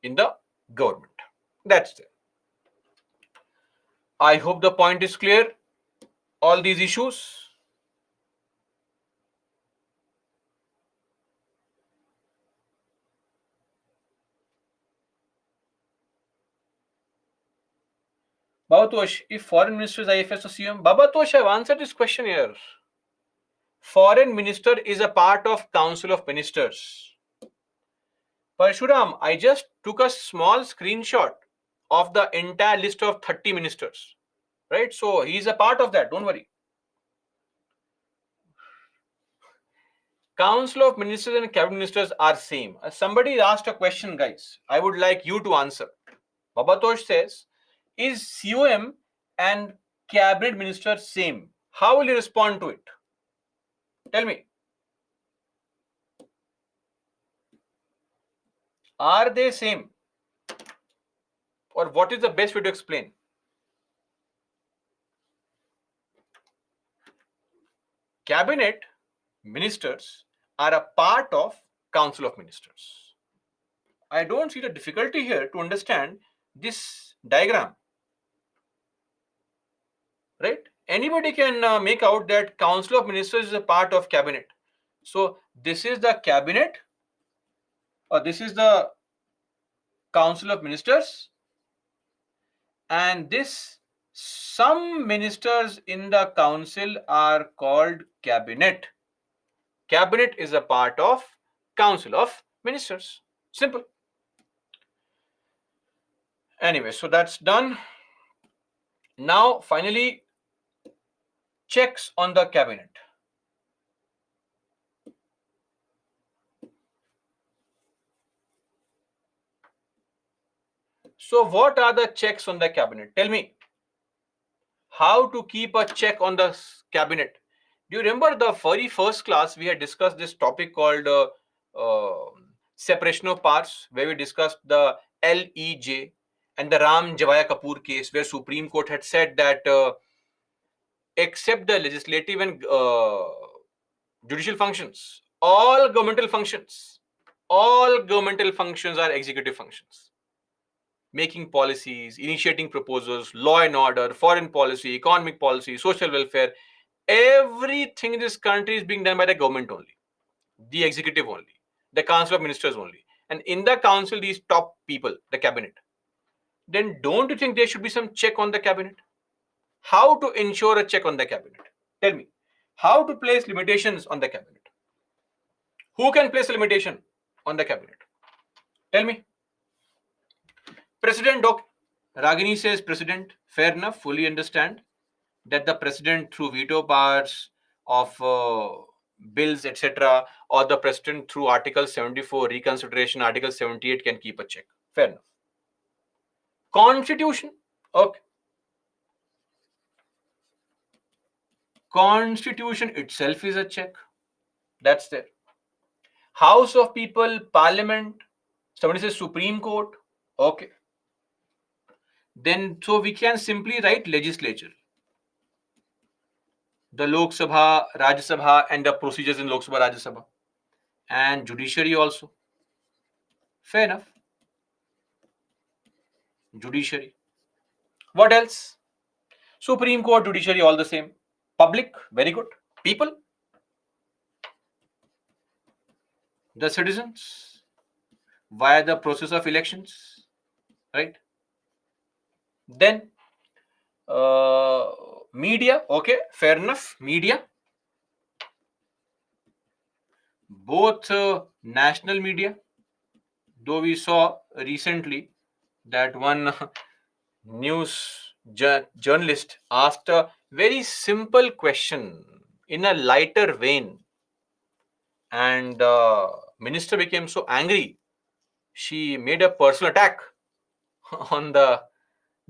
in the government. That's it. I hope the point is clear. All these issues. Babatosh, if foreign minister is IFS or CM, Babatosh, I've answered this question here. Foreign minister is a part of Council of Ministers. Parshuram, I just took a small screenshot of the entire list of 30 ministers. Right? So he's a part of that. Don't worry. Council of Ministers and Cabinet Ministers are same. Somebody asked a question, guys. I would like you to answer. Babatosh says, is COM and Cabinet Minister same? How will you respond to it? Tell me. Are they same? Or what is the best way to explain? Cabinet ministers are a part of Council of Ministers. I don't see the difficulty here to understand this diagram. Right? Anybody can make out that Council of Ministers is a part of Cabinet. So this is the Cabinet, or this is the Council of Ministers, and this some ministers in the council are called Cabinet. Cabinet is a part of Council of Ministers. Simple. Anyway, so that's done. Now, finally, checks on the cabinet. So, what are the checks on the cabinet? Tell me how to keep a check on the cabinet. Do you remember the very first class we had discussed this topic called uh, separation of powers, where we discussed the LEJ, and the Ram Javaya Kapoor case, where Supreme Court had said that except the legislative and judicial functions, all governmental functions are executive functions. Making policies, initiating proposals, law and order, foreign policy, economic policy, social welfare, everything in this country is being done by the government only, the executive only, the council of ministers only. And in the council, these top people, the cabinet, then don't you think there should be some check on the cabinet? How to ensure a check on the cabinet? Tell me. How to place limitations on the cabinet? Who can place a limitation on the cabinet? Tell me. President, okay. Ragini says president, fair enough, fully understand that the president through veto powers of bills, etc., or the president through Article 74 reconsideration, Article 78 can keep a check. Fair enough. Constitution, okay. Constitution itself is a check. That's there. House of People, Parliament, somebody says Supreme Court, okay. Then, so we can simply write legislature. The Lok Sabha, Rajya Sabha, and the procedures in Lok Sabha, Rajya Sabha, and judiciary also. Fair enough. Judiciary. What else? Supreme Court, judiciary, all the same. Public, very good. People, the citizens, via the process of elections, right? Then, media, okay, fair enough. Media, both national media, though we saw recently that one news journalist asked a very simple question in a lighter vein, and the minister became so angry, she made a personal attack on the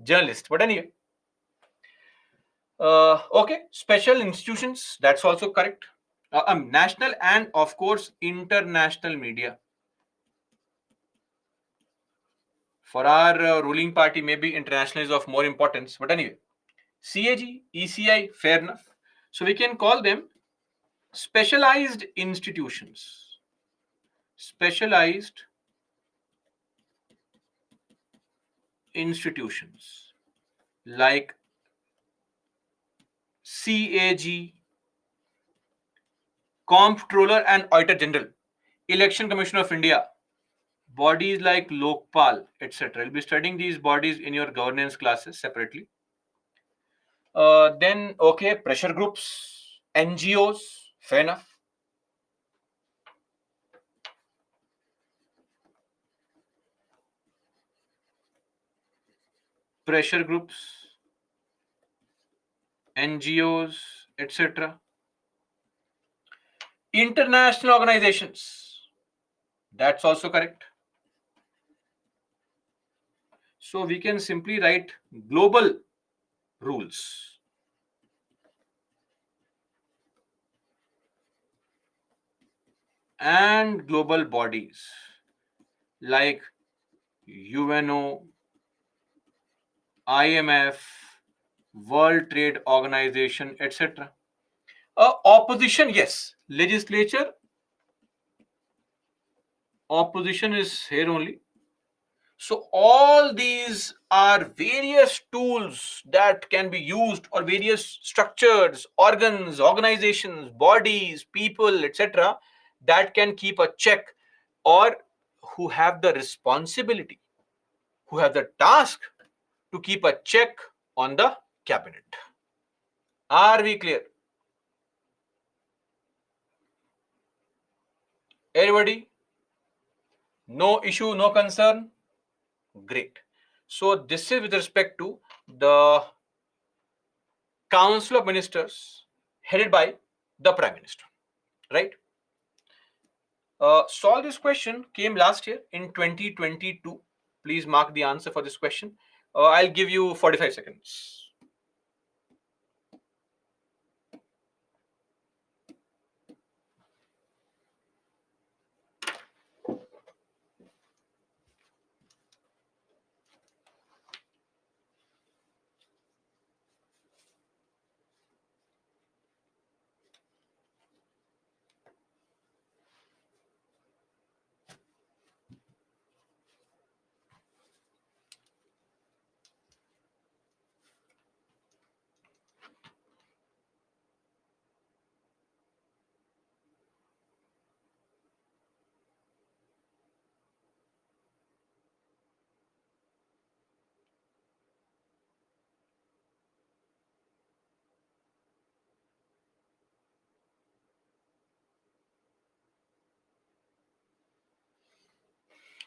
journalist. But anyway, okay, special institutions, that's also correct. National and of course international media. For our ruling party, maybe international is of more importance. But anyway, CAG, ECI, fair enough. So we can call them specialized institutions. Specialized institutions like CAG, Comptroller and Auditor General, Election Commission of India, bodies like Lokpal, etc. You'll be studying these bodies in your governance classes separately. Then, okay, pressure groups, NGOs, fair enough. Pressure groups, NGOs, etc. International organizations, that's also correct. So we can simply write global rules. And global bodies like UNO, IMF, World Trade Organization, etc. Opposition, yes. Legislature, opposition is here only. So all these are various tools that can be used, or various structures, organs, organizations, bodies, people, etc., that can keep a check, or who have the responsibility, who have the task to keep a check on the cabinet. Are we clear? Everybody? No issue, no concern? Great. So this is with respect to the Council of Ministers headed by the Prime Minister, right? Solve this question came last year in 2022. Please mark the answer for this question. I'll give you 45 seconds.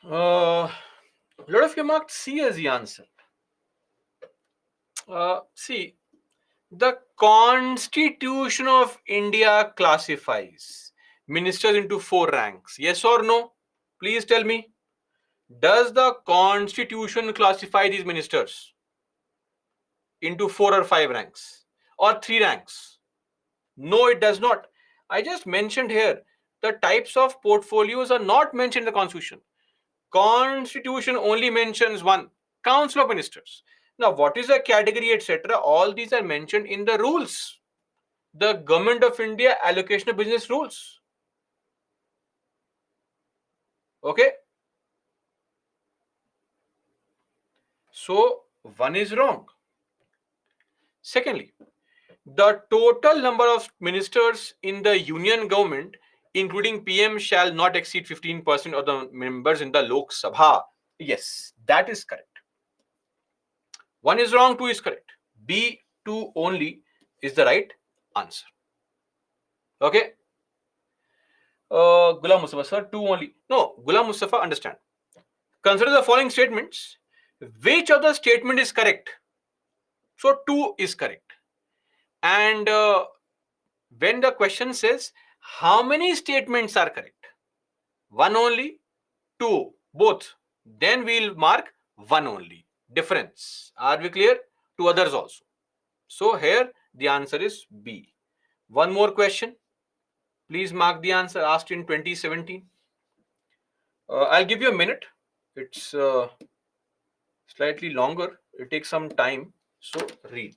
A lot of you marked C as the answer. See, the Constitution of India classifies ministers into four ranks. Yes or no? Please tell me. Does the Constitution classify these ministers into four or five ranks or three ranks? No, it does not. I just mentioned here the types of portfolios are not mentioned in the Constitution. Constitution only mentions one, Council of Ministers. Now, what is a category, etc.? All these are mentioned in the rules. The Government of India allocation of business rules. Okay. So, one is wrong. Secondly, the total number of ministers in the union government, including PM, shall not exceed 15% of the members in the Lok Sabha. Yes, that is correct. One is wrong, two is correct. B, two only is the right answer. Okay. Ghulam Mustafa, sir, two only. No, Ghulam Mustafa, understand. Consider the following statements. Which of the statement is correct? So, two is correct. And when the question says how many statements are correct, one only, two, both, then we'll mark one only. Difference. Are we clear? To others also. So here the answer is B. One more question. Please mark the answer asked in 2017. I'll give you a minute. It's slightly longer. It takes some time. So read.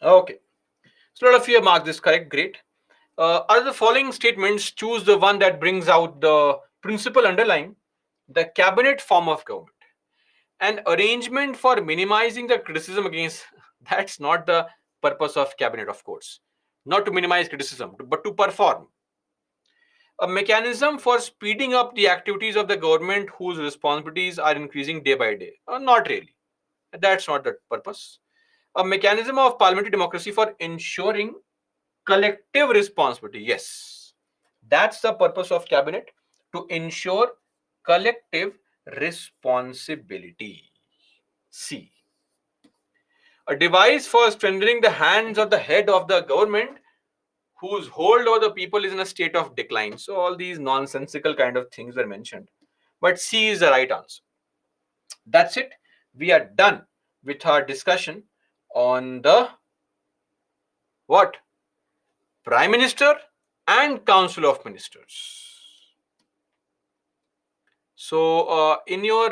Okay. So a lot of you have marked this correct. Great. Out of the following statements, choose the one that brings out the principle underlying the cabinet form of government. An arrangement for minimizing the criticism against that's not the purpose of cabinet, of course. Not to minimize criticism, but to perform. A mechanism for speeding up the activities of the government whose responsibilities are increasing day by day. Not really. That's not the purpose. A mechanism of parliamentary democracy for ensuring collective responsibility. Yes, that's the purpose of cabinet, to ensure collective responsibility. C. A device for strengthening the hands of the head of the government whose hold over the people is in a state of decline. So all these nonsensical kind of things were mentioned. But C is the right answer. That's it. We are done with our discussion on the what? Prime Minister and Council of Ministers. So, in your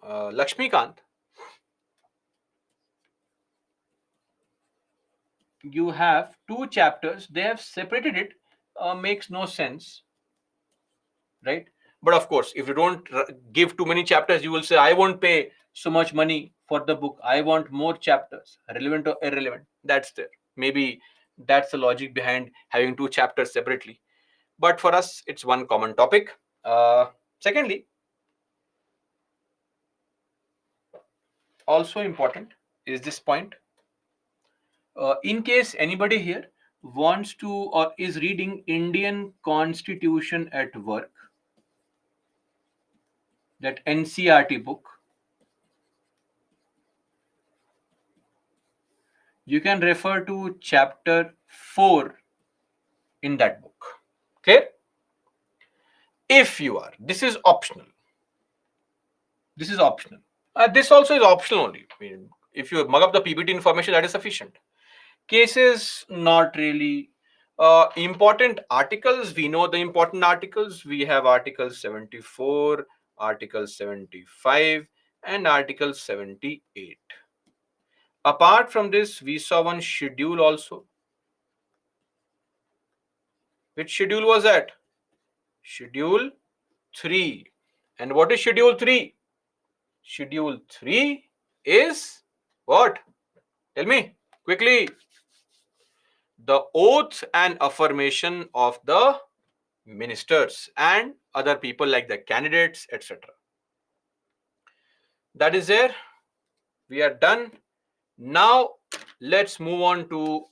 Lakshmikant, you have two chapters. They have separated it. Makes no sense, right? But of course, if you don't give too many chapters, you will say, I won't pay so much money for the book. I want more chapters, relevant or irrelevant. That's there. Maybe that's the logic behind having two chapters separately. But for us, it's one common topic. Secondly, also important is this point. In case anybody here wants to or is reading Indian Constitution at work, that NCRT book, you can refer to chapter 4 in that book. Clear? If you are, this is optional. This is optional. This also is optional only. I mean, if you mug up the PPT information, that is sufficient. Cases, not really. Important articles, we know the important articles. We have Article 74, Article 75, and Article 78. Apart from this, we saw one schedule also. Which schedule was that? Schedule 3. And what is Schedule 3? Schedule 3 is what? Tell me quickly. The oath and affirmation of the ministers and other people like the candidates, etc. That is there. We are done. Now let's move on to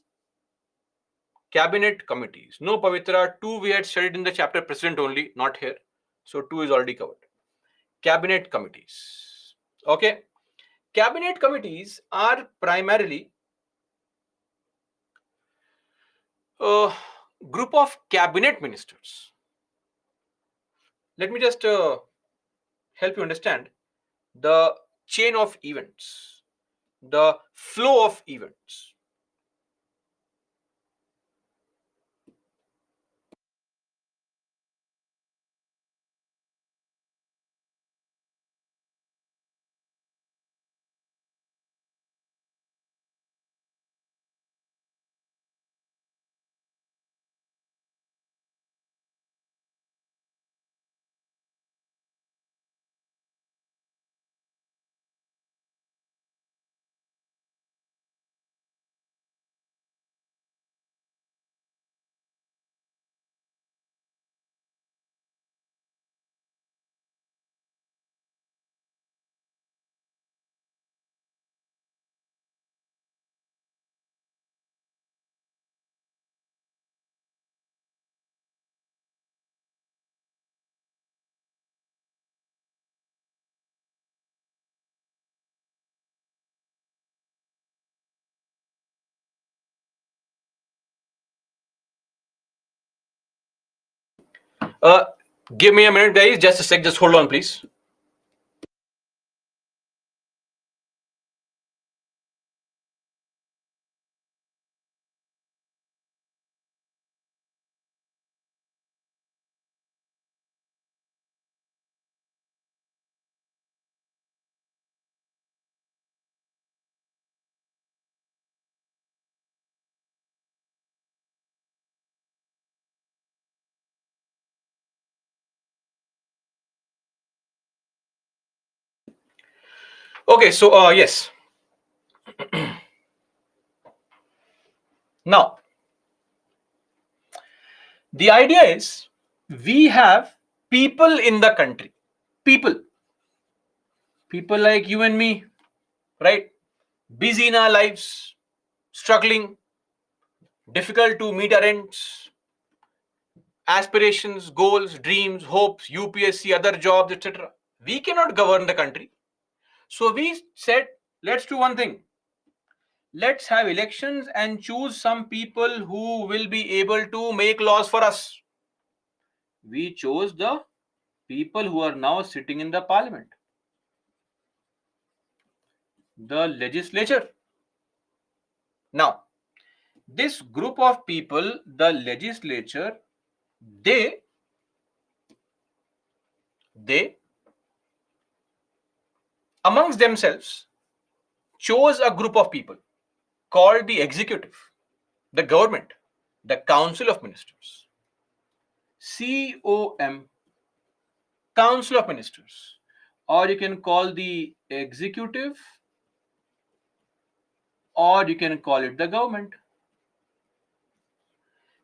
cabinet committees. No, Pavitra, 2 we had studied in the chapter president only, not here. So 2 is already covered. Cabinet committees. Okay. Cabinet committees are primarily a group of cabinet ministers. Let me just help you understand the chain of events, the flow of events. Uh, Give me a minute, guys. Just a sec. Just hold on, please. Okay, so yes. Now, the idea is we have people in the country. People. People like you and me, right? Busy in our lives, struggling, difficult to meet our ends, aspirations, goals, dreams, hopes, UPSC, other jobs, etc. We cannot govern the country. So we said, let's do one thing. Let's have elections and choose some people who will be able to make laws for us. We chose the people who are now sitting in the parliament, the legislature. Now, this group of people, the legislature, they amongst themselves chose a group of people called the executive, the government, the council of ministers, COM, council of ministers, or you can call the executive, or you can call it the government.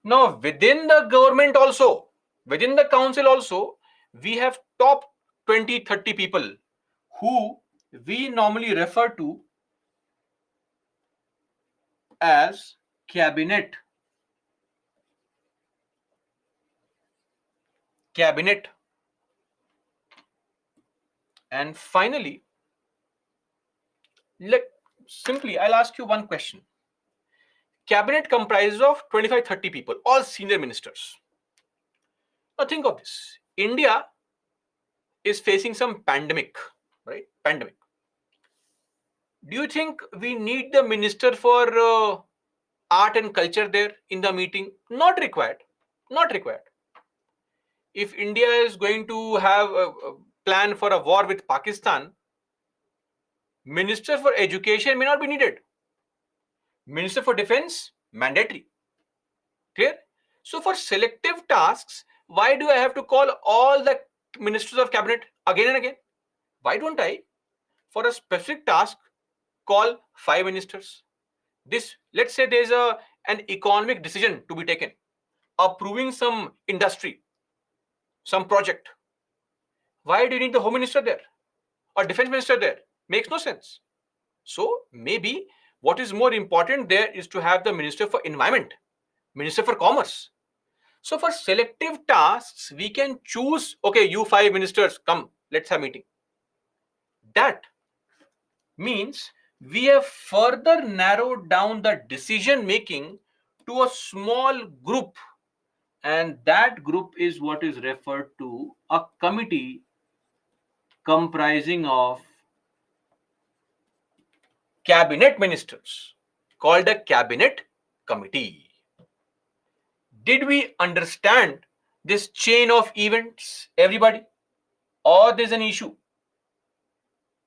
Now, within the government also, within the council also, we have top 20, 30 people who we normally refer to as cabinet. Cabinet. And finally, let simply I'll ask you one question. Cabinet comprises of 25, 30 people, all senior ministers. Now think of this. India is facing some pandemic, right? Pandemic. Do you think we need the minister for art and culture there in the meeting? Not required. Not required. If India is going to have a plan for a war with Pakistan, minister for education may not be needed. Minister for defense, mandatory. Clear? So for selective tasks, why do I have to call all the ministers of cabinet again and again? Why don't I, for a specific task, call 5 ministers? This, let's say there's an economic decision to be taken, approving some industry, some project. Why do you need the home minister there or defense minister there? Makes no sense. So maybe what is more important there is to have the minister for environment, minister for commerce. So for selective tasks, we can choose, okay, you 5 ministers, come, let's have meeting. That means we have further narrowed down the decision making to a small group, and that group is what is referred to a committee comprising of cabinet ministers, called a cabinet committee. Did we understand this chain of events, everybody? Or there's an issue?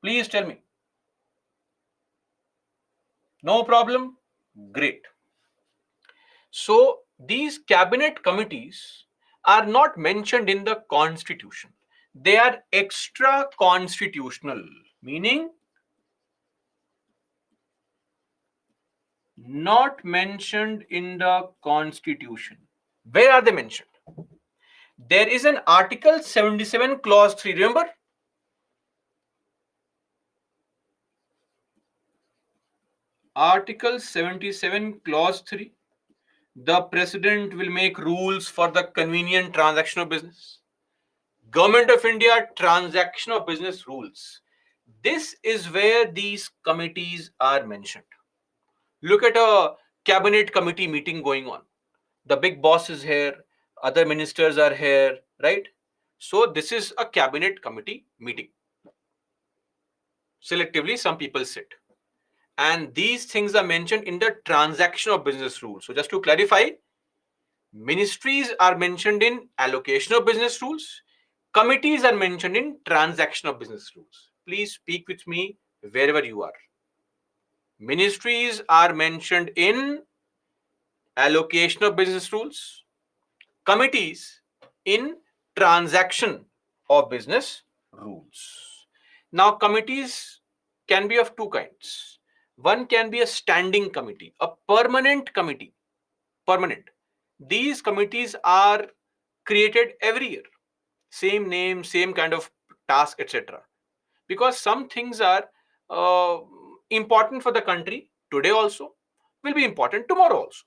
Please tell me. No problem? Great. So these cabinet committees are not mentioned in the constitution. They are extra constitutional, meaning not mentioned in the constitution. Where are they mentioned? There is an Article 77 Clause 3. Remember? Article 77 Clause 3. The President will make rules for the convenient transaction of business. Government of India transaction of business rules. This is where these committees are mentioned. Look at a cabinet committee meeting going on. The big boss is here, other ministers are here, right? So this is a cabinet committee meeting. Selectively, some people sit. And these things are mentioned in the transaction of business rules. So just to clarify, ministries are mentioned in allocation of business rules. Committees are mentioned in transaction of business rules. Please speak with me wherever you are. Ministries are mentioned in allocation of business rules. Committees in transaction of business rules. Now, committees can be of two kinds. One can be a standing committee, a permanent committee. Permanent. These committees are created every year. Same name, same kind of task, etc. Because some things are uh, important for the country today also, will be important tomorrow also.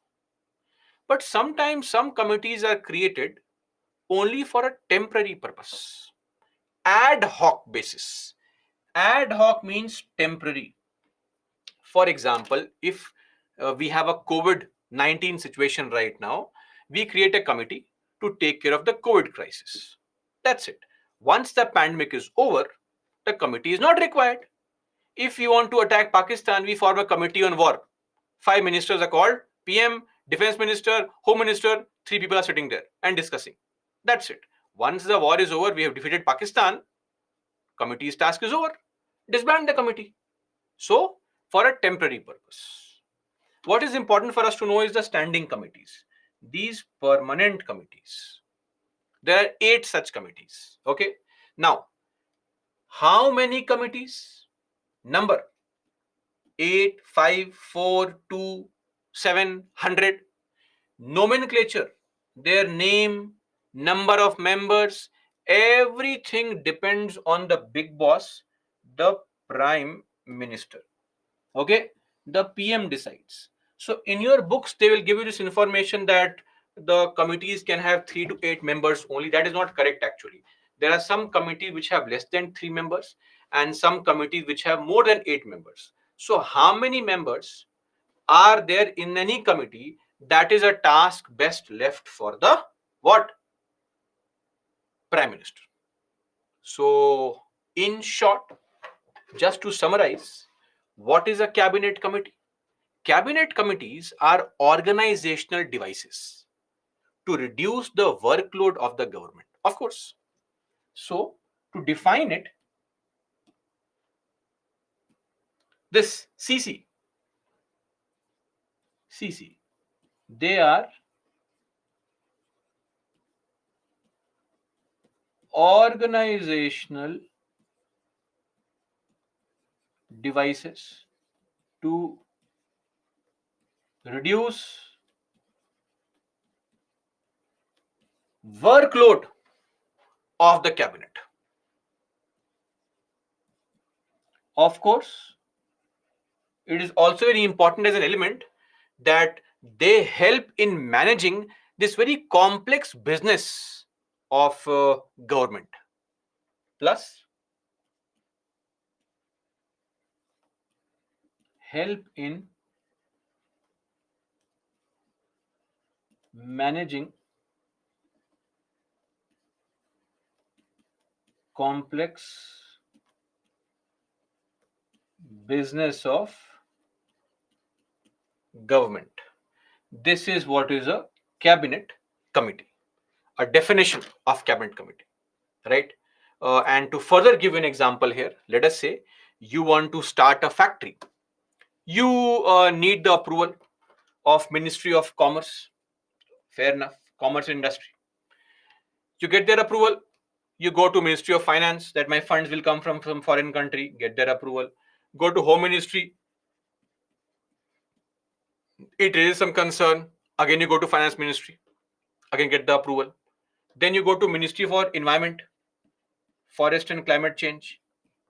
But sometimes some committees are created only for a temporary purpose, ad hoc basis. Ad hoc means temporary. For example, if we have a COVID-19 situation right now, we create a committee to take care of the COVID crisis. That's it. Once the pandemic is over, the committee is not required. If we want to attack Pakistan, we form a committee on war. 5 ministers are called: PM, defense minister, home minister. 3 people are sitting there and discussing. That's it. Once the war is over, we have defeated Pakistan, committee's task is over. Disband the committee. So, for a temporary purpose. What is important for us to know is the standing committees. These permanent committees. There are 8 such committees. Okay. Now, how many committees? Number: 8, 5, 4, 2, 700. Nomenclature, their name, number of members, everything depends on the big boss, the prime minister. Okay, the PM decides. So in your books they will give you this information that the committees can have 3 to 8 members only. That is not correct. Actually, there are some committees which have less than 3 members and some committees which have more than 8 members. So how many members are there in any committee? That is a task best left for the what? Prime Minister. So, in short, just to summarize, what is a cabinet committee? Cabinet committees are organizational devices to reduce the workload of the government, of course. So, to define it, this CC, they are organizational devices to reduce workload of the cabinet. Of course, it is also very important as an element that they help in managing this very complex business of government. Plus, help in managing complex business of government. This is what is a cabinet committee, a definition of cabinet committee, right? And to further give an example here, let us say you want to start a factory. You need the approval of Ministry of Commerce. Fair enough. Commerce and Industry. You get their approval. You go to Ministry of Finance, that my funds will come from some foreign country, get their approval. Go to Home Ministry, it raises some concern. Again, you go to Finance Ministry, again get the approval. Then you go to Ministry for Environment, Forest and Climate Change,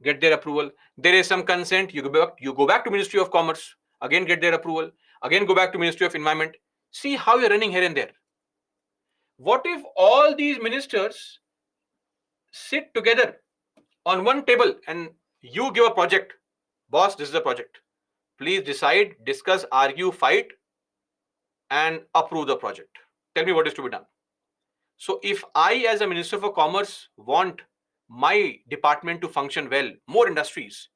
get their approval. There is some consent. You go back to Ministry of Commerce, again get their approval. Again go back to Ministry of Environment. See how you're running here and there. What if all these ministers sit together on one table and you give a project? Boss, this is a project. Please decide, discuss, argue, fight, and approve the project. Tell me what is to be done. So if I, as a Minister for Commerce, want my department to function well, more industries,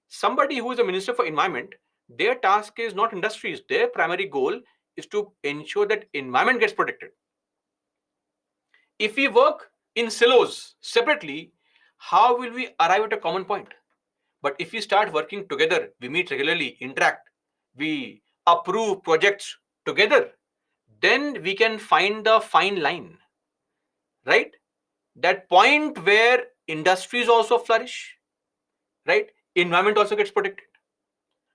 somebody who is a Minister for Environment, their task is not industries. Their primary goal is to ensure that environment gets protected. If we work in silos separately, how will we arrive at a common point? But if we start working together, we meet regularly, interact, we approve projects together, then we can find the fine line, right? That point where industries also flourish, right? Environment also gets protected.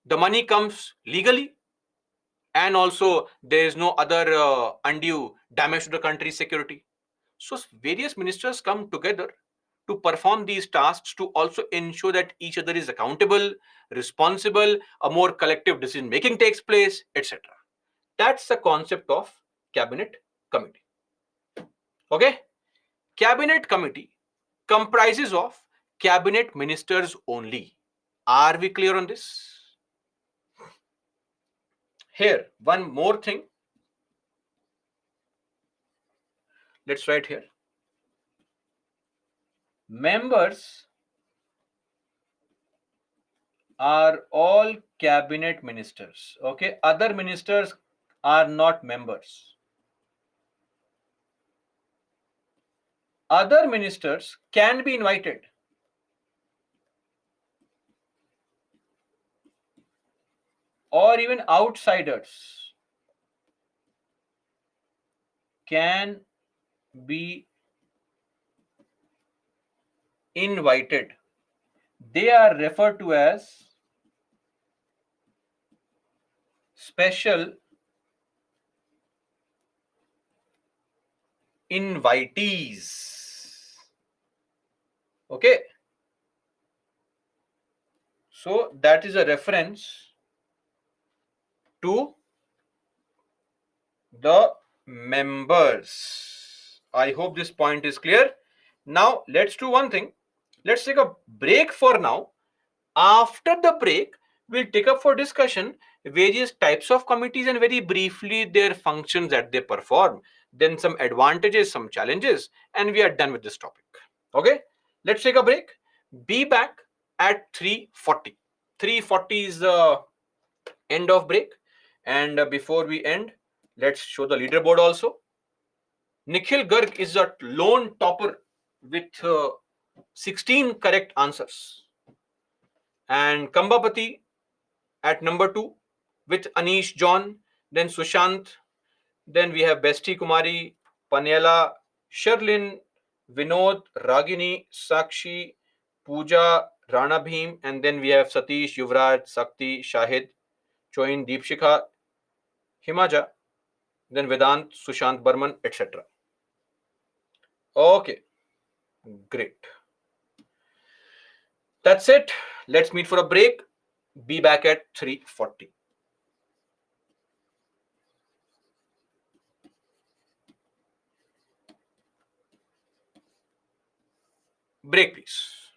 The money comes legally, and also there is no other undue damage to the country's security. So various ministers come together to perform these tasks to also ensure that each other is accountable, responsible, a more collective decision making takes place, etc. That's the concept of cabinet committee. Okay? Cabinet committee comprises of cabinet ministers only. Are we clear on this? Here, one more thing. Let's write here. Members are all cabinet ministers. Okay, other ministers are not members. Other ministers can be invited. Or even outsiders can be invited. They are referred to as special invitees. Okay. So that is a reference to the members. I hope this point is clear. Now let's do one thing. Let's take a break for now. After the break, we'll take up for discussion various types of committees and very briefly their functions that they perform. then some advantages, some challenges, and we are done with this topic. Okay, let's take a break. Be back at 3:40. 3:40 is the end of break. And before we end, let's show the leaderboard also. Nikhil Garg is a lone topper with 16 correct answers. And Kambapati at number 2 with Anish John, then Sushant, then we have Besti Kumari, Panyala, Sherlin, Vinod, Ragini, Sakshi, Pooja, Rana Bhim, and then we have Satish, Yuvraj, Sakti, Shahid, Choin, Deepshikha, Himaja, then Vedant, Sushant Burman, etc. Okay, great. That's it. Let's meet for a break. Be back at 3:40. Break, please.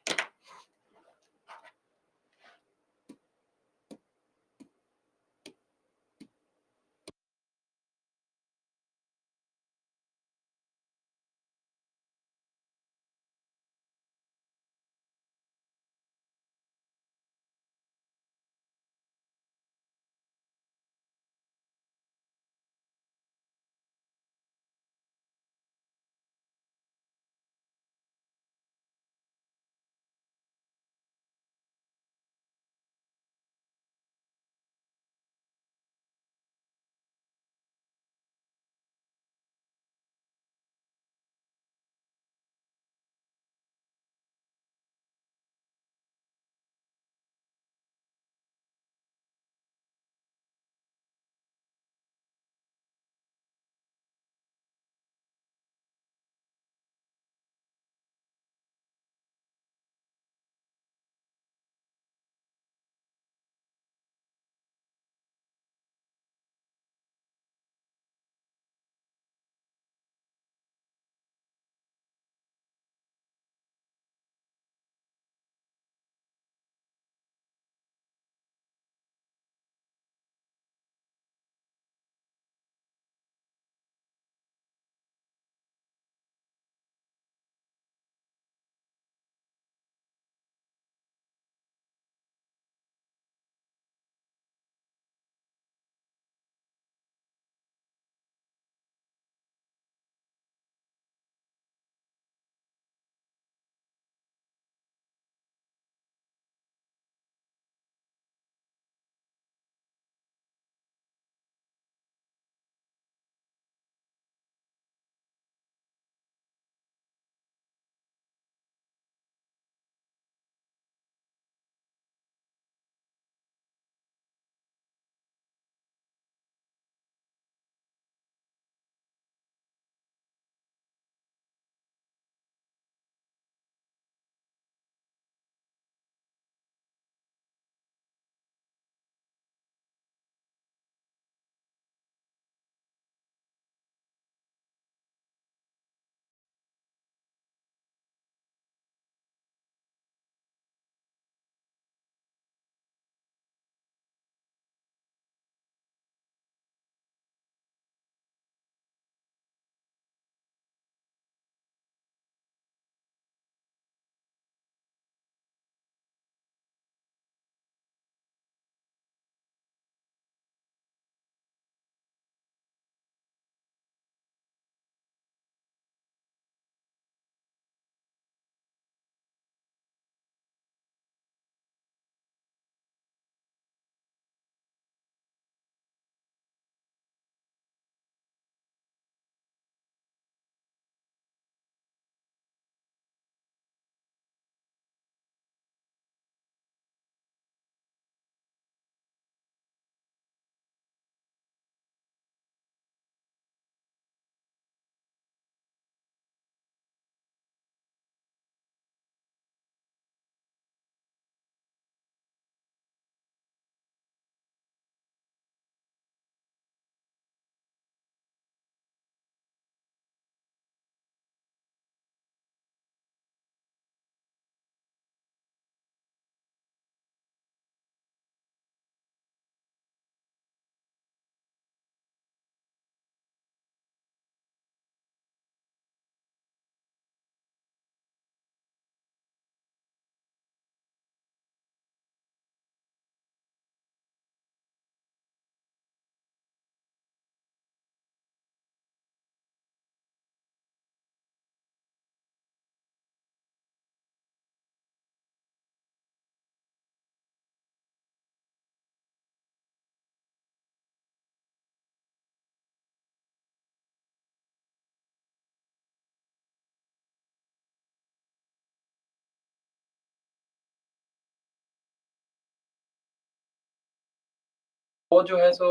वो जो है सो